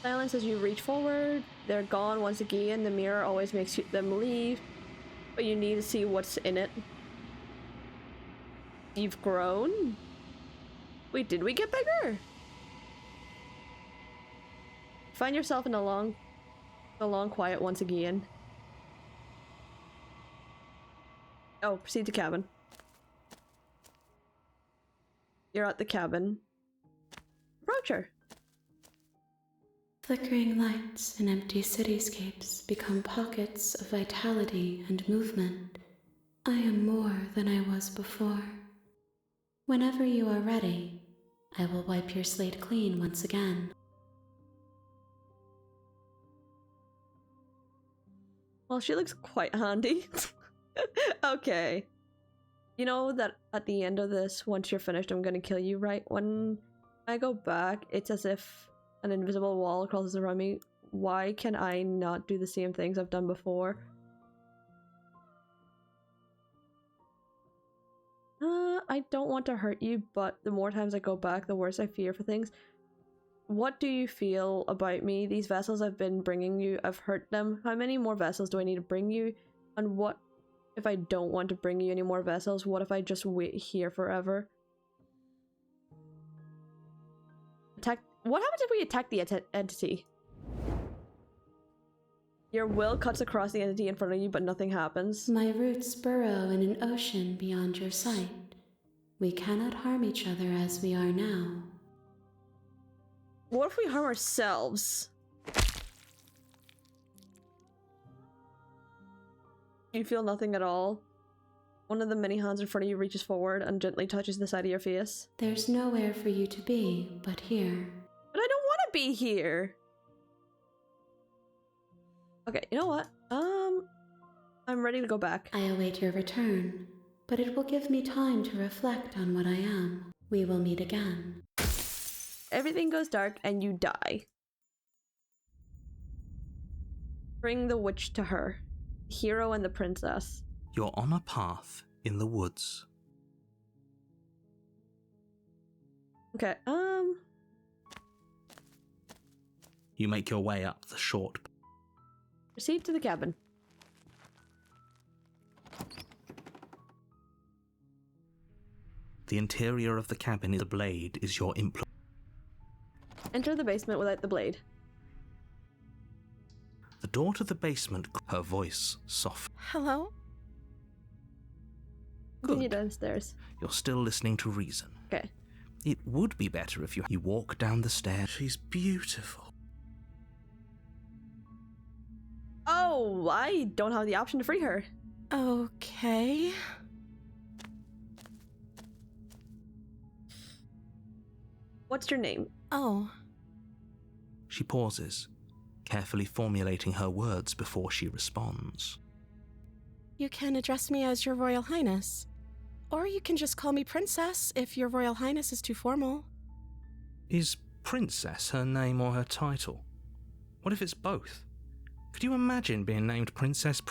Silence as you reach forward. They're gone once again. The mirror always makes them leave, but you need to see what's in it. You've grown? Wait, did we get bigger? Find yourself in a long quiet once again. Oh, proceed to cabin. You're at the cabin. Approach her. Flickering lights and empty cityscapes become pockets of vitality and movement. I am more than I was before. Whenever you are ready, I will wipe your slate clean once again. Well, she looks quite handy. Okay. You know that at the end of this, once you're finished, I'm gonna kill you, right? When I go back, it's as if an invisible wall crosses around me. Why can I not do the same things I've done before? I don't want to hurt you, but the more times I go back, the worse I fear for things. What do you feel about me? These vessels I've been bringing you, I've hurt them. How many more vessels do I need to bring you? And what if I don't want to bring you any more vessels? What if I just wait here forever? What happens if we attack the entity? Your will cuts across the entity in front of you, but nothing happens. My roots burrow in an ocean beyond your sight. We cannot harm each other as we are now. What if we harm ourselves? You feel nothing at all. One of the many hands in front of you reaches forward and gently touches the side of your face. There's nowhere for you to be but here. But I don't want to be here. Okay, you know what? I'm ready to go back. I await your return, but it will give me time to reflect on what I am. We will meet again. Everything goes dark and you die. Bring the witch to her. The hero and the princess. You're on a path in the woods. Okay, You make your way up the short. proceed to the cabin. The interior of the cabin is a blade is your implement. Enter the basement without the blade. The door to the basement, her voice soft. Hello? Continue Good. downstairs. You're still listening to reason. Okay. It would be better if you walk down the stairs. She's beautiful. Oh, I don't have the option to free her. Okay. What's your name? Oh, She pauses, carefully formulating her words before she responds. You can address me as Your Royal Highness. Or you can just call me Princess if Your Royal Highness is too formal. Is Princess her name or her title? What if it's both? Could you imagine being named Princess?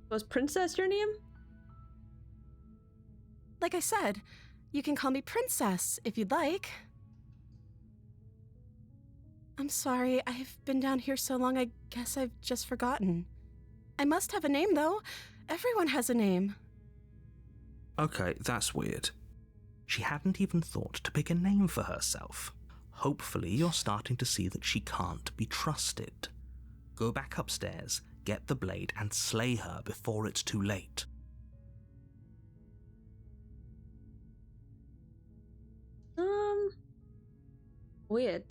Was Princess your name? Like I said, you can call me Princess if you'd like. I'm sorry, I've been down here so long I guess I've just forgotten. I must have a name, though. Everyone has a name. Okay, that's weird. She hadn't even thought to pick a name for herself. Hopefully you're starting to see that she can't be trusted. Go back upstairs, get the blade, and slay her before it's too late. Weird.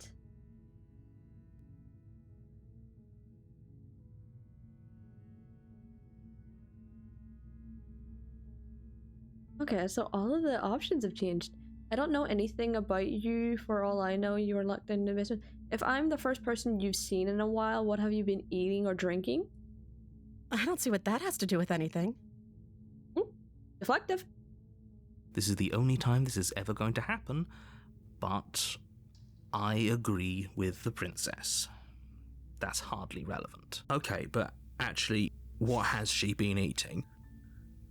Okay, so all of the options have changed. I don't know anything about you. For all I know, you were locked in the basement. If I'm the first person you've seen in a while, what have you been eating or drinking? I don't see what that has to do with anything. Deflective. This is the only time this is ever going to happen, but I agree with the princess. That's hardly relevant. Okay, but actually, what has she been eating?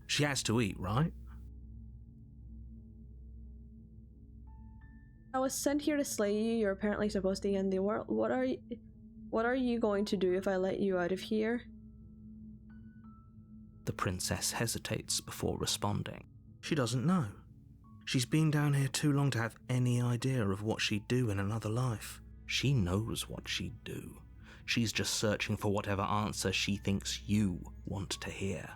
She has to eat, right? I was sent here to slay you. You're apparently supposed to end the world. What are you going to do if I let you out of here? The princess hesitates before responding. She doesn't know. She's been down here too long to have any idea of what she'd do in another life. She knows what she'd do. She's just searching for whatever answer she thinks you want to hear.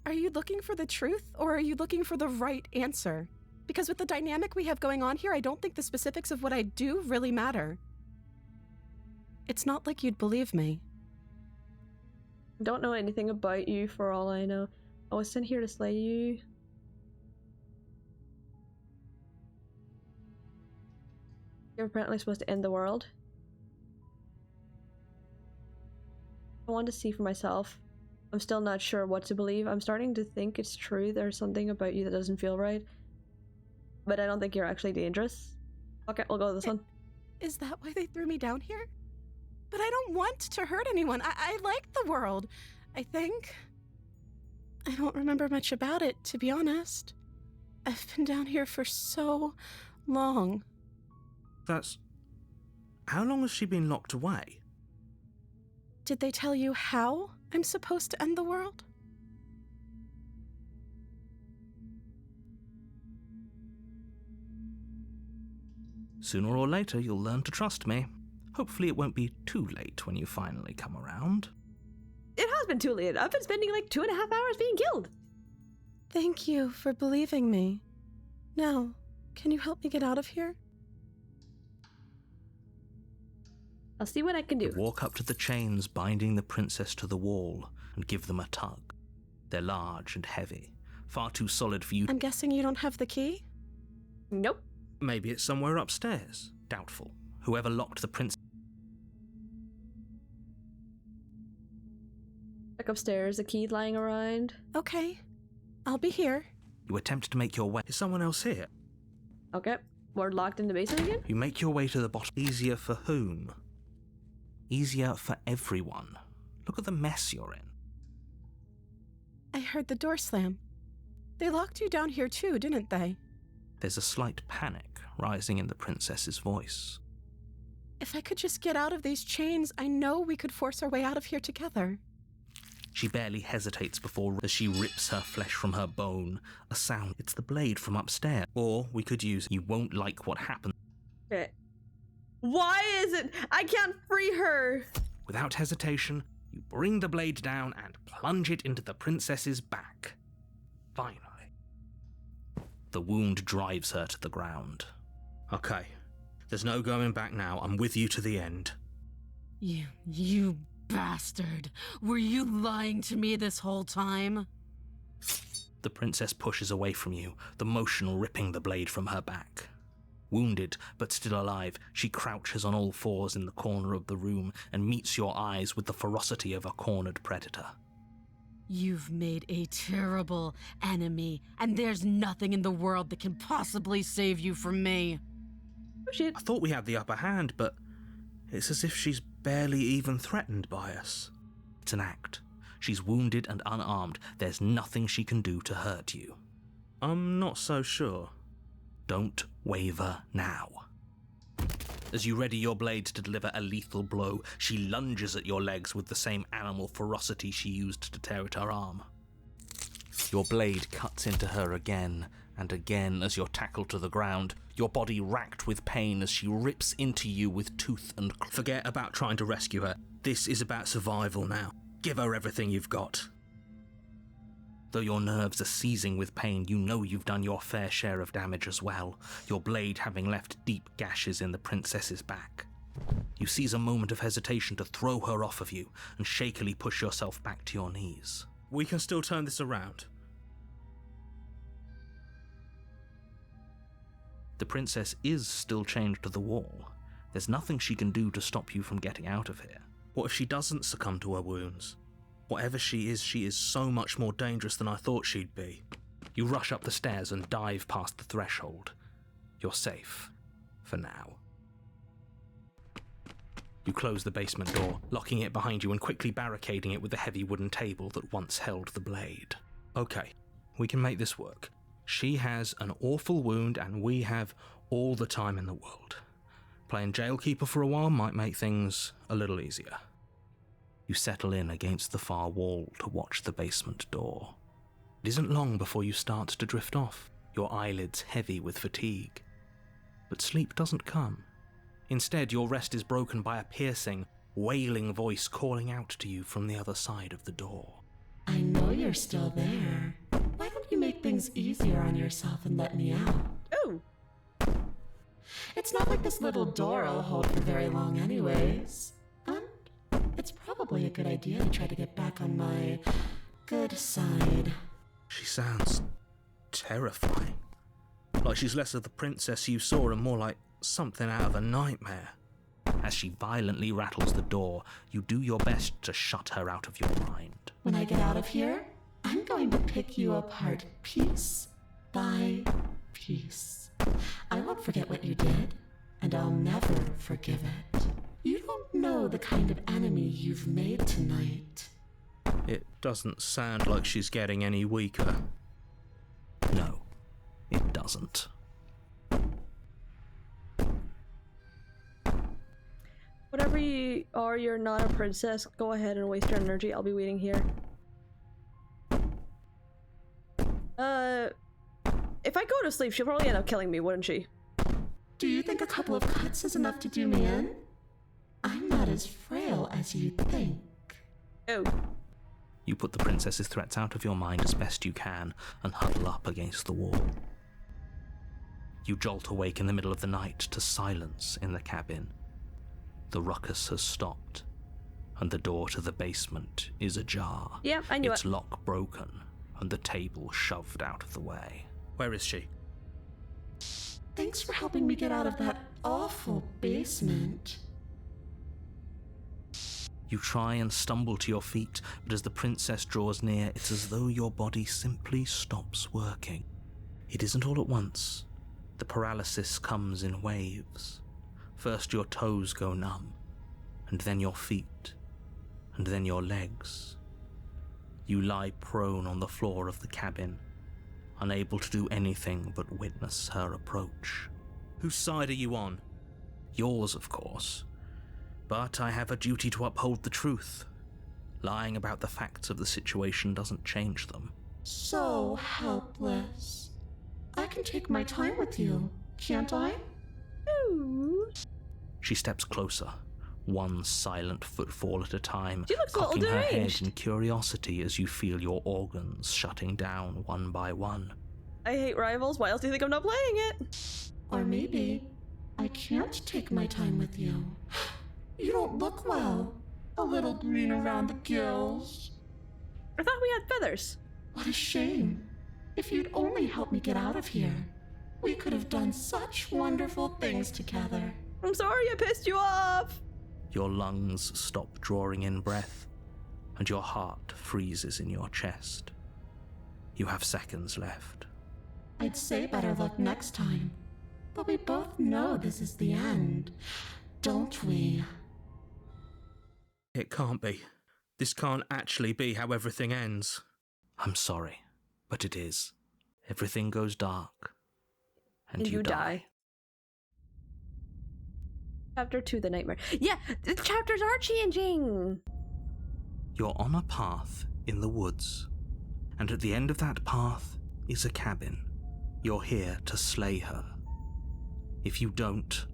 Are you looking for the truth, or are you looking for the right answer? Because with the dynamic we have going on here, I don't think the specifics of what I do really matter. It's not like you'd believe me. I don't know anything about you. For all I know, I was sent here to slay you. You're apparently supposed to end the world. I want to see for myself. I'm still not sure what to believe. I'm starting to think it's true. There's something about you that doesn't feel right. But I don't think you're actually dangerous. Okay, we'll go with this one. Is that why they threw me down here? But I don't want to hurt anyone. I like the world, I think. I don't remember much about it, to be honest. I've been down here for so long. That's... How long has she been locked away? Did they tell you how I'm supposed to end the world? Sooner or later, you'll learn to trust me. Hopefully it won't be too late when you finally come around. It has been too late. I've been spending like 2.5 hours being killed. Thank you for believing me. Now, can you help me get out of here? I'll see what I can do. Walk up to the chains binding the princess to the wall and give them a tug. They're large and heavy, far too solid for you. I'm guessing you don't have the key? Nope. Maybe it's somewhere upstairs. Doubtful. Whoever locked the princess... Back upstairs, a key lying around. Okay, I'll be here. You attempt to make your way... Is someone else here? Okay, we're locked in the basement again? You make your way to the bottom. Easier for whom? Easier for everyone. Look at the mess you're in. I heard the door slam. They locked you down here too, didn't they? There's a slight panic rising in the princess's voice. If I could just get out of these chains, I know we could force our way out of here together. She barely hesitates before as she rips her flesh from her bone. A sound. It's the blade from upstairs. Or we could use... You won't like what happens. Okay. Why is it? I can't free her! Without hesitation, you bring the blade down and plunge it into the princess's back. Finally. The wound drives her to the ground. Okay. There's no going back now. I'm with you to the end. You bastard. Were you lying to me this whole time? The princess pushes away from you, the motion ripping the blade from her back. Wounded, but still alive, she crouches on all fours in the corner of the room and meets your eyes with the ferocity of a cornered predator. You've made a terrible enemy, and there's nothing in the world that can possibly save you from me. Oh shit. I thought we had the upper hand, but it's as if she's barely even threatened by us. It's an act. She's wounded and unarmed. There's nothing she can do to hurt you. I'm not so sure. Don't waver now. As you ready your blade to deliver a lethal blow, she lunges at your legs with the same animal ferocity she used to tear at her arm. Your blade cuts into her again and again as you're tackled to the ground, your body racked with pain as she rips into you with tooth and claw. Forget about trying to rescue her. This is about survival now. Give her everything you've got. Though your nerves are seizing with pain, you know you've done your fair share of damage as well, your blade having left deep gashes in the princess's back. You seize a moment of hesitation to throw her off of you and shakily push yourself back to your knees. We can still turn this around. The princess is still chained to the wall. There's nothing she can do to stop you from getting out of here. What if she doesn't succumb to her wounds? Whatever she is so much more dangerous than I thought she'd be. You rush up the stairs and dive past the threshold. You're safe. For now. You close the basement door, locking it behind you and quickly barricading it with the heavy wooden table that once held the blade. Okay, we can make this work. She has an awful wound and we have all the time in the world. Playing jailkeeper for a while might make things a little easier. You settle in against the far wall to watch the basement door. It isn't long before you start to drift off, your eyelids heavy with fatigue. But sleep doesn't come. Instead, your rest is broken by a piercing, wailing voice calling out to you from the other side of the door. I know you're still there. Why don't you make things easier on yourself and let me out? Oh. It's not like this little door I'll hold for very long anyways. It's probably a good idea to try to get back on my good side. She sounds terrifying. Like she's less of the princess you saw and more like something out of a nightmare. As she violently rattles the door, you do your best to shut her out of your mind. When I get out of here, I'm going to pick you apart piece by piece. I won't forget what you did, and I'll never forgive it. You don't know the kind of enemy you've made tonight. It doesn't sound like she's getting any weaker. No, it doesn't. Whatever you are, you're not a princess. Go ahead and waste your energy. I'll be waiting here. If I go to sleep, she'll probably end up killing me, wouldn't she? Do you think a couple of cuts is enough to do me in? I'm not as frail as you think. Oh. You put the princess's threats out of your mind as best you can and huddle up against the wall. You jolt awake in the middle of the night to silence in the cabin. The ruckus has stopped, and the door to the basement is ajar. Yeah, I knew its it. lock broken, and the table shoved out of the way. Where is she? Thanks for helping me get out of that awful basement. You try and stumble to your feet, but as the princess draws near, it's as though your body simply stops working. It isn't all at once. The paralysis comes in waves. First your toes go numb, and then your feet, and then your legs. You lie prone on the floor of the cabin, unable to do anything but witness her approach. Whose side are you on? Yours, of course. But I have a duty to uphold the truth. Lying about the facts of the situation doesn't change them. So helpless. I can take my time with you, can't I? Ooh. She steps closer, one silent footfall at a time, She looks a little cocking her head deranged. in curiosity as you feel your organs shutting down one by one. I hate rivals. Why else do you think I'm not playing it? Or maybe I can't take my time with you. You don't look well. A little green around the gills. I thought we had feathers. What a shame. If you'd only help me get out of here. We could have done such wonderful things together. I'm sorry I pissed you off. Your lungs stop drawing in breath, and your heart freezes in your chest. You have seconds left. I'd say better luck next time. But we both know this is the end, don't we? It can't be. This can't actually be how everything ends. I'm sorry, but it is. Everything goes dark, and you die. Chapter 2, The Nightmare. Yeah, the chapters are changing. You're on a path in the woods, and at the end of that path is a cabin. You're here to slay her. If you don't,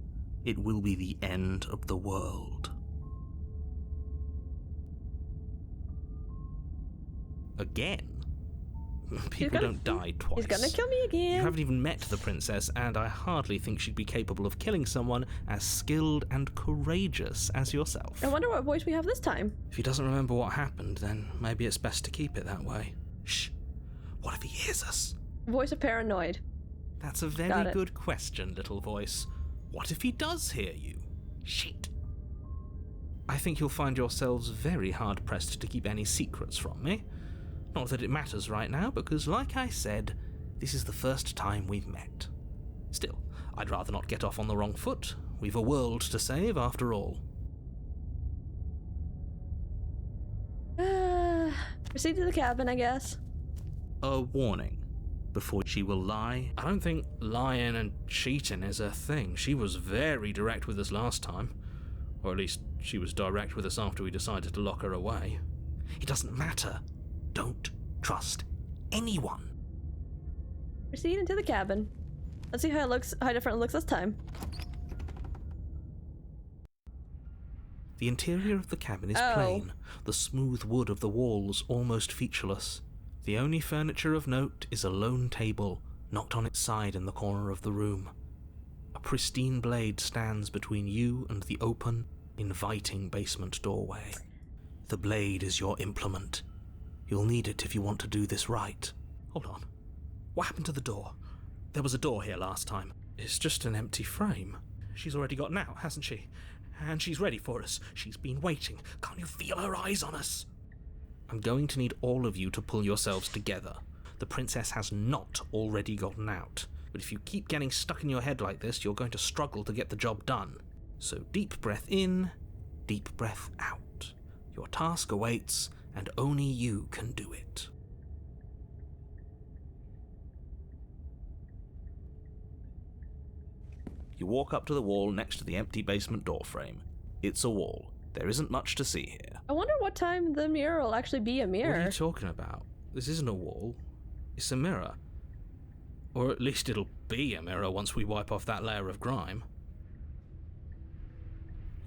it will be the end of the world. Again? People don't die twice. He's gonna kill me again. You haven't even met the princess, and I hardly think she'd be capable of killing someone as skilled and courageous as yourself. I wonder what voice we have this time. If he doesn't remember what happened, then maybe it's best to keep it that way. Shh. What if he hears us? Voice of paranoid. That's a Got very it. good question, little voice. What if he does hear you? Shit. I think you'll find yourselves very hard-pressed to keep any secrets from me. Not that it matters right now, because like I said, this is the first time we've met. Still, I'd rather not get off on the wrong foot. We've a world to save, after all. Proceed to the cabin, I guess. A warning. Before she will lie. I don't think lying and cheating is a thing. She was very direct with us last time. Or at least, she was direct with us after we decided to lock her away. It doesn't matter. Don't trust anyone. Proceed into the cabin. Let's see how it looks, how different it looks this time. The interior of the cabin is plain, the smooth wood of the walls almost featureless. The only furniture of note is a lone table, knocked on its side in the corner of the room. A pristine blade stands between you and the open, inviting basement doorway. The blade is your implement. You'll need it if you want to do this right. Hold on. What happened to the door? There was a door here last time. It's just an empty frame. She's already gotten out, hasn't she? And she's ready for us. She's been waiting. Can't you feel her eyes on us? I'm going to need all of you to pull yourselves together. The princess has not already gotten out. But if you keep getting stuck in your head like this, you're going to struggle to get the job done. So deep breath in, deep breath out. Your task awaits, and only you can do it. You walk up to the wall next to the empty basement door frame. It's a wall. There isn't much to see here. I wonder what time the mirror will actually be a mirror. What are you talking about? This isn't a wall. It's a mirror. Or at least it'll be a mirror once we wipe off that layer of grime.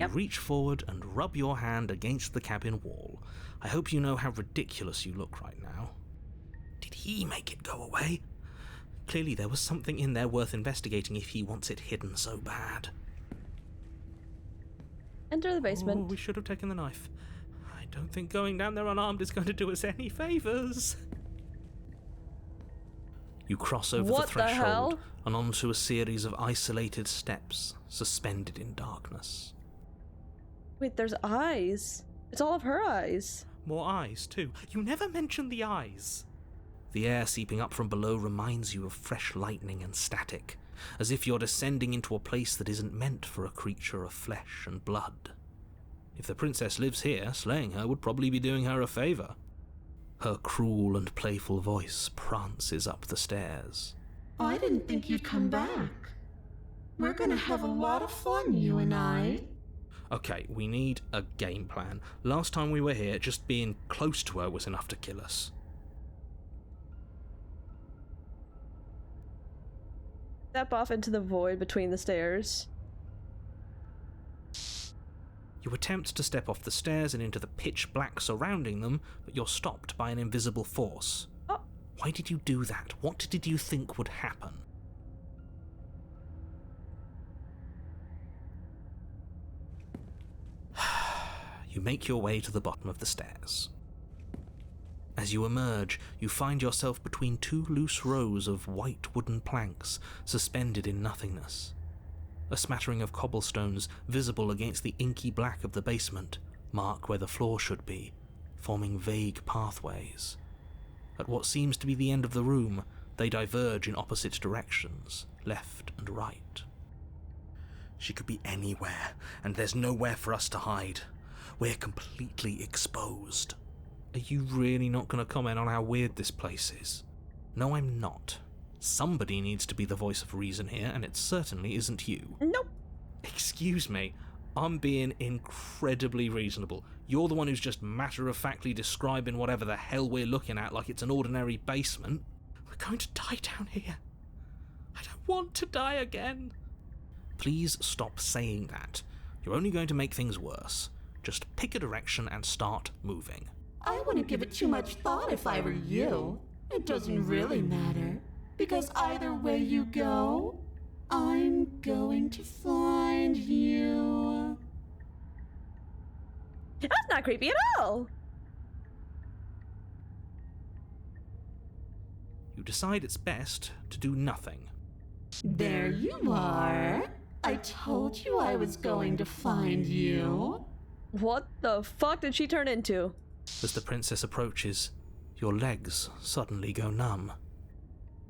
Yep. You reach forward and rub your hand against the cabin wall. I hope you know how ridiculous you look right now. Did he make it go away? Clearly there was something in there worth investigating if he wants it hidden so bad. Enter the basement. Oh, we should have taken the knife. I don't think going down there unarmed is going to do us any favours. You cross over What the the hell? threshold and onto a series of isolated steps, suspended in darkness. Wait, there's eyes. It's all of her eyes. More eyes, too. You never mention the eyes. The air seeping up from below reminds you of fresh lightning and static, as if you're descending into a place that isn't meant for a creature of flesh and blood. If the princess lives here, slaying her would probably be doing her a favour. Her cruel and playful voice prances up the stairs. I didn't think you'd come back. We're gonna have a lot of fun, you and I. Okay, we need a game plan. Last time we were here, just being close to her was enough to kill us. Step off into the void between the stairs. You attempt to step off the stairs and into the pitch black surrounding them, but you're stopped by an invisible force. Oh. Why did you do that? What did you think would happen? You make your way to the bottom of the stairs. As you emerge, you find yourself between two loose rows of white wooden planks suspended in nothingness. A smattering of cobblestones visible against the inky black of the basement mark where the floor should be, forming vague pathways. At what seems to be the end of the room, they diverge in opposite directions, left and right. She could be anywhere, and there's nowhere for us to hide. We're completely exposed. Are you really not going to comment on how weird this place is? No, I'm not. Somebody needs to be the voice of reason here, and it certainly isn't you. Nope. Excuse me, I'm being incredibly reasonable. You're the one who's just matter-of-factly describing whatever the hell we're looking at like it's an ordinary basement. We're going to die down here. I don't want to die again. Please stop saying that. You're only going to make things worse. Just pick a direction and start moving. I wouldn't give it too much thought if I were you. It doesn't really matter, because either way you go, I'm going to find you. That's not creepy at all. You decide it's best to do nothing. There you are. I told you I was going to find you. What the fuck did she turn into? As the princess approaches, your legs suddenly go numb.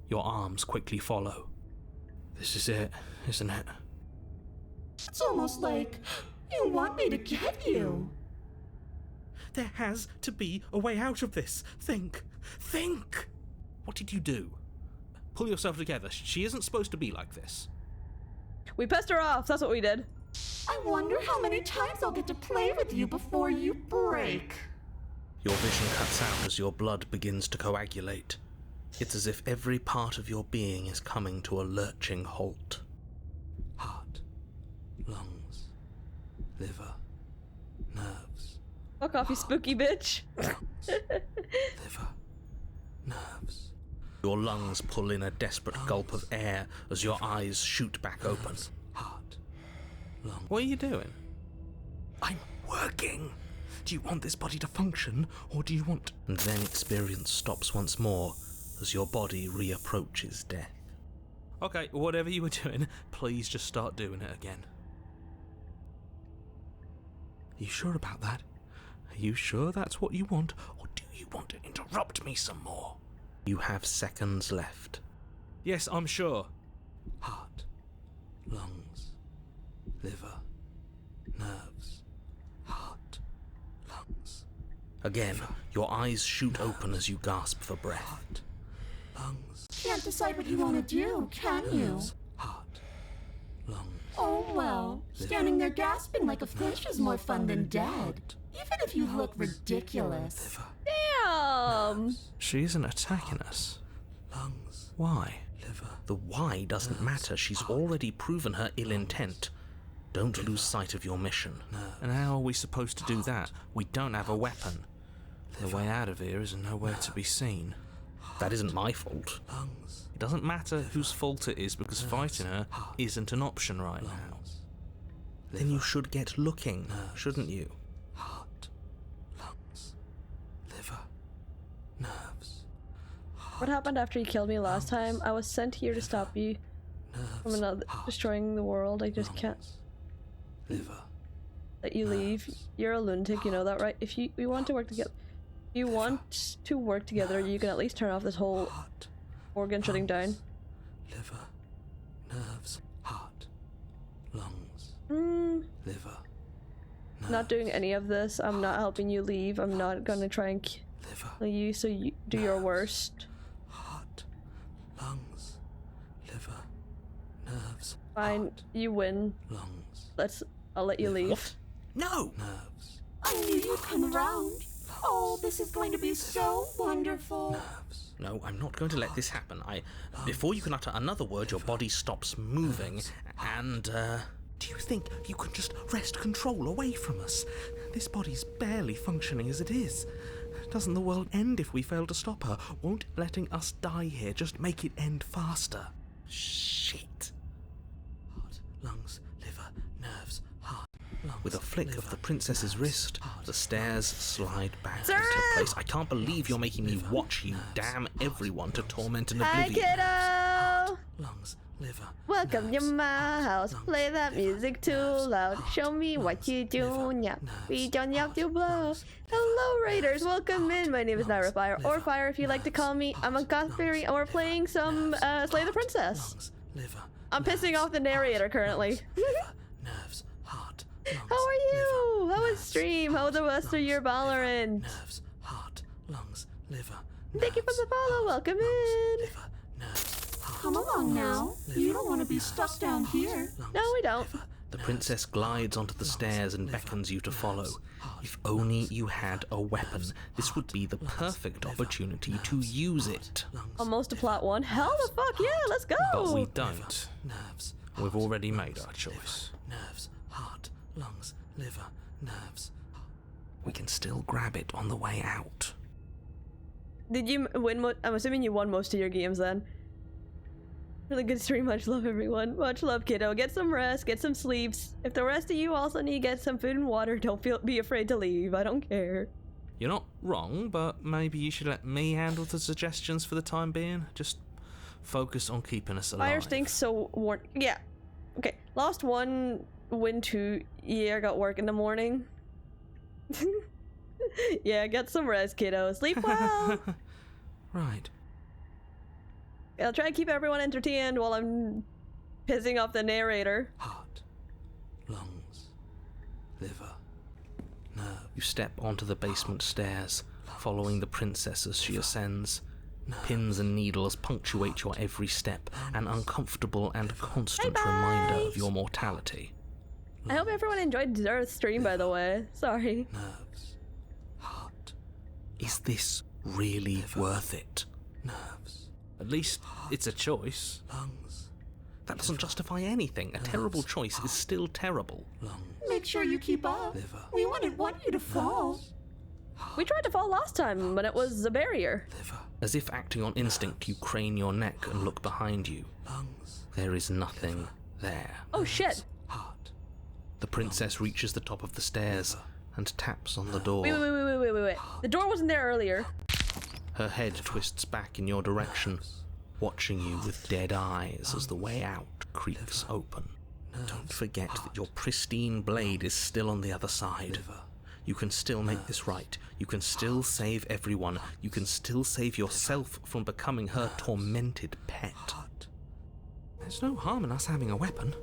Your arms quickly follow. This is it, isn't it? It's almost like you want me to get you. There has to be a way out of this. Think! Think! What did you do? Pull yourself together. She isn't supposed to be like this. We pissed her off, that's what we did. I wonder how many times I'll get to play with you before you break. Your vision cuts out as your blood begins to coagulate. It's as if every part of your being is coming to a lurching halt. Heart, lungs, liver, nerves. Fuck off, you spooky bitch. Liver, nerves. Your lungs pull in a desperate gulp of air as your eyes shoot back open. Heart, lungs. What are you doing? I'm working. Do you want this body to function, or do you want... And then experience stops once more as your body reapproaches death. Okay, whatever you were doing, please just start doing it again. Are you sure about that? Are you sure that's what you want, or do you want to interrupt me some more? You have seconds left. Yes, I'm sure. Heart, lungs, liver, nerves, heart, lungs. Again, your eyes shoot open as you gasp for breath. Heart, lungs. Can't decide what you want to do, can you? Heart, lungs. Oh well, standing there gasping like a fish is more fun than dead. Even if you look ridiculous. Liver. Damn. She isn't attacking us. Lungs. Why? Liver. The why doesn't matter. She's already proven her ill intent. Don't lose sight of your mission. And how are we supposed to do that? We don't have a weapon. The way out of here is nowhere to be seen. That isn't my fault. It doesn't matter whose fault it is because fighting her isn't an option right now. Then you should get looking, shouldn't you? Heart, lungs, liver, nerves. What happened after you killed me last time? I was sent here to stop you from destroying the world. I just can't let you leave. You're a lunatic, you know that, right? If we want to work together, you want to work together, you can at least turn off this whole organ shutting down. Liver, nerves, heart, lungs, liver. Not doing any of this. I'm not helping you leave. I'm not gonna try and kill you, so you do your worst. Heart, lungs, liver, nerves. Fine, you win. Lungs. I'll let you leave. What? No! Nerves. I knew you'd come around. Oh, this is going to be so wonderful. Nerves. No, I'm not going to let this happen. Before you can utter another word, your body stops moving, and, Do you think you can just wrest control away from us? This body's barely functioning as it is. Doesn't the world end if we fail to stop her? Won't letting us die here just make it end faster? Shit. Heart, lungs, liver, nerves, heart, lungs. With a flick of the princess's wrist, the stairs slide back Sir! into place. I can't believe you're making me watch you damn everyone to torment and Hi, oblivion. kiddo! Lungs, liver. Welcome to my house. Play that music too loud. Show me what you do now. We don't have to blow. Hello, Raiders. Welcome in. My name is Naira Fire, or Fire if you like to call me. I'm a goth fairy, and we're playing some Slay the Princess. Lungs, liver. I'm pissing off the narrator currently. Nerves, heart. Lungs, How are you? How was stream? How was the rest of your Valorant? nerves, heart, lungs, liver. Thank you for the follow. Welcome in. Liver, nerves, heart. Come along now. You don't want to be stuck down here. No, we don't. The princess glides onto the stairs and beckons you to follow. If only you had a weapon, this would be the perfect opportunity to use it. Almost to plot one. Hell the fuck yeah, let's go. But we don't. We've already made our choice. Nerves, heart, lungs, liver, nerves. We can still grab it on the way out. Did you win? I'm assuming you won most of your games then. Really good stream. Much love, everyone. Much love, kiddo. Get some rest. Get some sleeps. If the rest of you also need to get some food and water, don't be afraid to leave. I don't care. You're not wrong, but maybe you should let me handle the suggestions for the time being. Just focus on keeping us alive. Fire stinks, so warn. Yeah. Okay. Lost one, win two. Yeah, I got work in the morning. Yeah, get some rest, kiddo. Sleep well. Right. I'll try to keep everyone entertained while I'm pissing off the narrator. Heart, lungs, liver, nerve. You step onto the basement stairs, following the princess as she ascends. Pins and needles punctuate your every step, an uncomfortable and constant reminder of your mortality. I hope everyone enjoyed their stream, by the way. Sorry. Nerves, heart. Is this really worth it? Nerves. At least it's a choice. Lungs. That doesn't justify anything. A terrible choice is still terrible. Lungs. Make sure you keep up. Liver. We wouldn't want you to fall. We tried to fall last time, but it was a barrier. Liver. As if acting on instinct, you crane your neck and look behind you. Lungs. There is nothing there. Oh shit. Heart. The princess reaches the top of the stairs and taps on the door. Wait. The door wasn't there earlier. Her head twists back in your direction, watching you with dead eyes as the way out creaks open. Don't forget that your pristine blade is still on the other side. You can still make this right. You can still save everyone. You can still save yourself from becoming her tormented pet. There's no harm in us having a weapon.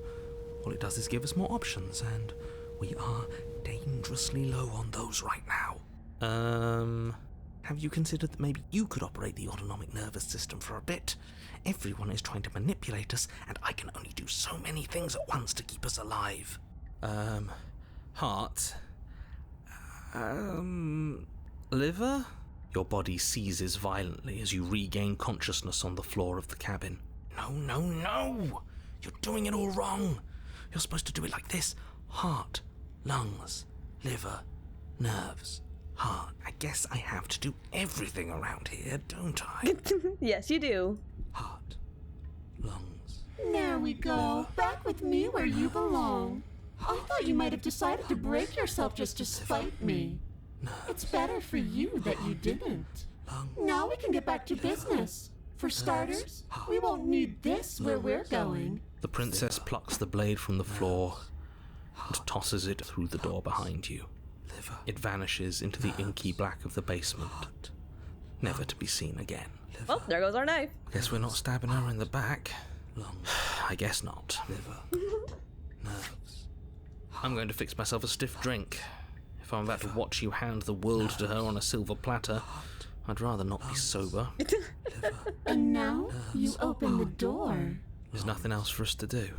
All it does is give us more options, and we are dangerously low on those right now. Have you considered that maybe you could operate the autonomic nervous system for a bit? Everyone is trying to manipulate us, and I can only do so many things at once to keep us alive. Heart? Liver? Your body seizes violently as you regain consciousness on the floor of the cabin. No! You're doing it all wrong. You're supposed to do it like this. Heart, lungs, liver, nerves, heart. I guess I have to do everything around here, don't I? Yes, you do. Heart, lungs. There we go. Back with me where you belong. I thought you might have decided to break yourself just to spite me. It's better for you that you didn't. Now we can get back to business. For starters, we won't need this where we're going. The princess plucks the blade from the floor and tosses it through the door behind you. It vanishes into the inky black of the basement, never to be seen again. Well, there goes our knife. Guess we're not stabbing her in the back. I guess not. I'm going to fix myself a stiff drink. If I'm about to watch you hand the world to her on a silver platter, I'd rather not be sober. And now you open the door. There's nothing else for us to do.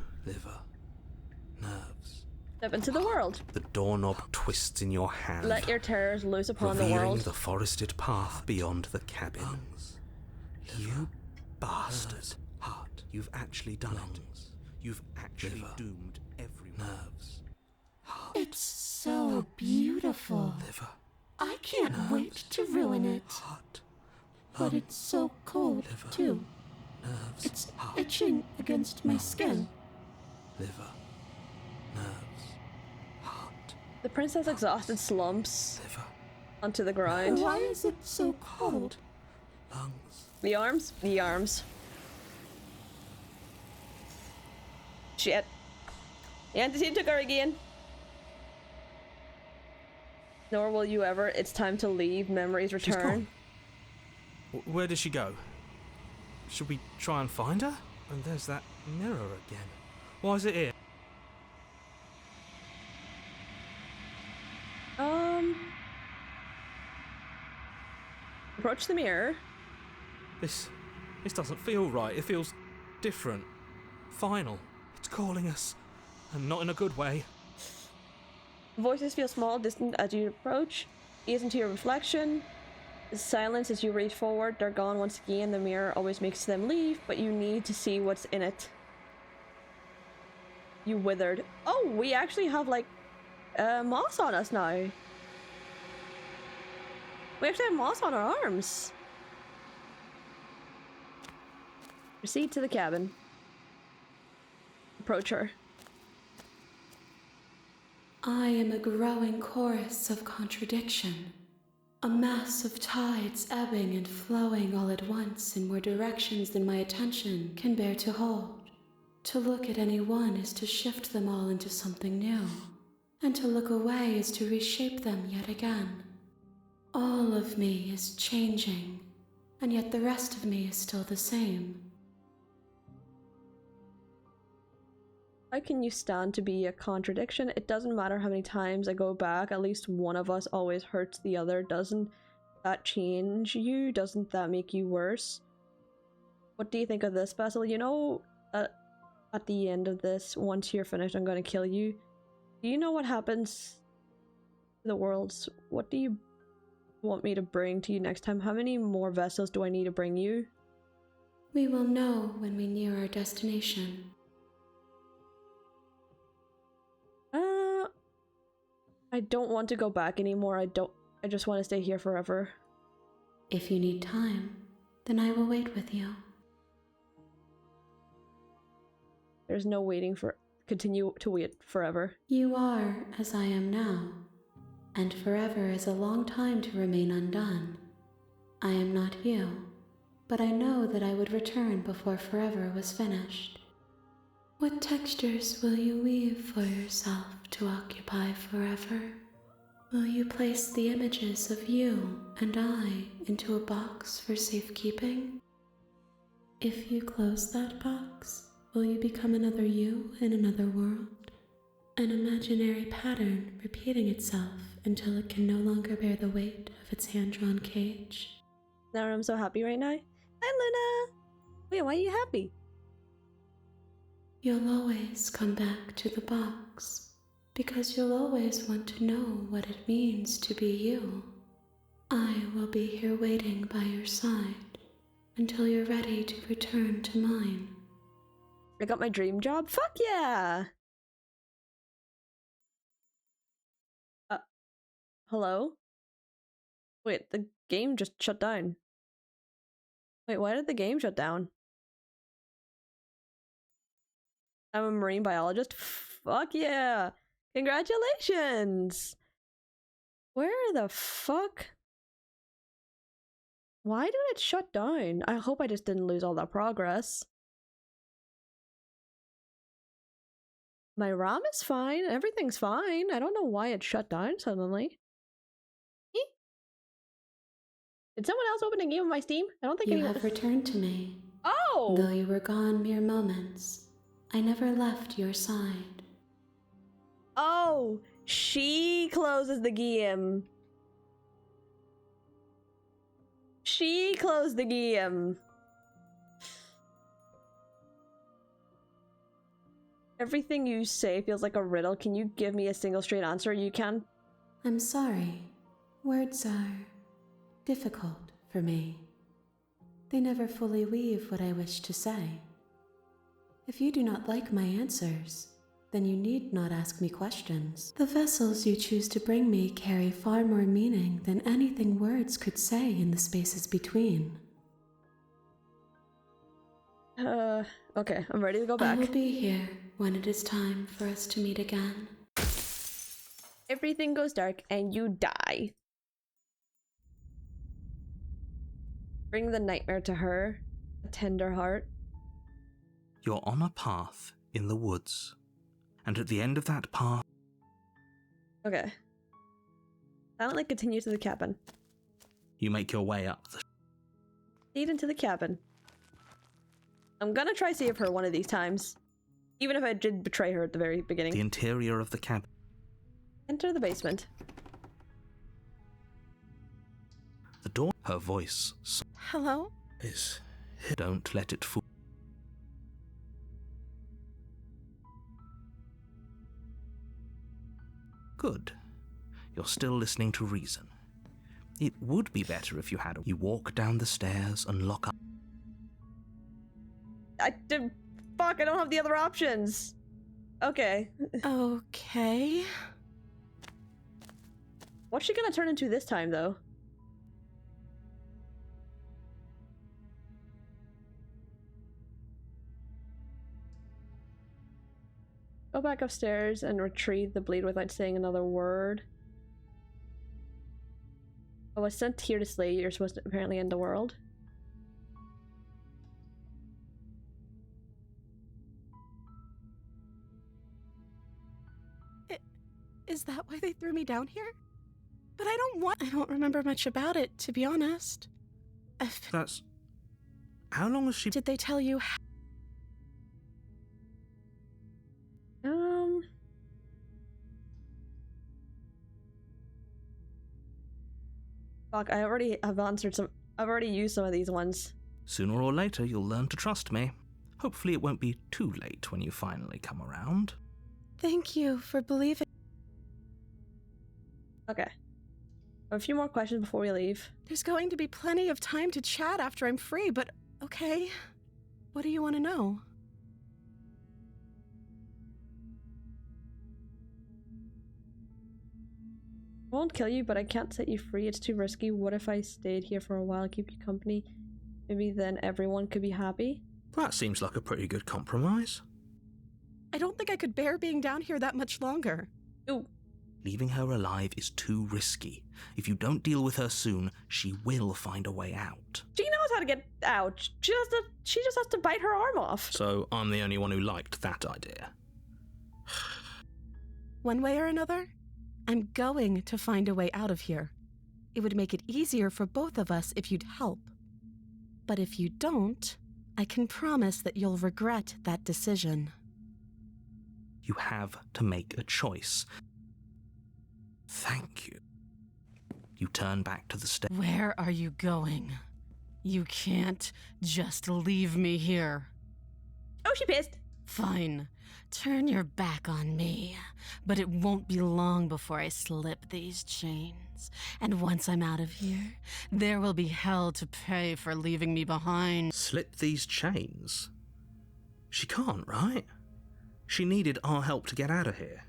Step into the world. The doorknob twists in your hand, Let your terrors loose upon the revealing world. the forested path beyond the cabin. You bastard. You've actually done it. You've actually doomed everyone. It's so beautiful. I can't wait to ruin it. But it's so cold, too. It's itching against my skin. Liver, nerves, heart, The princess exhausted slumps Liver, onto the ground. Why is it so cold? lungs. The arms? The arms. Shit. The anti-team took her again. Nor will you ever. It's time to leave. Memories She's return. gone. Where does she go? Should we try and find her? And there's that mirror again. Why is it here? Approach the mirror. This doesn't feel right. It feels different. Final. It's calling us. And not in a good way. Voices feel small, distant as you approach. Gaze into your reflection. Silence as you reach forward. They're gone once again. The mirror always makes them leave, but you need to see what's in it. You withered. Oh, we actually have like moss on us now. We actually have moss on our arms. Proceed to the cabin. Approach her. I am a growing chorus of contradiction, a mass of tides ebbing and flowing all at once in more directions than my attention can bear to hold. To look at any one is to shift them all into something new, and to look away is to reshape them yet again. All of me is changing, and yet the rest of me is still the same. How can you stand to be a contradiction? It doesn't matter how many times I go back, at least one of us always hurts the other. Doesn't that change you? Doesn't that make you worse? What do you think of this, Basil? You know, at the end of this, once you're finished, I'm going to kill you. Do you know what happens to the worlds? What do you want me to bring to you next time? How many more vessels do I need to bring you? We will know when we near our destination. I don't want to go back anymore. I just want to stay here forever. If you need time, then I will wait with you. There's no continue to wait forever. You are as I am now, and forever is a long time to remain undone. I am not you, but I know that I would return before forever was finished. What textures will you weave for yourself to occupy forever? Will you place the images of you and I into a box for safekeeping? If you close that box, will you become another you in another world? An imaginary pattern repeating itself until it can no longer bear the weight of its hand-drawn cage? Now I'm so happy right now. Hi, Luna! Wait, why are you happy? You'll always come back to the box, because you'll always want to know what it means to be you. I will be here waiting by your side until you're ready to return to mine. I got my dream job? Fuck yeah! Hello? Wait, the game just shut down. Wait, why did the game shut down? I'm a marine biologist? Fuck yeah! Congratulations! Where the fuck? Why did it shut down? I hope I just didn't lose all that progress. My RAM is fine. Everything's fine. I don't know why it shut down suddenly. Did someone else open a game on my Steam? I don't think You anyone. have returned to me. Oh! Though you were gone mere moments, I never left your side. Oh! She closes the game. She closed the game. Everything you say feels like a riddle. Can you give me a single straight answer? You can. I'm sorry. Words are difficult for me. They never fully weave what I wish to say. If you do not like my answers, then you need not ask me questions. The vessels you choose to bring me carry far more meaning than anything words could say in the spaces between. Okay, I'm ready to go back. I will be here when it is time for us to meet again. Everything goes dark and you die. Bring the nightmare to her, a tender heart. You're on a path in the woods, and at the end of that path, Okay. Silently continue to the cabin. you make your way up the... Lead into the cabin. I'm gonna try save her one of these times. Even if I did betray her at the very beginning. The interior of the cabin. Enter the basement. The door, her voice Hello? is... Don't let it fool... Good. You're still listening to reason. It would be better if you had... You walk down the stairs and lock up... Fuck, I don't have the other options. Okay. Okay. What's she gonna turn into this time, though? Go back upstairs and retrieve the blade without saying another word. I was sent here to slay you. You're supposed to apparently end the world. Is that why they threw me down here? But I don't remember much about it, to be honest. That's... How long has she... Did they tell you how? Fuck, I already have answered some... I've already used some of these ones. Sooner or later, you'll learn to trust me. Hopefully it won't be too late when you finally come around. Thank you for believing. Okay. A few more questions before we leave. There's going to be plenty of time to chat after I'm free, but okay. What do you want to know? I won't kill you, but I can't set you free. It's too risky. What if I stayed here for a while, keep you company? Maybe then everyone could be happy? That seems like a pretty good compromise. I don't think I could bear being down here that much longer. Ooh. Leaving her alive is too risky. If you don't deal with her soon, she will find a way out. She knows how to get out. She just has to bite her arm off. So I'm the only one who liked that idea. One way or another, I'm going to find a way out of here. It would make it easier for both of us if you'd help. But if you don't, I can promise that you'll regret that decision. You have to make a choice. Thank you. You turn back to the stairs. Where are you going? You can't just leave me here. Oh, she pissed. Fine. Turn your back on me. But it won't be long before I slip these chains. And once I'm out of here, there will be hell to pay for leaving me behind. Slip these chains? She can't, right? She needed our help to get out of here.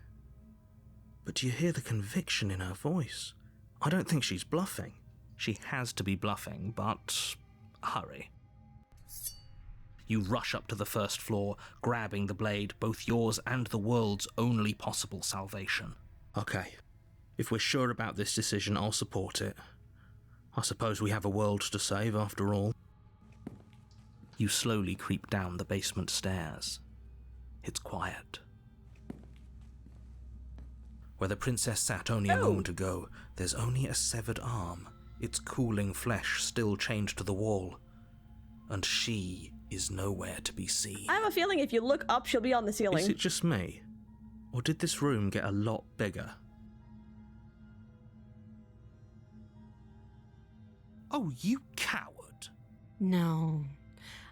But do you hear the conviction in her voice? I don't think she's bluffing. She has to be bluffing, but hurry. You rush up to the first floor, grabbing the blade, both yours and the world's only possible salvation. Okay, if we're sure about this decision, I'll support it. I suppose we have a world to save after all. You slowly creep down the basement stairs. It's quiet. Where the princess sat only a moment ago, there's only a severed arm, its cooling flesh still chained to the wall. And she is nowhere to be seen. I have a feeling if you look up, she'll be on the ceiling. Is it just me? Or did this room get a lot bigger? Oh, you coward! No,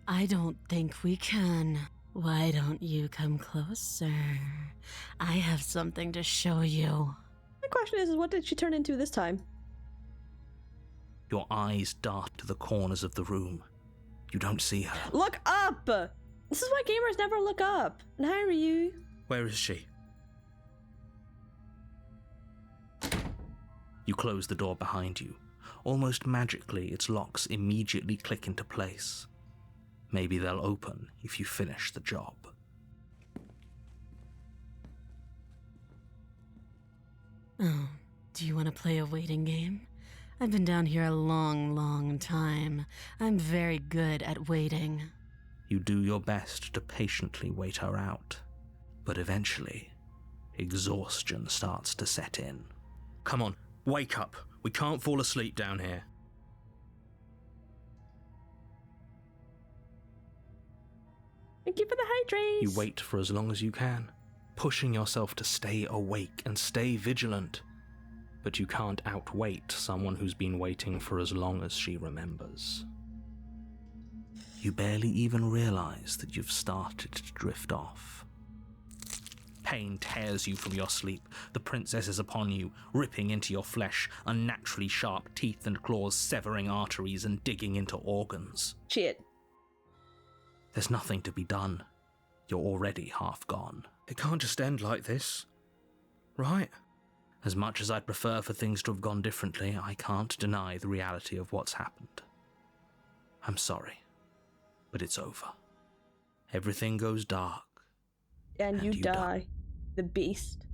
I don't think we can. Why don't you come closer? I have something to show you. My question is what did she turn into this time? Your eyes dart to the corners of the room. You don't see her. Look up! This is why gamers never look up. And how are you? Where is she? You close the door behind you. Almost magically, its locks immediately click into place. Maybe they'll open if you finish the job. Oh, do you want to play a waiting game? I've been down here a long, long time. I'm very good at waiting. You do your best to patiently wait her out, but eventually, exhaustion starts to set in. Come on, wake up. We can't fall asleep down here. Thank you for the hydrates. You wait for as long as you can, pushing yourself to stay awake and stay vigilant. But you can't outwait someone who's been waiting for as long as she remembers. You barely even realize that you've started to drift off. Pain tears you from your sleep. The princess is upon you, ripping into your flesh, unnaturally sharp teeth and claws severing arteries and digging into organs. Shit. There's nothing to be done. You're already half gone. It can't just end like this, right? As much as I'd prefer for things to have gone differently, I can't deny the reality of what's happened. I'm sorry, but it's over. Everything goes dark. And you die. The beast.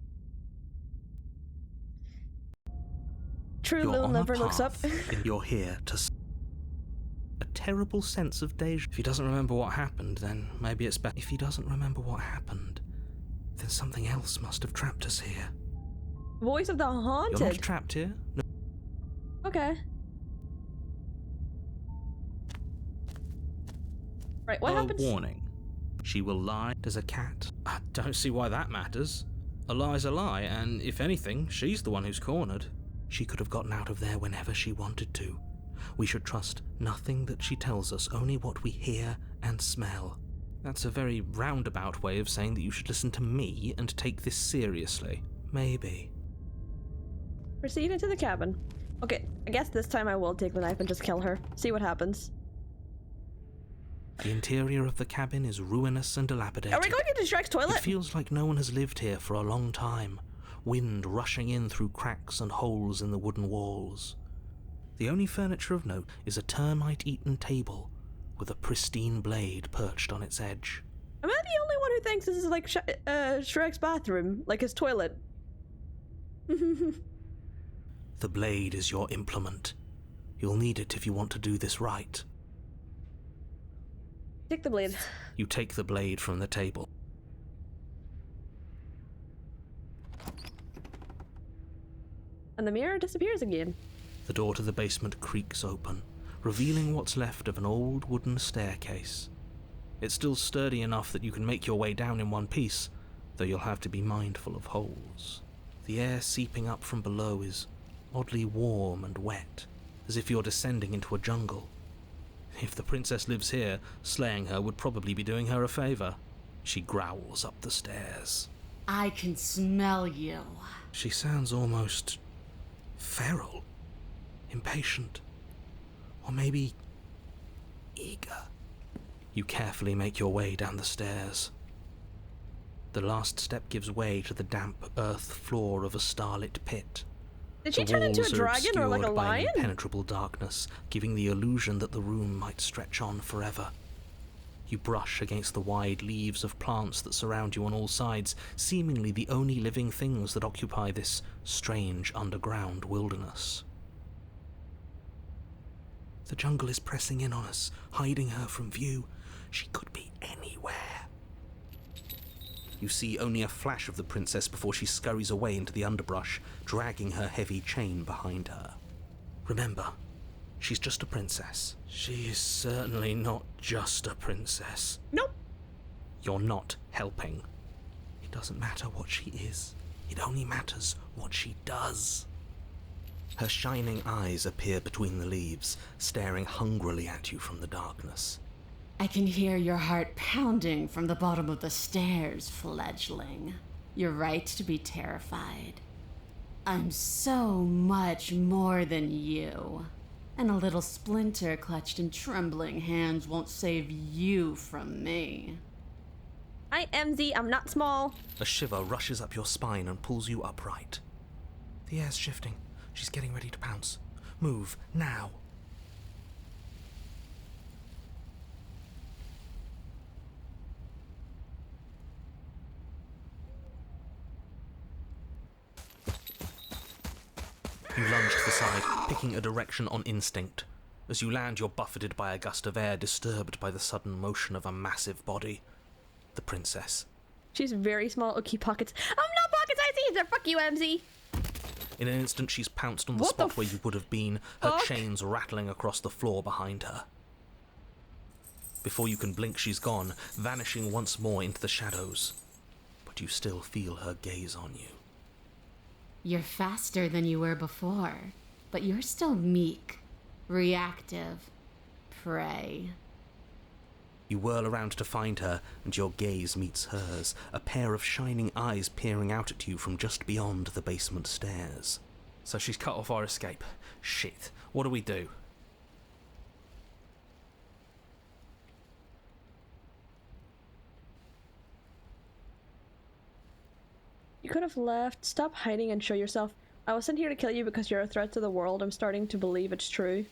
True You're Lil on a never looks up. path, and you're here to... A terrible sense of deja. If he doesn't remember what happened, then maybe it's better. If he doesn't remember what happened, then something else must have trapped us here. Voice of the Haunted. You're not trapped here. No. Okay. Right, what happens? Warning. She will lie as a cat. I don't see why that matters. A lie's a lie, and if anything, she's the one who's cornered. She could have gotten out of there whenever she wanted to. We should trust nothing that she tells us, only what we hear and smell. That's a very roundabout way of saying that you should listen to me and take this seriously. Maybe. Proceed into the cabin. Okay, I guess this time I will take the knife and just kill her. See what happens. The interior of the cabin is ruinous and dilapidated. Are we going into Shrek's toilet? It feels like no one has lived here for a long time. Wind rushing in through cracks and holes in the wooden walls. The only furniture of note is a termite-eaten table with a pristine blade perched on its edge. Am I the only one who thinks this is like Shrek's bathroom? Like his toilet? The blade is your implement. You'll need it if you want to do this right. Take the blade. You take the blade from the table. And the mirror disappears again. The door to the basement creaks open, revealing what's left of an old wooden staircase. It's still sturdy enough that you can make your way down in one piece, though you'll have to be mindful of holes. The air seeping up from below is oddly warm and wet, as if you're descending into a jungle. If the princess lives here, slaying her would probably be doing her a favor. She growls up the stairs. I can smell you. She sounds almost feral, impatient, or maybe eager. You carefully make your way down the stairs. The last step gives way to the damp earth floor of a starlit pit. Did she The turn into a walls are dragon or like a obscured by lion? impenetrable darkness, giving the illusion that the room might stretch on forever. You brush against the wide leaves of plants that surround you on all sides, seemingly the only living things that occupy this strange underground wilderness. The jungle is pressing in on us, hiding her from view. She could be anywhere. You see only a flash of the princess before she scurries away into the underbrush, dragging her heavy chain behind her. Remember, she's just a princess. She is certainly not just a princess. Nope. You're not helping. It doesn't matter what she is. It only matters what she does. Her shining eyes appear between the leaves, staring hungrily at you from the darkness. I can hear your heart pounding from the bottom of the stairs, fledgling. You're right to be terrified. I'm so much more than you. And a little splinter clutched in trembling hands won't save you from me. I am I'm not small. A shiver rushes up your spine and pulls you upright. The air's shifting. She's getting ready to pounce. Move, now. You lunge to the side, picking a direction on instinct. As you land, you're buffeted by a gust of air, disturbed by the sudden motion of a massive body. The princess. She's very small. Okay, pockets. I'm not pocket size either. Fuck you, MZ. In an instant, she's pounced on the What the spot where you would have been, her fuck? chains rattling across the floor behind her. Before you can blink, she's gone, vanishing once more into the shadows. But you still feel her gaze on you. You're faster than you were before, but you're still meek, reactive, prey. You whirl around to find her, and your gaze meets hers, a pair of shining eyes peering out at you from just beyond the basement stairs. So she's cut off our escape. Shit. What do we do? You could have left. Stop hiding and show yourself. I was sent here to kill you because you're a threat to the world. I'm starting to believe it's true.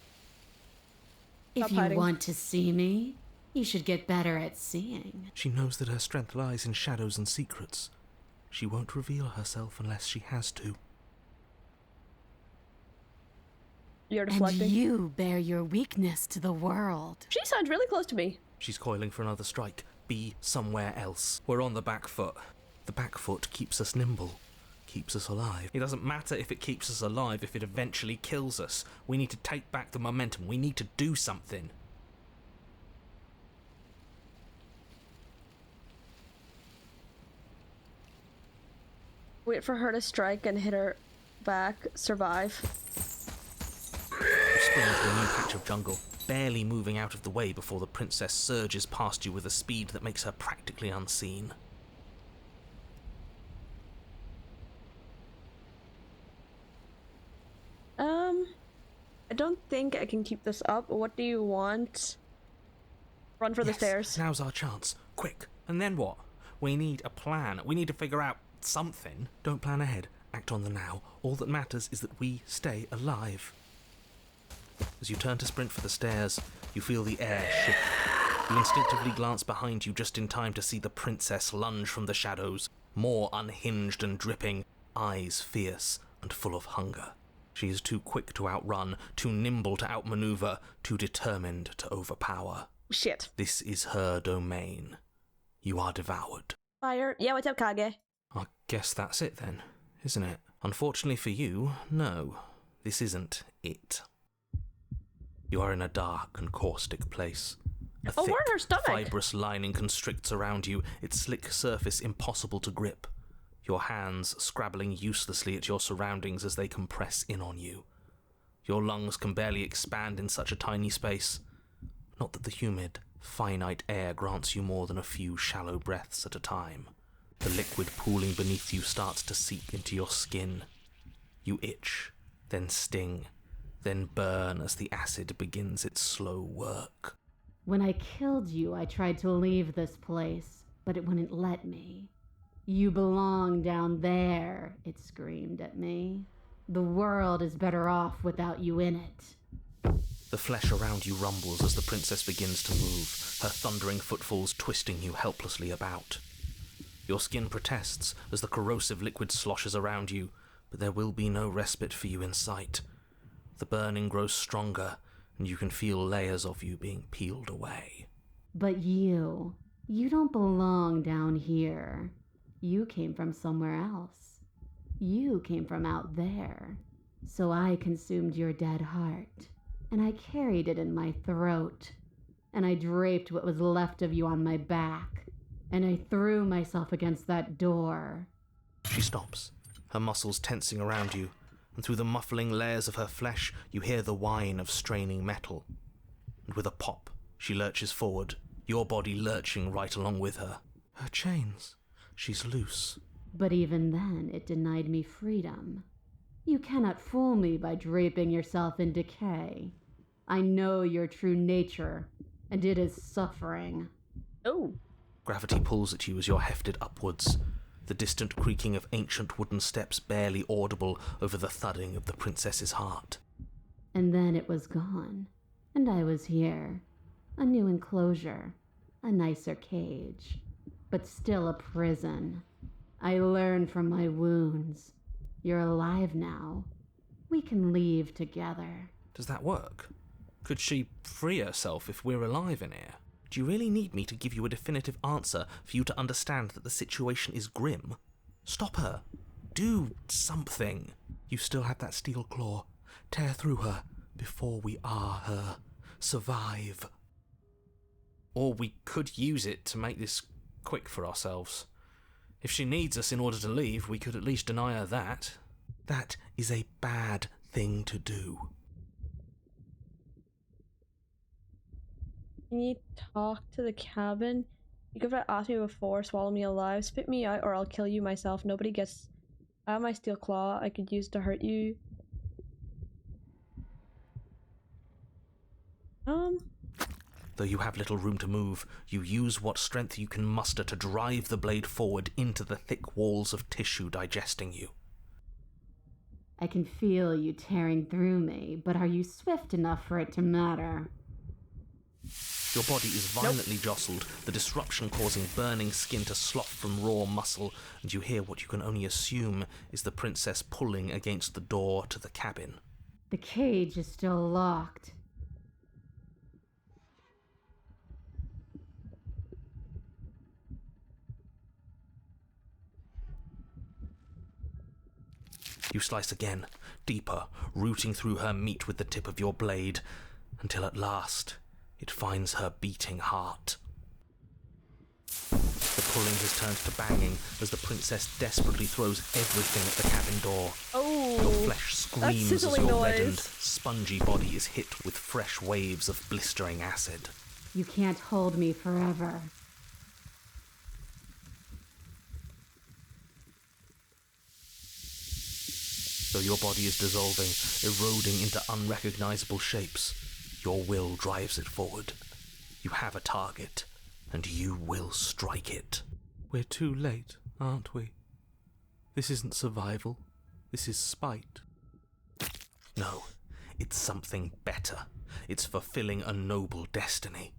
If Stop you hiding. want to see me, you should get better at seeing. She knows that her strength lies in shadows and secrets. She won't reveal herself unless she has to. You're And deflecting. you bear your weakness to the world. She sounds really close to me. She's coiling for another strike. Be somewhere else. We're on the back foot. The back foot keeps us nimble, keeps us alive. It doesn't matter if it keeps us alive if it eventually kills us. We need to take back the momentum. We need to do something. Wait for her to strike and hit her back. Survive. You spring into a new patch of jungle, barely moving out of the way before the princess surges past you with a speed that makes her practically unseen. I don't think I can keep this up. What do you want? Run for the Yes, stairs. Now's our chance. Quick. And then what? We need a plan. We need to figure out something. Don't plan ahead. Act on the now. All that matters is that we stay alive. As you turn to sprint for the stairs, you feel the air shift. You instinctively glance behind you just in time to see the princess lunge from the shadows, more unhinged and dripping, eyes fierce and full of hunger. She is too quick to outrun, too nimble to outmaneuver, too determined to overpower. Shit. This is her domain. You are devoured. Fire. Yeah, what's up, Kage? I guess that's it then, isn't it? Unfortunately for you, no. This isn't it. You are in a dark and caustic place. A Oh, thick, we're in her stomach. fibrous lining constricts around you, its slick surface impossible to grip. Your hands scrabbling uselessly at your surroundings as they compress in on you. Your lungs can barely expand in such a tiny space. Not that the humid, finite air grants you more than a few shallow breaths at a time. The liquid pooling beneath you starts to seep into your skin. You itch, then sting, then burn as the acid begins its slow work. When I killed you, I tried to leave this place, but it wouldn't let me. You belong down there, it screamed at me. The world is better off without you in it. The flesh around you rumbles as the princess begins to move, her thundering footfalls twisting you helplessly about. Your skin protests as the corrosive liquid sloshes around you, but there will be no respite for you in sight. The burning grows stronger, and you can feel layers of you being peeled away. But you don't belong down here. You came from somewhere else. You came from out there. So I consumed your dead heart, and I carried it in my throat, and I draped what was left of you on my back, and I threw myself against that door. She stops, her muscles tensing around you, and through the muffling layers of her flesh you hear the whine of straining metal. And with a pop, she lurches forward, your body lurching right along with her. Her chains. She's loose. But even then, it denied me freedom. You cannot fool me by draping yourself in decay. I know your true nature, and it is suffering. Oh. Gravity pulls at you as you're hefted upwards, the distant creaking of ancient wooden steps barely audible over the thudding of the princess's heart. And then it was gone, and I was here. A new enclosure, a nicer cage, but still a prison. I learned from my wounds. You're alive now. We can leave together. Does that work? Could she free herself if we're alive in here? Do you really need me to give you a definitive answer for you to understand that the situation is grim? Stop her. Do something. You still have that steel claw. Tear through her before we are her. Survive. Or we could use it to make this quick for ourselves. If she needs us in order to leave, we could at least deny her that. That is a bad thing to do. Can you talk to the cabin? You could have asked me before, swallow me alive, spit me out, or I'll kill you myself. Nobody gets... I have my steel claw I could use to hurt you. Though you have little room to move, you use what strength you can muster to drive the blade forward into the thick walls of tissue digesting you. I can feel you tearing through me, but are you swift enough for it to matter? Your body is violently jostled, the disruption causing burning skin to slough from raw muscle, and you hear what you can only assume is the princess pulling against the door to the cabin. The cage is still locked. You slice again, deeper, rooting through her meat with the tip of your blade, until at last it finds her beating heart. The pulling has turned to banging as the princess desperately throws everything at the cabin door. Oh, Your flesh screams as sizzling your noise. reddened, spongy body is hit with fresh waves of blistering acid. You can't hold me forever. Though your body is dissolving, eroding into unrecognizable shapes, your will drives it forward. You have a target, and you will strike it. We're too late, aren't we? This isn't survival. This is spite. No, it's something better. It's fulfilling a noble destiny.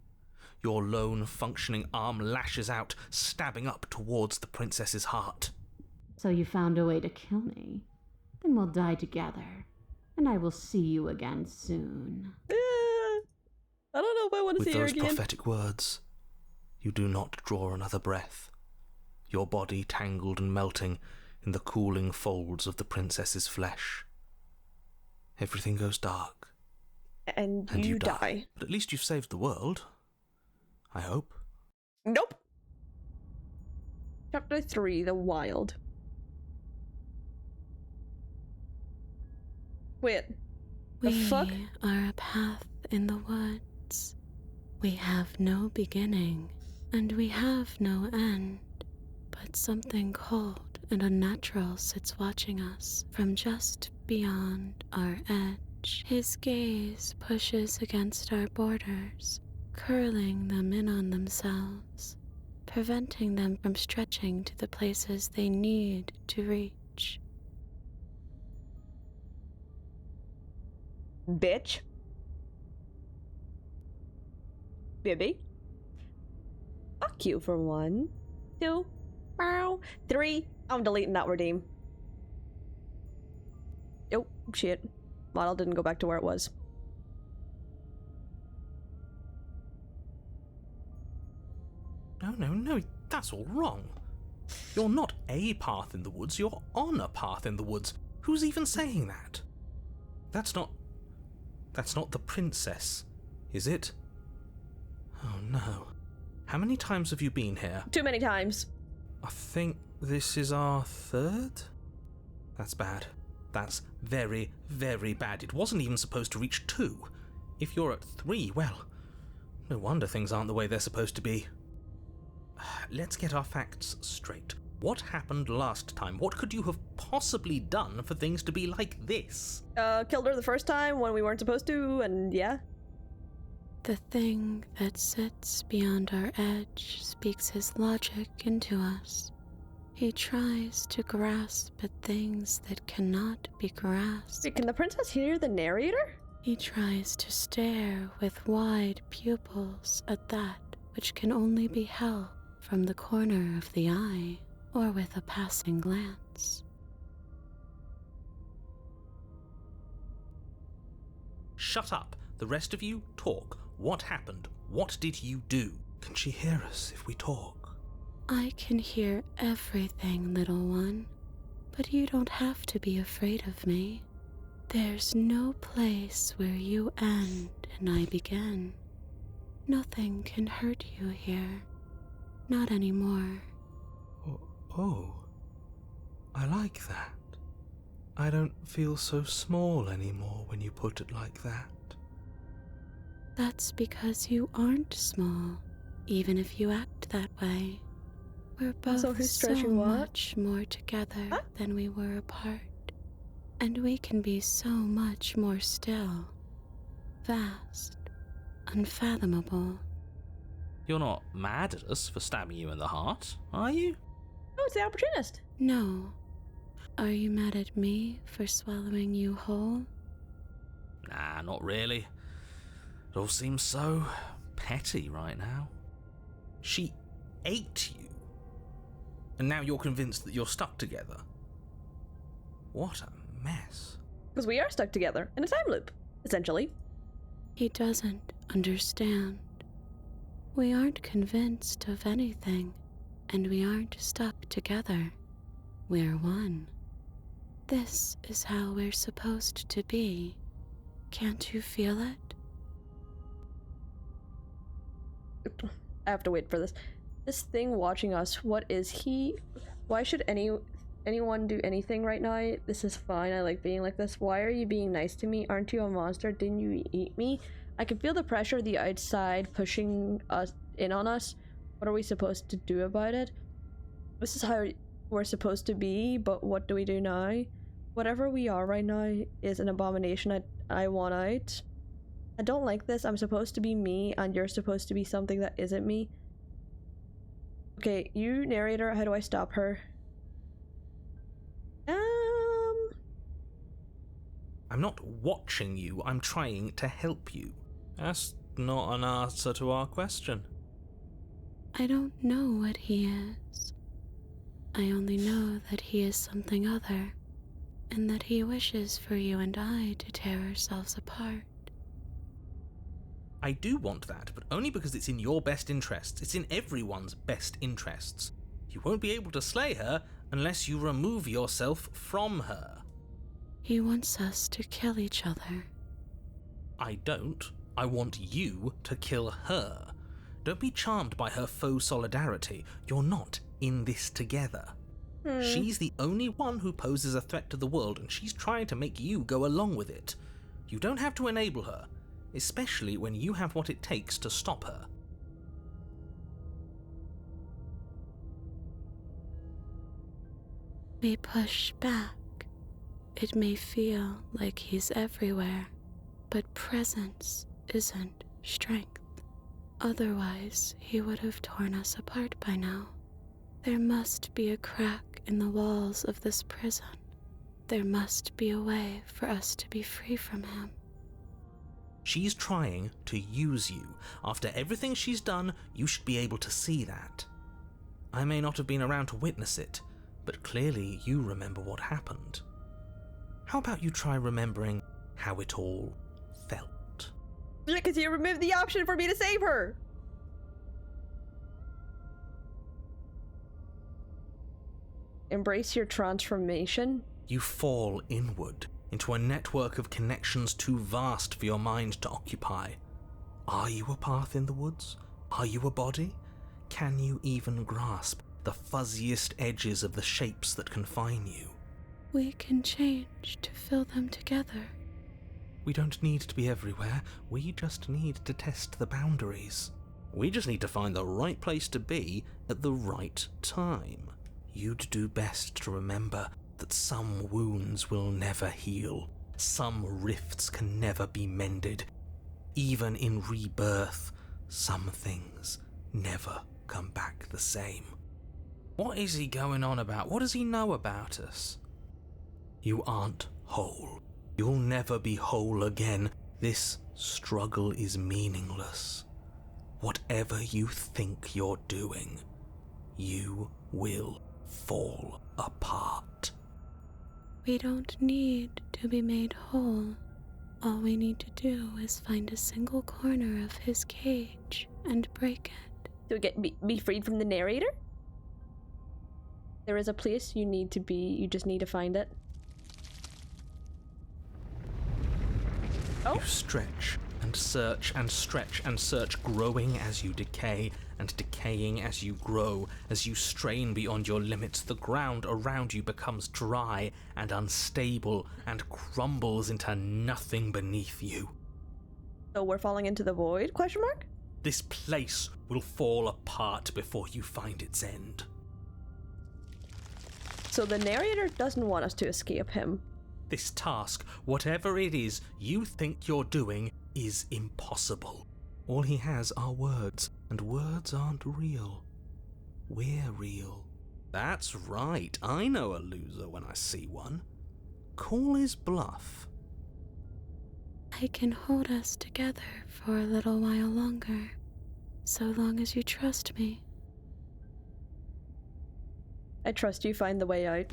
Your lone, functioning arm lashes out, stabbing up towards the princess's heart. So you found a way to kill me. Then we'll die together, and I will see you again soon. I don't know if I want to With see her those again. prophetic words, you do not draw another breath, your body tangled and melting in the cooling folds of the princess's flesh. Everything goes dark, And and you die. But at least you've saved the world. I hope. Nope. Chapter 3, The Wild. Wait. The fuck? We are a path in the woods. We have no beginning, and we have no end. But something cold and unnatural sits watching us from just beyond our edge. His gaze pushes against our borders, curling them in on themselves, preventing them from stretching to the places they need to reach. Bitch. Bibby. Fuck you for 1, 2, 3. I'm deleting that redeem. Oh, shit. Model didn't go back to where it was. No, that's all wrong. You're not a path in the woods, you're on a path in the woods. Who's even saying that? That's not the princess, is it? Oh no. How many times have you been here? Too many times. I think this is our 3rd? That's bad. That's very, very bad. It wasn't even supposed to reach 2. If you're at 3, well, no wonder things aren't the way they're supposed to be. Let's get our facts straight. What happened last time? What could you have possibly done for things to be like this? Killed her the first time when we weren't supposed to, and yeah. The thing that sits beyond our edge speaks his logic into us. He tries to grasp at things that cannot be grasped. Wait, can the princess hear the narrator? He tries to stare with wide pupils at that which can only be held from the corner of the eye or with a passing glance. shut up. The rest of you, talk. What happened? What did you do? Can she hear us if we talk? I can hear everything, little one, but you don't have to be afraid of me. There's no place where you end and I begin. Nothing can hurt you here. Not anymore. Oh, I like that. I don't feel so small anymore when you put it like that. That's because you aren't small, even if you act that way. We're both So who's so stretching what? much more together than we were apart. And we can be so much more still. Vast. Unfathomable. You're not mad at us for stabbing you in the heart, are you? Oh, it's the opportunist. No. Are you mad at me for swallowing you whole? Nah, not really. It all seems so petty right now. She ate you, and now you're convinced that you're stuck together. What a mess. Because we are stuck together in a time loop, essentially. He doesn't understand. We aren't convinced of anything, and we aren't stuck together. We're one. This is how we're supposed to be. Can't you feel it? I have to wait for this. This thing watching us, what is he? Why should anyone do anything right now? This is fine. I like being like this. Why are you being nice to me? Aren't you a monster? Didn't you eat me? I can feel the pressure of the outside pushing us in on us. What are we supposed to do about it? This is how we're supposed to be, but what do we do now? Whatever we are right now is an abomination. I want out. I don't like this. I'm supposed to be me, and you're supposed to be something that isn't me. Okay, you narrator, how do I stop her? I'm not watching you, I'm trying to help you. That's not an answer to our question. I don't know what he is. I only know that he is something other, and that he wishes for you and I to tear ourselves apart. I do want that, but only because it's in your best interests. It's in everyone's best interests. You won't be able to slay her unless you remove yourself from her. He wants us to kill each other. I don't. I want you to kill her. Don't be charmed by her faux solidarity. You're not in this together. She's the only one who poses a threat to the world, and she's trying to make you go along with it. You don't have to enable her, especially when you have what it takes to stop her. We push back. It may feel like he's everywhere, but presence isn't strength. Otherwise, he would have torn us apart by now. There must be a crack in the walls of this prison. There must be a way for us to be free from him. She's trying to use you. After everything she's done, you should be able to see that. I may not have been around to witness it, but clearly you remember what happened. How about you try remembering how it all felt? Yeah, because you removed the option for me to save her! Embrace your transformation? You fall inward, into a network of connections too vast for your mind to occupy. Are you a path in the woods? Are you a body? Can you even grasp the fuzziest edges of the shapes that confine you? We can change to fill them together. We don't need to be everywhere, we just need to test the boundaries. We just need to find the right place to be at the right time. You'd do best to remember that some wounds will never heal. Some rifts can never be mended. Even in rebirth, some things never come back the same. What is he going on about? What does he know about us? You aren't whole. You'll never be whole again. This struggle is meaningless. Whatever you think you're doing, you will fall apart. We don't need to be made whole. All we need to do is find a single corner of his cage and break it. To be freed from the narrator? There is a place you need to be, you just need to find it. Oh. You stretch and search and stretch and search, growing as you decay and decaying as you grow. As you strain beyond your limits, the ground around you becomes dry and unstable and crumbles into nothing beneath you. So we're falling into the void, question mark? This place will fall apart before you find its end. So the narrator doesn't want us to escape him. This task, whatever it is you think you're doing, is impossible. All he has are words, and words aren't real. We're real. That's right, I know a loser when I see one. Call his bluff. I can hold us together for a little while longer, so long as you trust me. I trust you find the way out.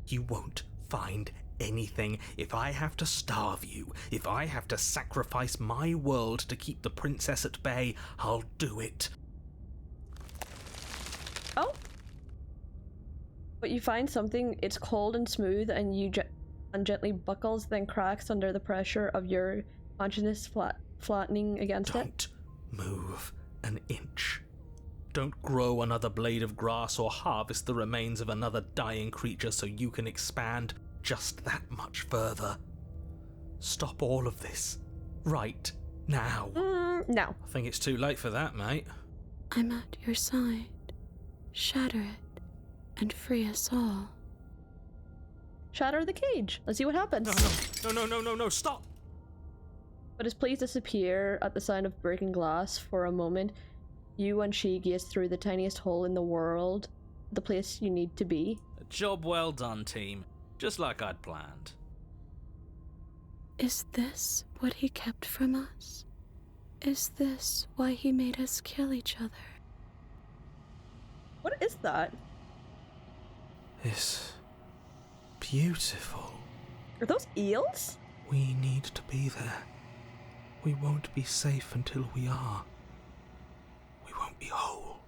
You won't find anything. If I have to starve you, if I have to sacrifice my world to keep the princess at bay, I'll do it. Oh! But you find something, it's cold and smooth, and you gently buckles, then cracks under the pressure of your consciousness flattening against it. Don't move an inch. Don't grow another blade of grass or harvest the remains of another dying creature so you can expand just that much further. Stop all of this. Right now. No. I think it's too late for that, mate. I'm at your side. Shatter it, and free us all. Shatter the cage. Let's see what happens. No, stop! But as please disappear at the sound of breaking glass for a moment, you and she gaze through the tiniest hole in the world, the place you need to be. A job well done, team. Just like I'd planned. Is this what he kept from us? Is this why he made us kill each other? What is that? It's beautiful. Are those eels? We need to be there. We won't be safe until we are. We won't be whole.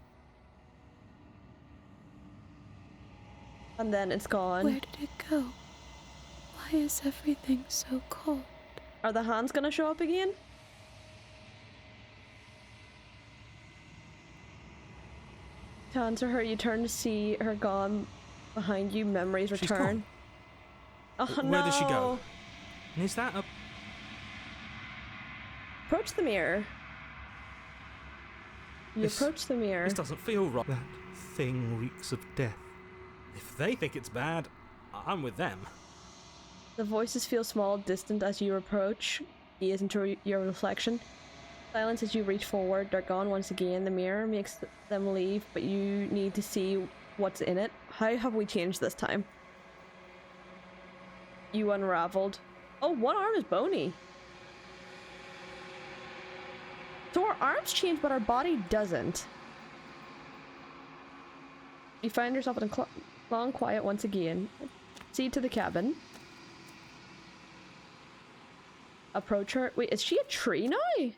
And then it's gone. Where did it go? Why is everything so cold? Are the hands gonna show up again? To answer her, you turn to see her gone. Behind you, memories She's return. gone. Oh no! Where does she go? And is that a... Approach the mirror. You This- approach the mirror. This doesn't feel right. That thing reeks of death. If they think it's bad, I'm with them. The voices feel small, distant as you approach, gaze into your reflection. Silence as you reach forward, they're gone once again. The mirror makes them leave, but you need to see what's in it. How have we changed this time? You unraveled. Oh, one arm is bony. So our arms change, but our body doesn't. You find yourself in a long quiet once again. See to the cabin. Approach her. Wait, is she a tree now?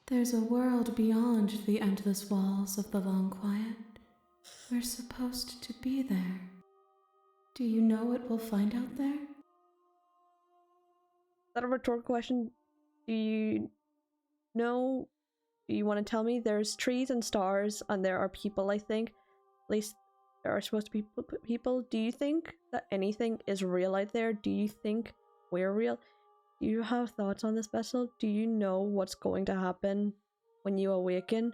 There's a world beyond the endless walls of the long quiet. We're supposed to be there. Do you know what we'll find out there? Is that a rhetorical question? Do you know? Do you want to tell me? There's trees and stars, and there are people, I think. At least there are supposed to be people. Do you think that anything is real out there? Do you think we're real? Do you have thoughts on this vessel? Do you know what's going to happen when you awaken?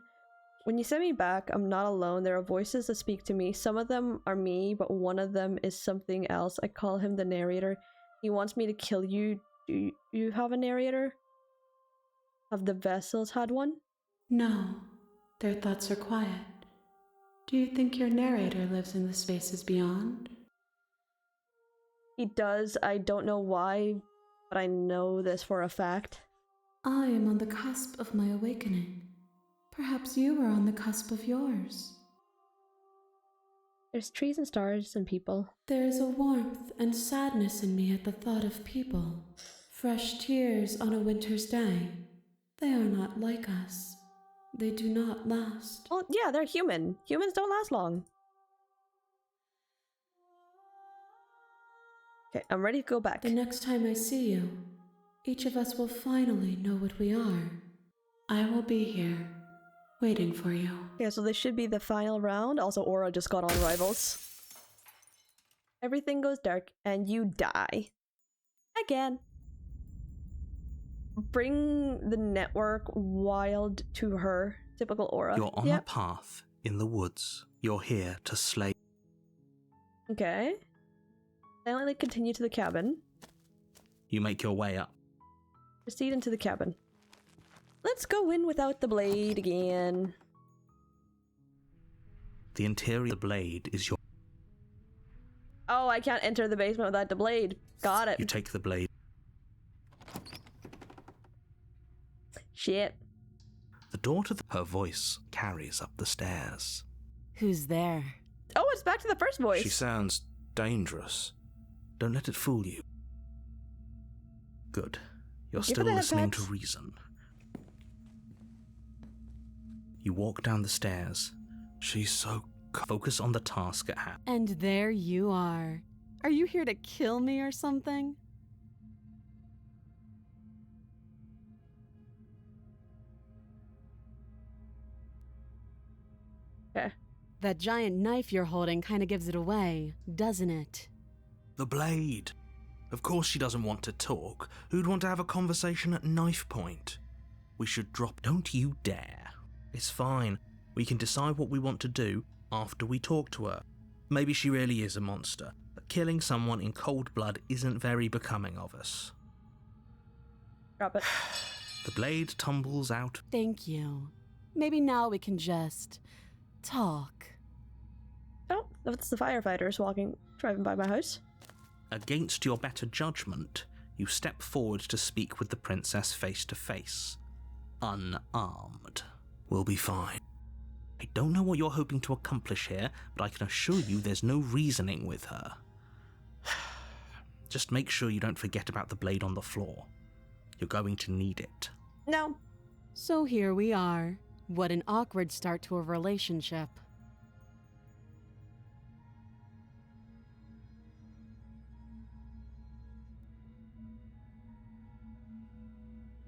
When you send me back, I'm not alone. There are voices that speak to me. Some of them are me, but one of them is something else. I call him the narrator. He wants me to kill you. Do you have a narrator? Have the vessels had one? No, their thoughts are quiet. Do you think your narrator lives in the spaces beyond? He does. I don't know why, but I know this for a fact. I am on the cusp of my awakening. Perhaps you are on the cusp of yours. There's trees and stars and people. There is a warmth and sadness in me at the thought of people. Fresh tears on a winter's day. They are not like us. They do not last. Well, yeah, they're human. Humans don't last long. Okay, I'm ready to go back. The next time I see you, each of us will finally know what we are. I will be here, waiting for you. Okay, so this should be the final round. Also, Aura just got on Rivals. Everything goes dark and you die. Again. Bring the network wild to her. Typical Aura. You're on a path in the woods. You're here to slay. Okay. Silently continue to the cabin. You make your way up. Proceed into the cabin. Let's go in without the blade again. The interior of the blade is your... Oh, I can't enter the basement without the blade. Got it. You take the blade. Shit. The door to her voice carries up the stairs. Who's there? Oh, it's back to the first voice. She sounds dangerous. Don't let it fool you. Good. You're Give her still the listening to headpats. reason. You walk down the stairs. She's so... Focus on the task at hand. And there you are. Are you here to kill me or something? Okay. That giant knife you're holding kind of gives it away, doesn't it? The blade. Of course she doesn't want to talk. Who'd want to have a conversation at knife point? We should drop... Don't you dare. It's fine. We can decide what we want to do after we talk to her. Maybe she really is a monster, but killing someone in cold blood isn't very becoming of us. Drop it. The blade tumbles out. Thank you. Maybe now we can just... talk. Oh, that's the firefighters driving by my house. Against your better judgment, you step forward to speak with the princess face to face. Unarmed. We'll be fine. I don't know what you're hoping to accomplish here, but I can assure you there's no reasoning with her. Just make sure you don't forget about the blade on the floor. You're going to need it. No. So here we are. What an awkward start to a relationship.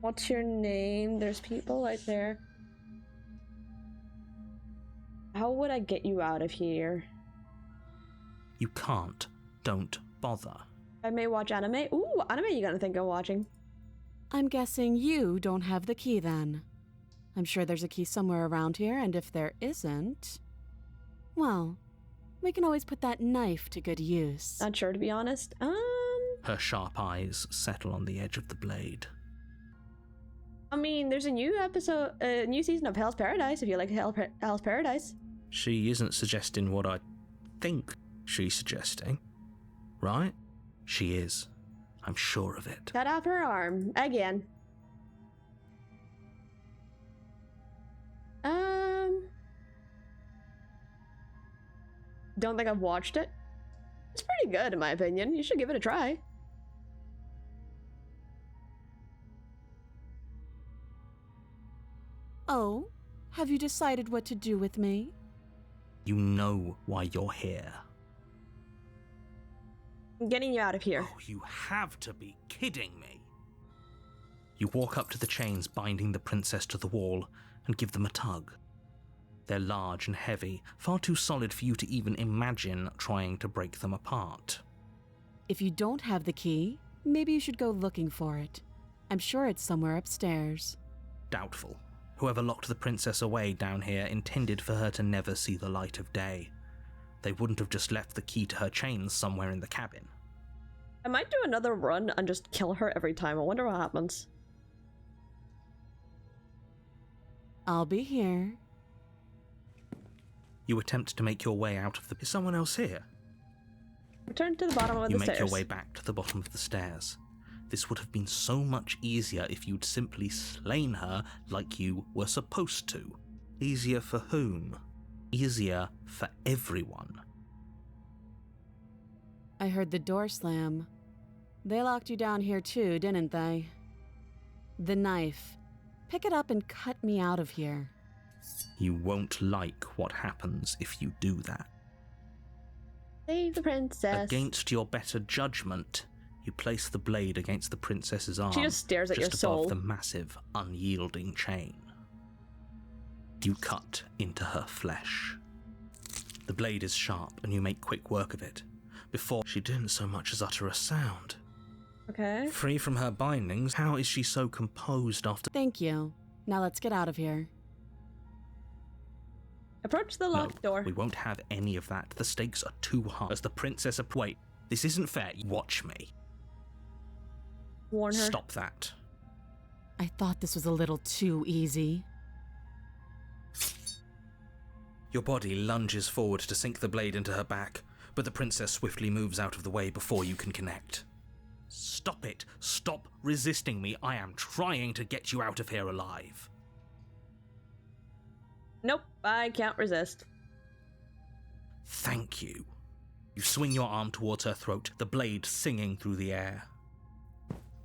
What's your name? There's people right there. How would I get you out of here? You can't. Don't bother. I may watch anime. Ooh, anime you gonna think I'm watching. I'm guessing you don't have the key then. I'm sure there's a key somewhere around here, and if there isn't... well, we can always put that knife to good use. Not sure, to be honest. Her sharp eyes settle on the edge of the blade. I mean, there's a new episode, a new season of Hell's Paradise, if you like Hell's Paradise. She isn't suggesting what I think she's suggesting, right? She is. I'm sure of it. Cut off her arm. Again. Don't think I've watched it. It's pretty good, in my opinion. You should give it a try. Oh, have you decided what to do with me? You know why you're here. I'm getting you out of here. Oh, you have to be kidding me. You walk up to the chains binding the princess to the wall and give them a tug. They're large and heavy, far too solid for you to even imagine trying to break them apart. If you don't have the key, maybe you should go looking for it. I'm sure it's somewhere upstairs. Doubtful. Whoever locked the princess away down here intended for her to never see the light of day. They wouldn't have just left the key to her chains somewhere in the cabin. I might do another run and just kill her every time. I wonder what happens. I'll be here. You attempt to make your way out of the... Is someone else here? Return to the bottom of You the make stairs. your way back to the bottom of the stairs. This would have been so much easier if you'd simply slain her like you were supposed to. Easier for whom? Easier for everyone. I heard the door slam. They locked you down here too, didn't they? The knife. Pick it up and cut me out of here. You won't like what happens if you do that. Save the princess. Against your better judgment, you place the blade against the princess's arm. She just stares at your soul. Above the massive, unyielding chain. You cut into her flesh. The blade is sharp, and you make quick work of it. Before, she didn't so much as utter a sound. Okay. Free from her bindings, how is she so composed after... Thank you. Now let's get out of here. Approach the locked door. We won't have any of that. The stakes are too high. As the princess... Wait, this isn't fair. Watch me. Warn her. Stop that. I thought this was a little too easy. Your body lunges forward to sink the blade into her back, but the princess swiftly moves out of the way before you can connect. Stop it! Stop resisting me! I am trying to get you out of here alive. Nope, I can't resist. Thank you. You swing your arm towards her throat, the blade singing through the air.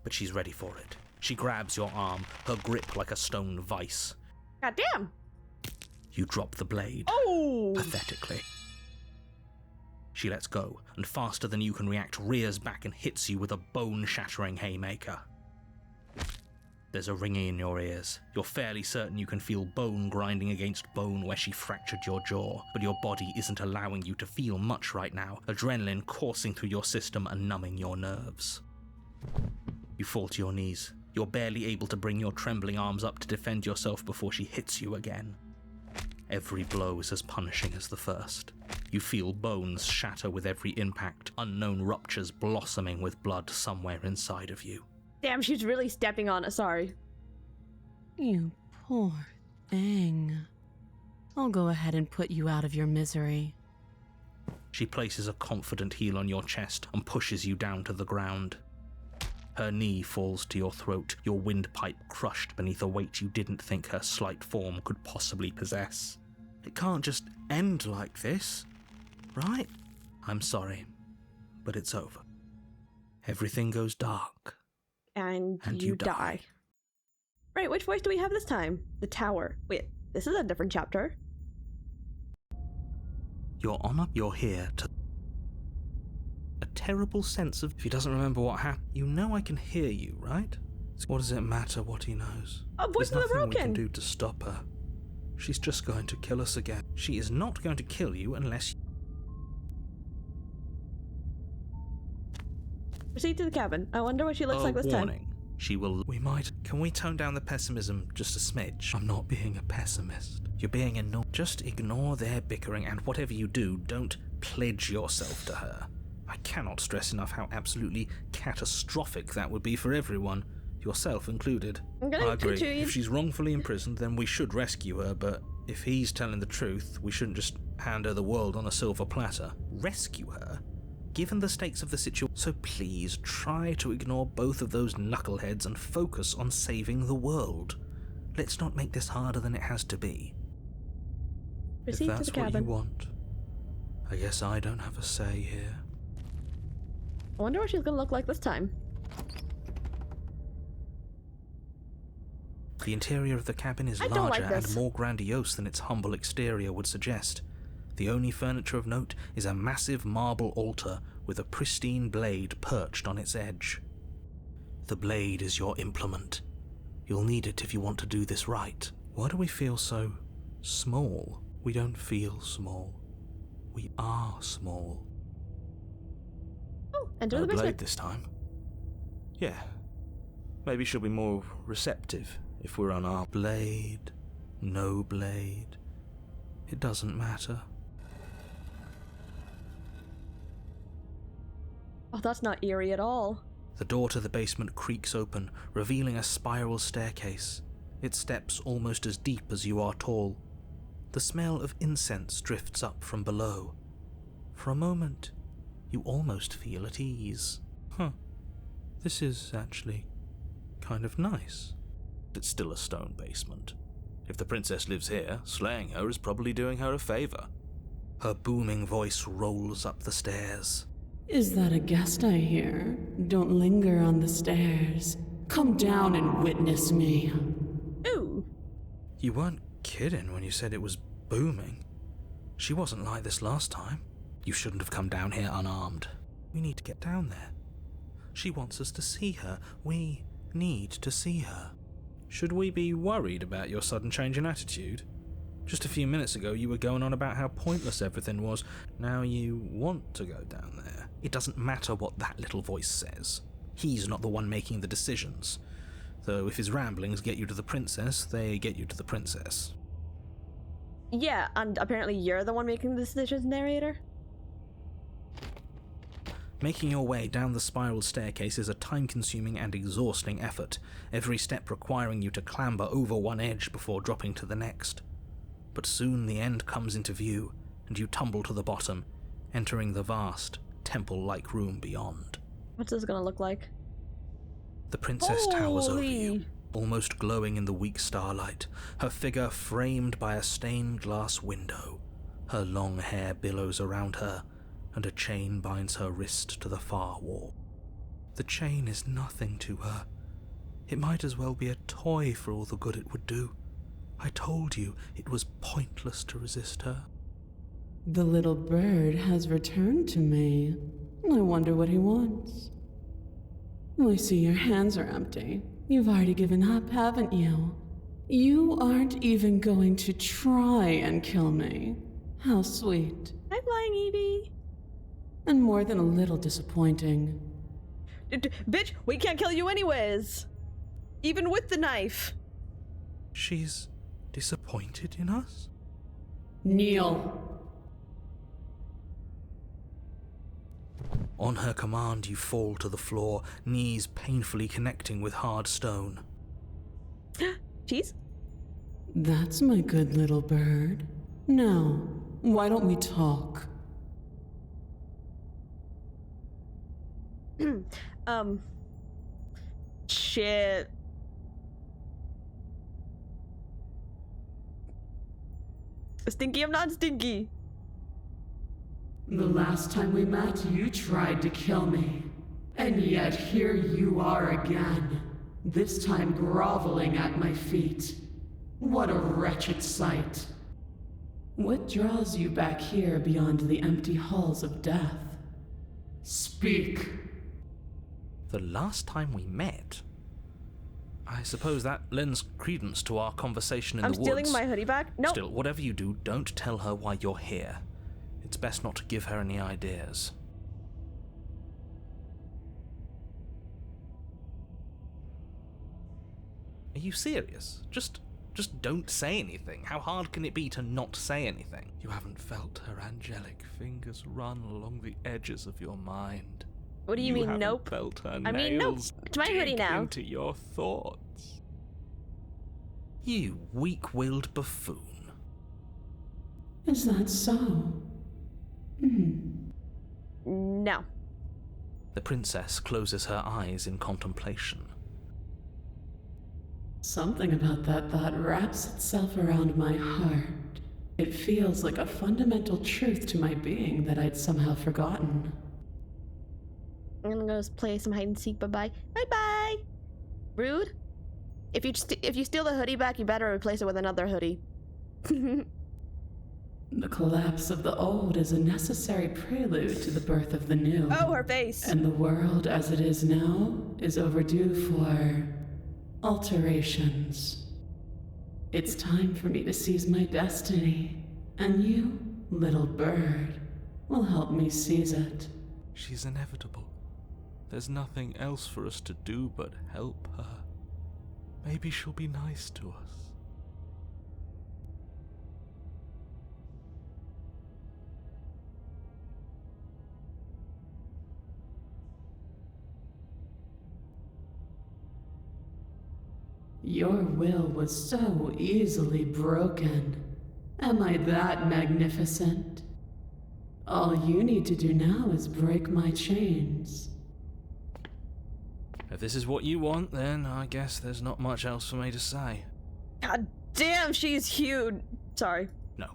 But she's ready for it. She grabs your arm, her grip like a stone vice. God damn! You drop the blade. Oh! Pathetically. She lets go, and faster than you can react, rears back and hits you with a bone-shattering haymaker. There's a ringing in your ears. You're fairly certain you can feel bone grinding against bone where she fractured your jaw, but your body isn't allowing you to feel much right now, adrenaline coursing through your system and numbing your nerves. You fall to your knees. You're barely able to bring your trembling arms up to defend yourself before she hits you again. Every blow is as punishing as the first. You feel bones shatter with every impact, unknown ruptures blossoming with blood somewhere inside of you. Damn, she's really stepping on it. Sorry. You poor thing. I'll go ahead and put you out of your misery. She places a confident heel on your chest and pushes you down to the ground. Her knee falls to your throat, your windpipe crushed beneath a weight you didn't think her slight form could possibly possess. It can't just end like this, right? I'm sorry, but it's over. Everything goes dark. And And you you die. die. Right, which voice do we have this time? The tower. Wait, this is a different chapter. You're here to... A terrible sense of... If he doesn't remember what happened, you know I can hear you, right? What does it matter what he knows? Oh, voice There's of the nothing we can broken. do to stop her. She's just going to kill us again. She is not going to kill you unless... Proceed to the cabin. I wonder what she looks like this warning. She will... We might... Can we tone down the pessimism just a smidge? I'm not being a pessimist. You're being Just ignore their bickering, and whatever you do, don't pledge yourself to her. I cannot stress enough how absolutely catastrophic that would be for everyone, yourself included. I'm gonna I agree. continue. If she's wrongfully imprisoned, then we should rescue her, but if he's telling the truth, we shouldn't just hand her the world on a silver platter. Rescue her? Given the stakes of the situation, so please try to ignore both of those knuckleheads and focus on saving the world. Let's not make this harder than it has to be. Proceed If to that's the what cabin. you want, I guess I don't have a say here. I wonder what she's gonna look like this time. The interior of the cabin is I don't larger like this. and more grandiose than its humble exterior would suggest. The only furniture of note is a massive marble altar with a pristine blade perched on its edge. The blade is your implement. You'll need it if you want to do this right. Why do we feel so small? We don't feel small. We are small. Oh, enter No the blade basement. this time. Yeah. Maybe she'll be more receptive if we're unarmed. Blade, no blade. It doesn't matter. Oh, that's not eerie at all. The door to the basement creaks open, revealing a spiral staircase. Its steps almost as deep as you are tall. The smell of incense drifts up from below. For a moment, you almost feel at ease. This is actually kind of nice. It's still a stone basement. If the princess lives here, slaying her is probably doing her a favor. Her booming voice rolls up the stairs. Is that a guest I hear? Don't linger on the stairs. Come down and witness me. Ooh. You weren't kidding when you said it was booming. She wasn't like this last time. You shouldn't have come down here unarmed. We need to get down there. She wants us to see her. We need to see her. Should we be worried about your sudden change in attitude? Just a few minutes ago you were going on about how pointless everything was. Now you want to go down there. It doesn't matter what that little voice says. He's not the one making the decisions. Though if his ramblings get you to the princess, they get you to the princess. Yeah, and apparently you're the one making the decisions, narrator? Making your way down the spiral staircase is a time-consuming and exhausting effort, every step requiring you to clamber over one edge before dropping to the next. But soon the end comes into view, and you tumble to the bottom, entering the vast, temple-like room beyond. What's this gonna look like? The princess towers over you, Holy! almost glowing in the weak starlight, her figure framed by a stained glass window. Her long hair billows around her, and a chain binds her wrist to the far wall. The chain is nothing to her. It might as well be a toy for all the good it would do. I told you it was pointless to resist her. The little bird has returned to me. I wonder what he wants. I see your hands are empty. You've already given up, haven't you? You aren't even going to try and kill me. How sweet. Hi, Flying Evie. And more than a little disappointing. Bitch, we can't kill you anyways. Even with the knife. She's disappointed in us? Kneel. On her command, you fall to the floor, knees painfully connecting with hard stone. Cheese? That's my good little bird. Now, why don't we talk? Shit. Stinky, I'm not stinky. The last time we met, you tried to kill me. And yet here you are again. This time groveling at my feet. What a wretched sight. What draws you back here beyond the empty halls of death? Speak. The last time we met? I suppose that lends credence to our conversation in I'm the woods. stealing my hoodie back? No. Still, whatever you do, don't tell her why you're here. It's best not to give her any ideas. Are you serious? Just don't say anything. How hard can it be to not say anything? You haven't felt her angelic fingers run along the edges of your mind. What do you mean, haven't nope? Felt her I mean, nope. nails It's my hoodie dig now. into your thoughts. You weak-willed buffoon. Is that so? No. The princess closes her eyes in contemplation. Something about that thought wraps itself around my heart. It feels like a fundamental truth to my being that I'd somehow forgotten. I'm gonna go play some hide and seek. Bye-bye. Bye-bye. Rude. If you steal the hoodie back, you better replace it with another hoodie. The collapse of the old is a necessary prelude to the birth of the new. Oh, her face. And the world as it is now is overdue for alterations. It's time for me to seize my destiny, and you, little bird, will help me seize it. She's inevitable. There's nothing else for us to do but help her. Maybe she'll be nice to us. Your will was so easily broken. Am I that magnificent? All you need to do now is break my chains. If this is what you want, then I guess there's not much else for me to say. God damn, she's huge. Sorry. No,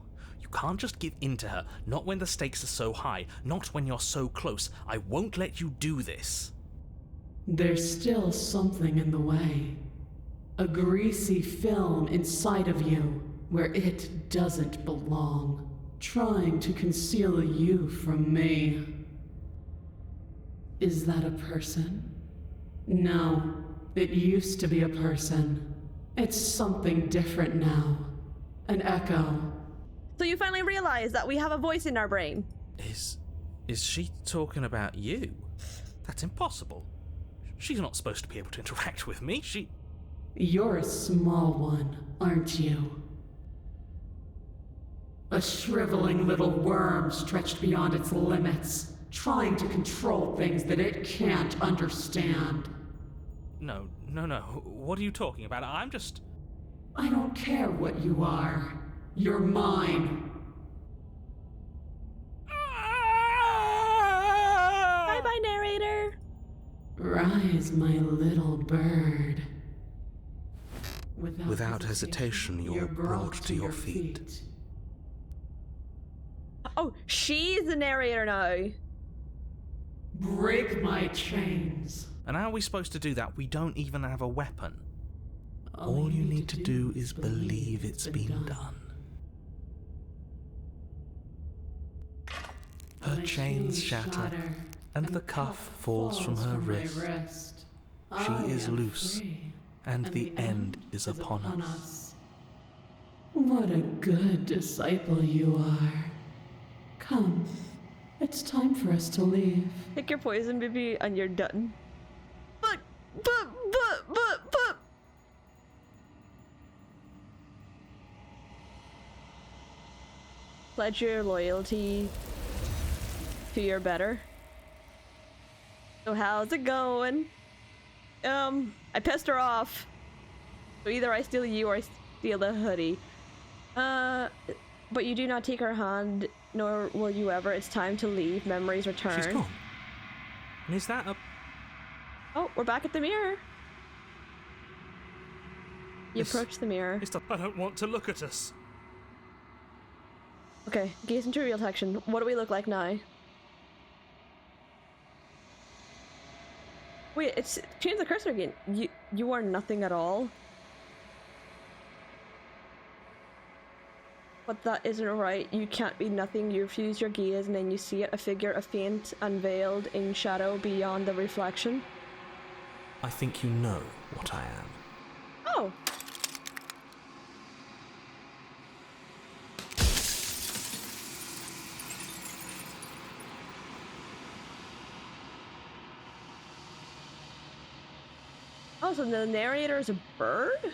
You can't just give in to her, not when the stakes are so high, not when you're so close. I won't let you do this. There's still something in the way. A greasy film inside of you where it doesn't belong, trying to conceal you from me. Is that a person? No, it used to be a person. It's something different now. An echo. So you finally realize that we have a voice in our brain. Is she talking about you? That's impossible. She's not supposed to be able to interact with me. You're a small one, aren't you? A shriveling little worm stretched beyond its limits, trying to control things that it can't understand. No. What are you talking about? I don't care what you are. You're mine. Bye-bye, narrator. Rise, my little bird. Without hesitation, you're brought to your feet. Oh, she's the narrator now. Break my chains. And how are we supposed to do that? We don't even have a weapon. All you need to do is believe it's been done. Her chains shatter, and the cuff falls from her wrist. She is loose, and the end is upon us. What a good disciple you are. Come, it's time for us to leave. Pick your poison, baby, and you're done. But. Pledge your loyalty to your better. So how's it going? I pissed her off. So either I steal you or I steal the hoodie. But you do not take her hand, nor will you ever. It's time to leave. Memories return. She's gone. And is that a... Oh, we're back at the mirror. You approach the mirror. I don't want to look at us. Okay, gaze into real reflection. What do we look like now? Wait, it's change the cursor again. You are nothing at all. But that isn't right. You can't be nothing. You refuse your gaze, and then you see it, a figure, a faint and veiled in shadow beyond the reflection. I think you know what I am. Oh. Oh, so the narrator is a bird?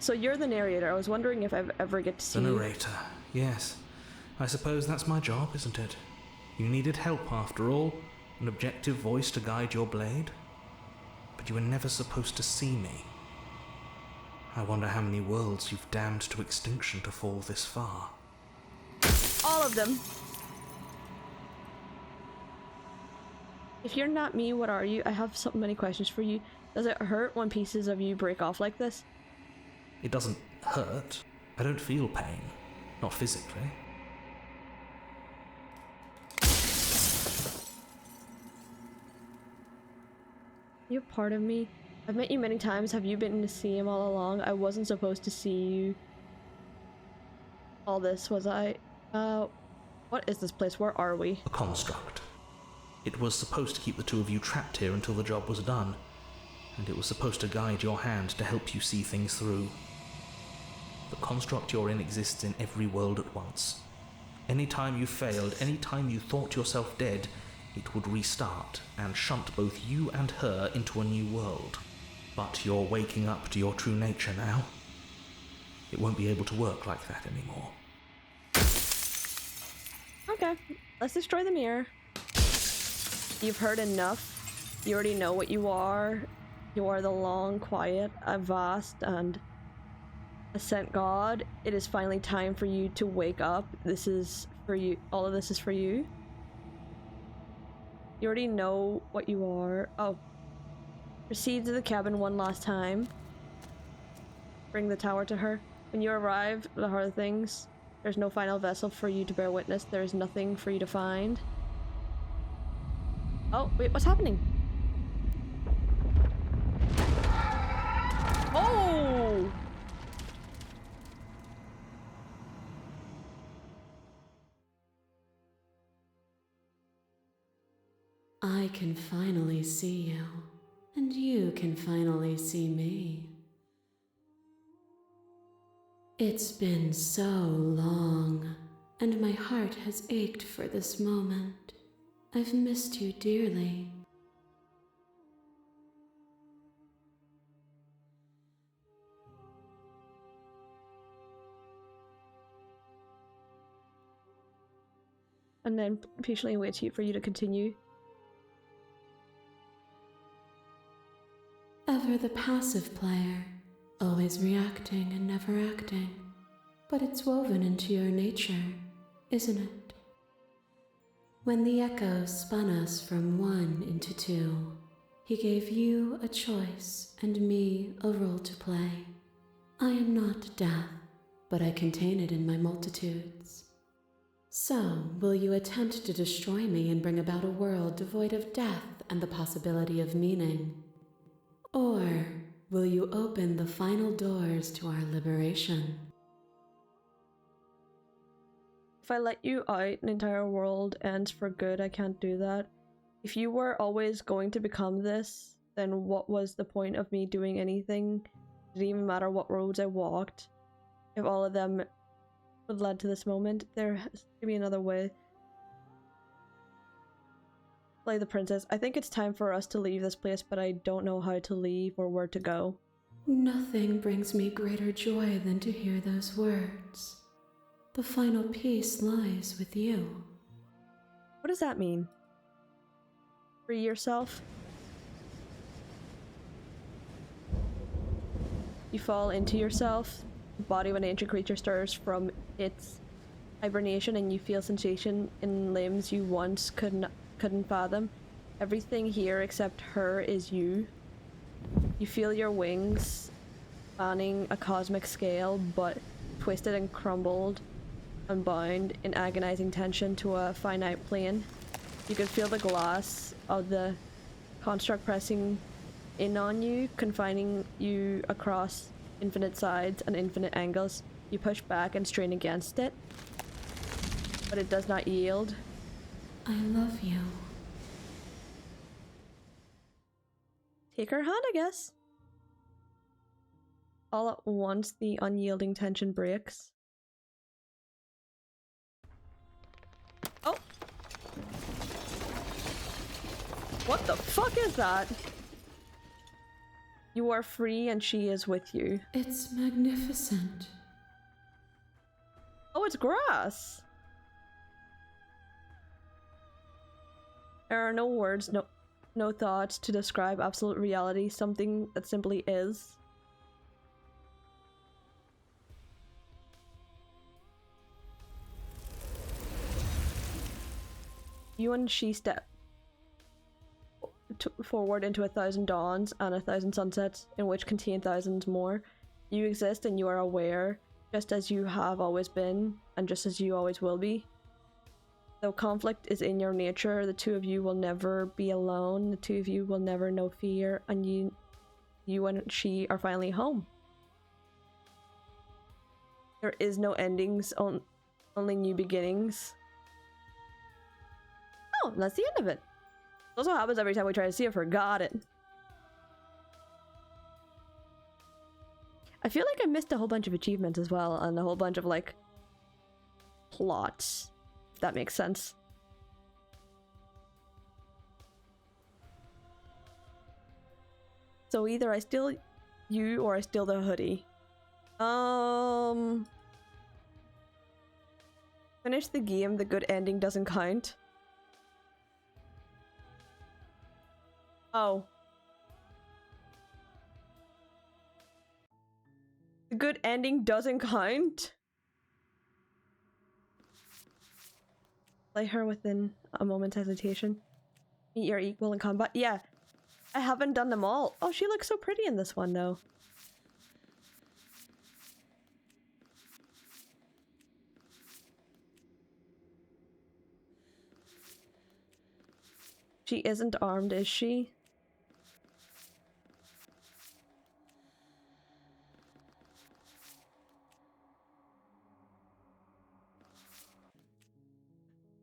So you're the narrator. I was wondering if I ever get to see The you. narrator, yes. I suppose that's my job, isn't it? You needed help after all, an objective voice to guide your blade. But you were never supposed to see me. I wonder how many worlds you've damned to extinction to fall this far. All of them. If you're not me, what are you? I have so many questions for you. Does it hurt when pieces of you break off like this? It doesn't hurt. I don't feel pain. Not physically. You're part of me. I've met you many times. Have you been to see him all along? I wasn't supposed to see you. All this, was I? What is this place? Where are we? A construct. It was supposed to keep the two of you trapped here until the job was done. And it was supposed to guide your hand to help you see things through. The construct you're in exists in every world at once. Any time you failed, any time you thought yourself dead, it would restart and shunt both you and her into a new world. But you're waking up to your true nature now. It won't be able to work like that anymore. Okay, let's destroy the mirror. You've heard enough. You already know what you are. You are the long, quiet, a vast, and ascent god. It is finally time for you to wake up. This is for you. All of this is for you. You already know what you are. Oh. Proceed to the cabin one last time. Bring the tower to her. When you arrive, the heart of things, there's no final vessel for you to bear witness. There is nothing for you to find. Oh, wait, what's happening? Oh! I can finally see you, and you can finally see me. It's been so long, and my heart has ached for this moment. I've missed you dearly. And then patiently wait for you to continue. Ever the passive player, always reacting and never acting. But it's woven into your nature, isn't it? When the echo spun us from one into two, he gave you a choice and me a role to play. I am not death, but I contain it in my multitudes. So, will you attempt to destroy me and bring about a world devoid of death and the possibility of meaning? Or will you open the final doors to our liberation? If I let you out, an entire world ends for good. I can't do that. If you were always going to become this, then what was the point of me doing anything? Did it even matter what roads I walked? If all of them would lead to this moment, there has to be another way. Play the princess. I think it's time for us to leave this place, but I don't know how to leave or where to go. Nothing brings me greater joy than to hear those words. The final piece lies with you. What does that mean? Free yourself? You fall into yourself. The body of an ancient creature stirs from its hibernation and you feel sensation in limbs you once couldn't fathom. Everything here except her is you. You feel your wings spanning a cosmic scale, but twisted and crumbled and bound in agonizing tension to a finite plane. You can feel the glass of the construct pressing in on you, confining you across infinite sides and infinite angles. You push back and strain against it, but it does not yield. I love you. Take her hand, I guess. All at once, the unyielding tension breaks. Oh! What the fuck is that? You are free and she is with you. It's magnificent. Oh, it's grass! There are no words, no thoughts to describe absolute reality, something that simply is. You and she step forward into 1,000 dawns and 1,000 sunsets, in which contain thousands more. You exist and you are aware, just as you have always been, and just as you always will be. Though conflict is in your nature, the two of you will never be alone, the two of you will never know fear, and you and she are finally home. There is no endings, only new beginnings. Oh, that's the end of it. That's what happens every time we try to see if I forgot it. I feel like I missed a whole bunch of achievements as well, and a whole bunch of, like, plots. If that makes sense. So either I steal you or I steal the hoodie. Finish the game, the good ending doesn't count. Oh. The good ending doesn't count? Play her within a moment's hesitation. Meet your equal in combat. Yeah, I haven't done them all. Oh, she looks so pretty in this one, though. She isn't armed, is she?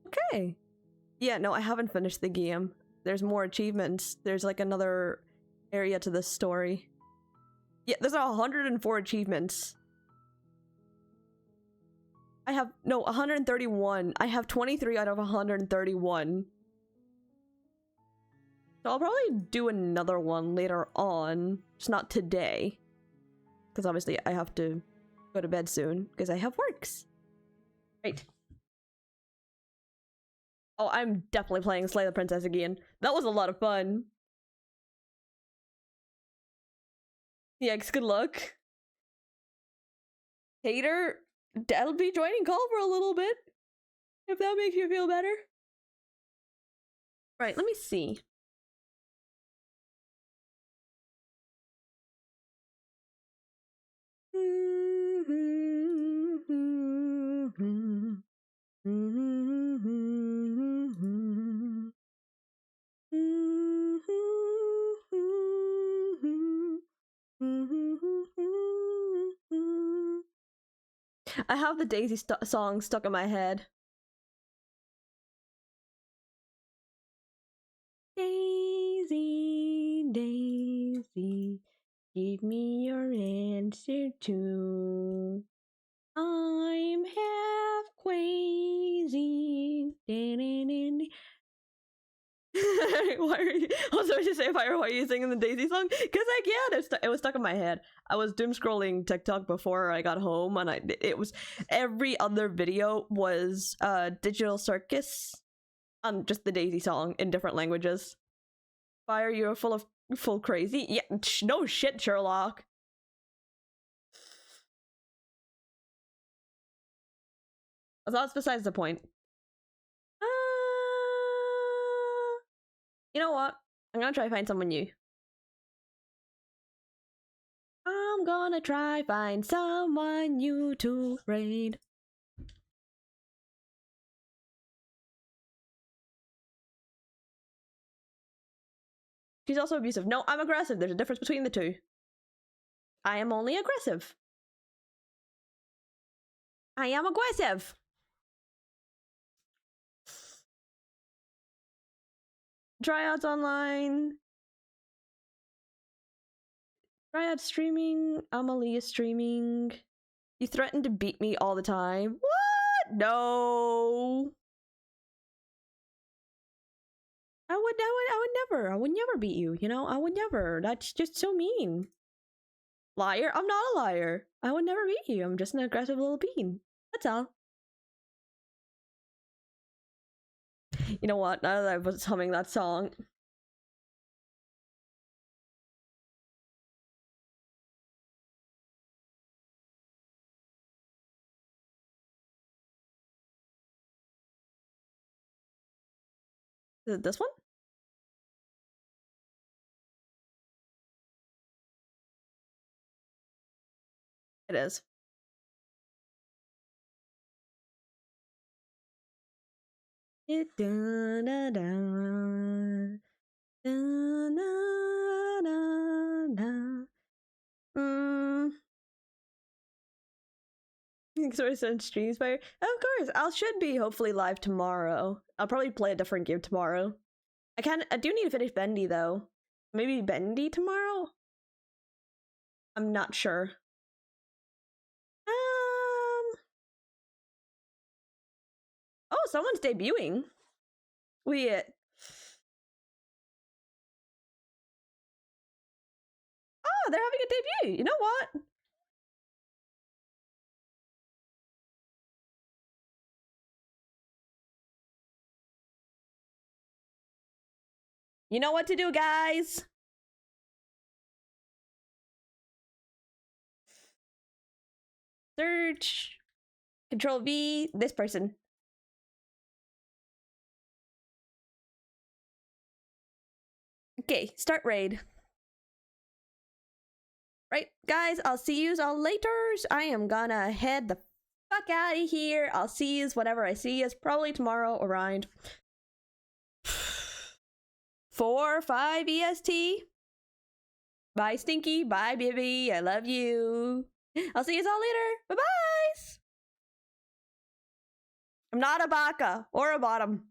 Okay. Yeah, no, I haven't finished the game. There's more achievements. There's like another area to this story. Yeah, there's 104 achievements. I have, no, 131. I have 23 out of 131. So I'll probably do another one later on. Just not today. Because obviously I have to go to bed soon. Because I have works. Right. Oh, I'm definitely playing Slay the Princess again. That was a lot of fun. Yeah, good luck. Hater, Dad'll be joining call for a little bit. If that makes you feel better. Right, let me see. I have the Daisy song stuck in my head. Daisy, Daisy, give me your answer too. I'm half crazy. Why are you? I was about to say, why are you singing the Daisy song? Because I can. It was stuck in my head. I was doom scrolling TikTok before I got home, and it was every other video was Digital Circus, and just the Daisy song in different languages. Why are you full crazy? Yeah, no shit, Sherlock. That's besides the point. You know what? I'm gonna try find someone new. I'm gonna try find someone new to raid. She's also abusive. No, I'm aggressive. There's a difference between the two. I am only aggressive. I am aggressive. Tryouts online. Tryouts streaming. Amelie is streaming. You threaten to beat me all the time. What? No. I would never beat you, you know? I would never. That's just so mean. Liar? I'm not a liar. I would never beat you. I'm just an aggressive little bean. That's all. You know what? Now that I was humming that song. Is it this one? It is. It da da da da da da da. Sort of send streams by. Of course, I should be hopefully live tomorrow. I'll probably play a different game tomorrow. I do need to finish Bendy though. Maybe Bendy tomorrow? I'm not sure. Oh, someone's debuting. Oh, they're having a debut. You know what? You know what to do, guys. Search. Control V. This person. Okay, start raid. Right, guys, I'll see yous all later. I am gonna head the fuck out of here. I'll see yous whenever I see yous. Probably tomorrow around 4 or 5 EST. Bye, Stinky. Bye, Bibby. I love you. I'll see you all later. Bye-bye. I'm not a baka or a bottom.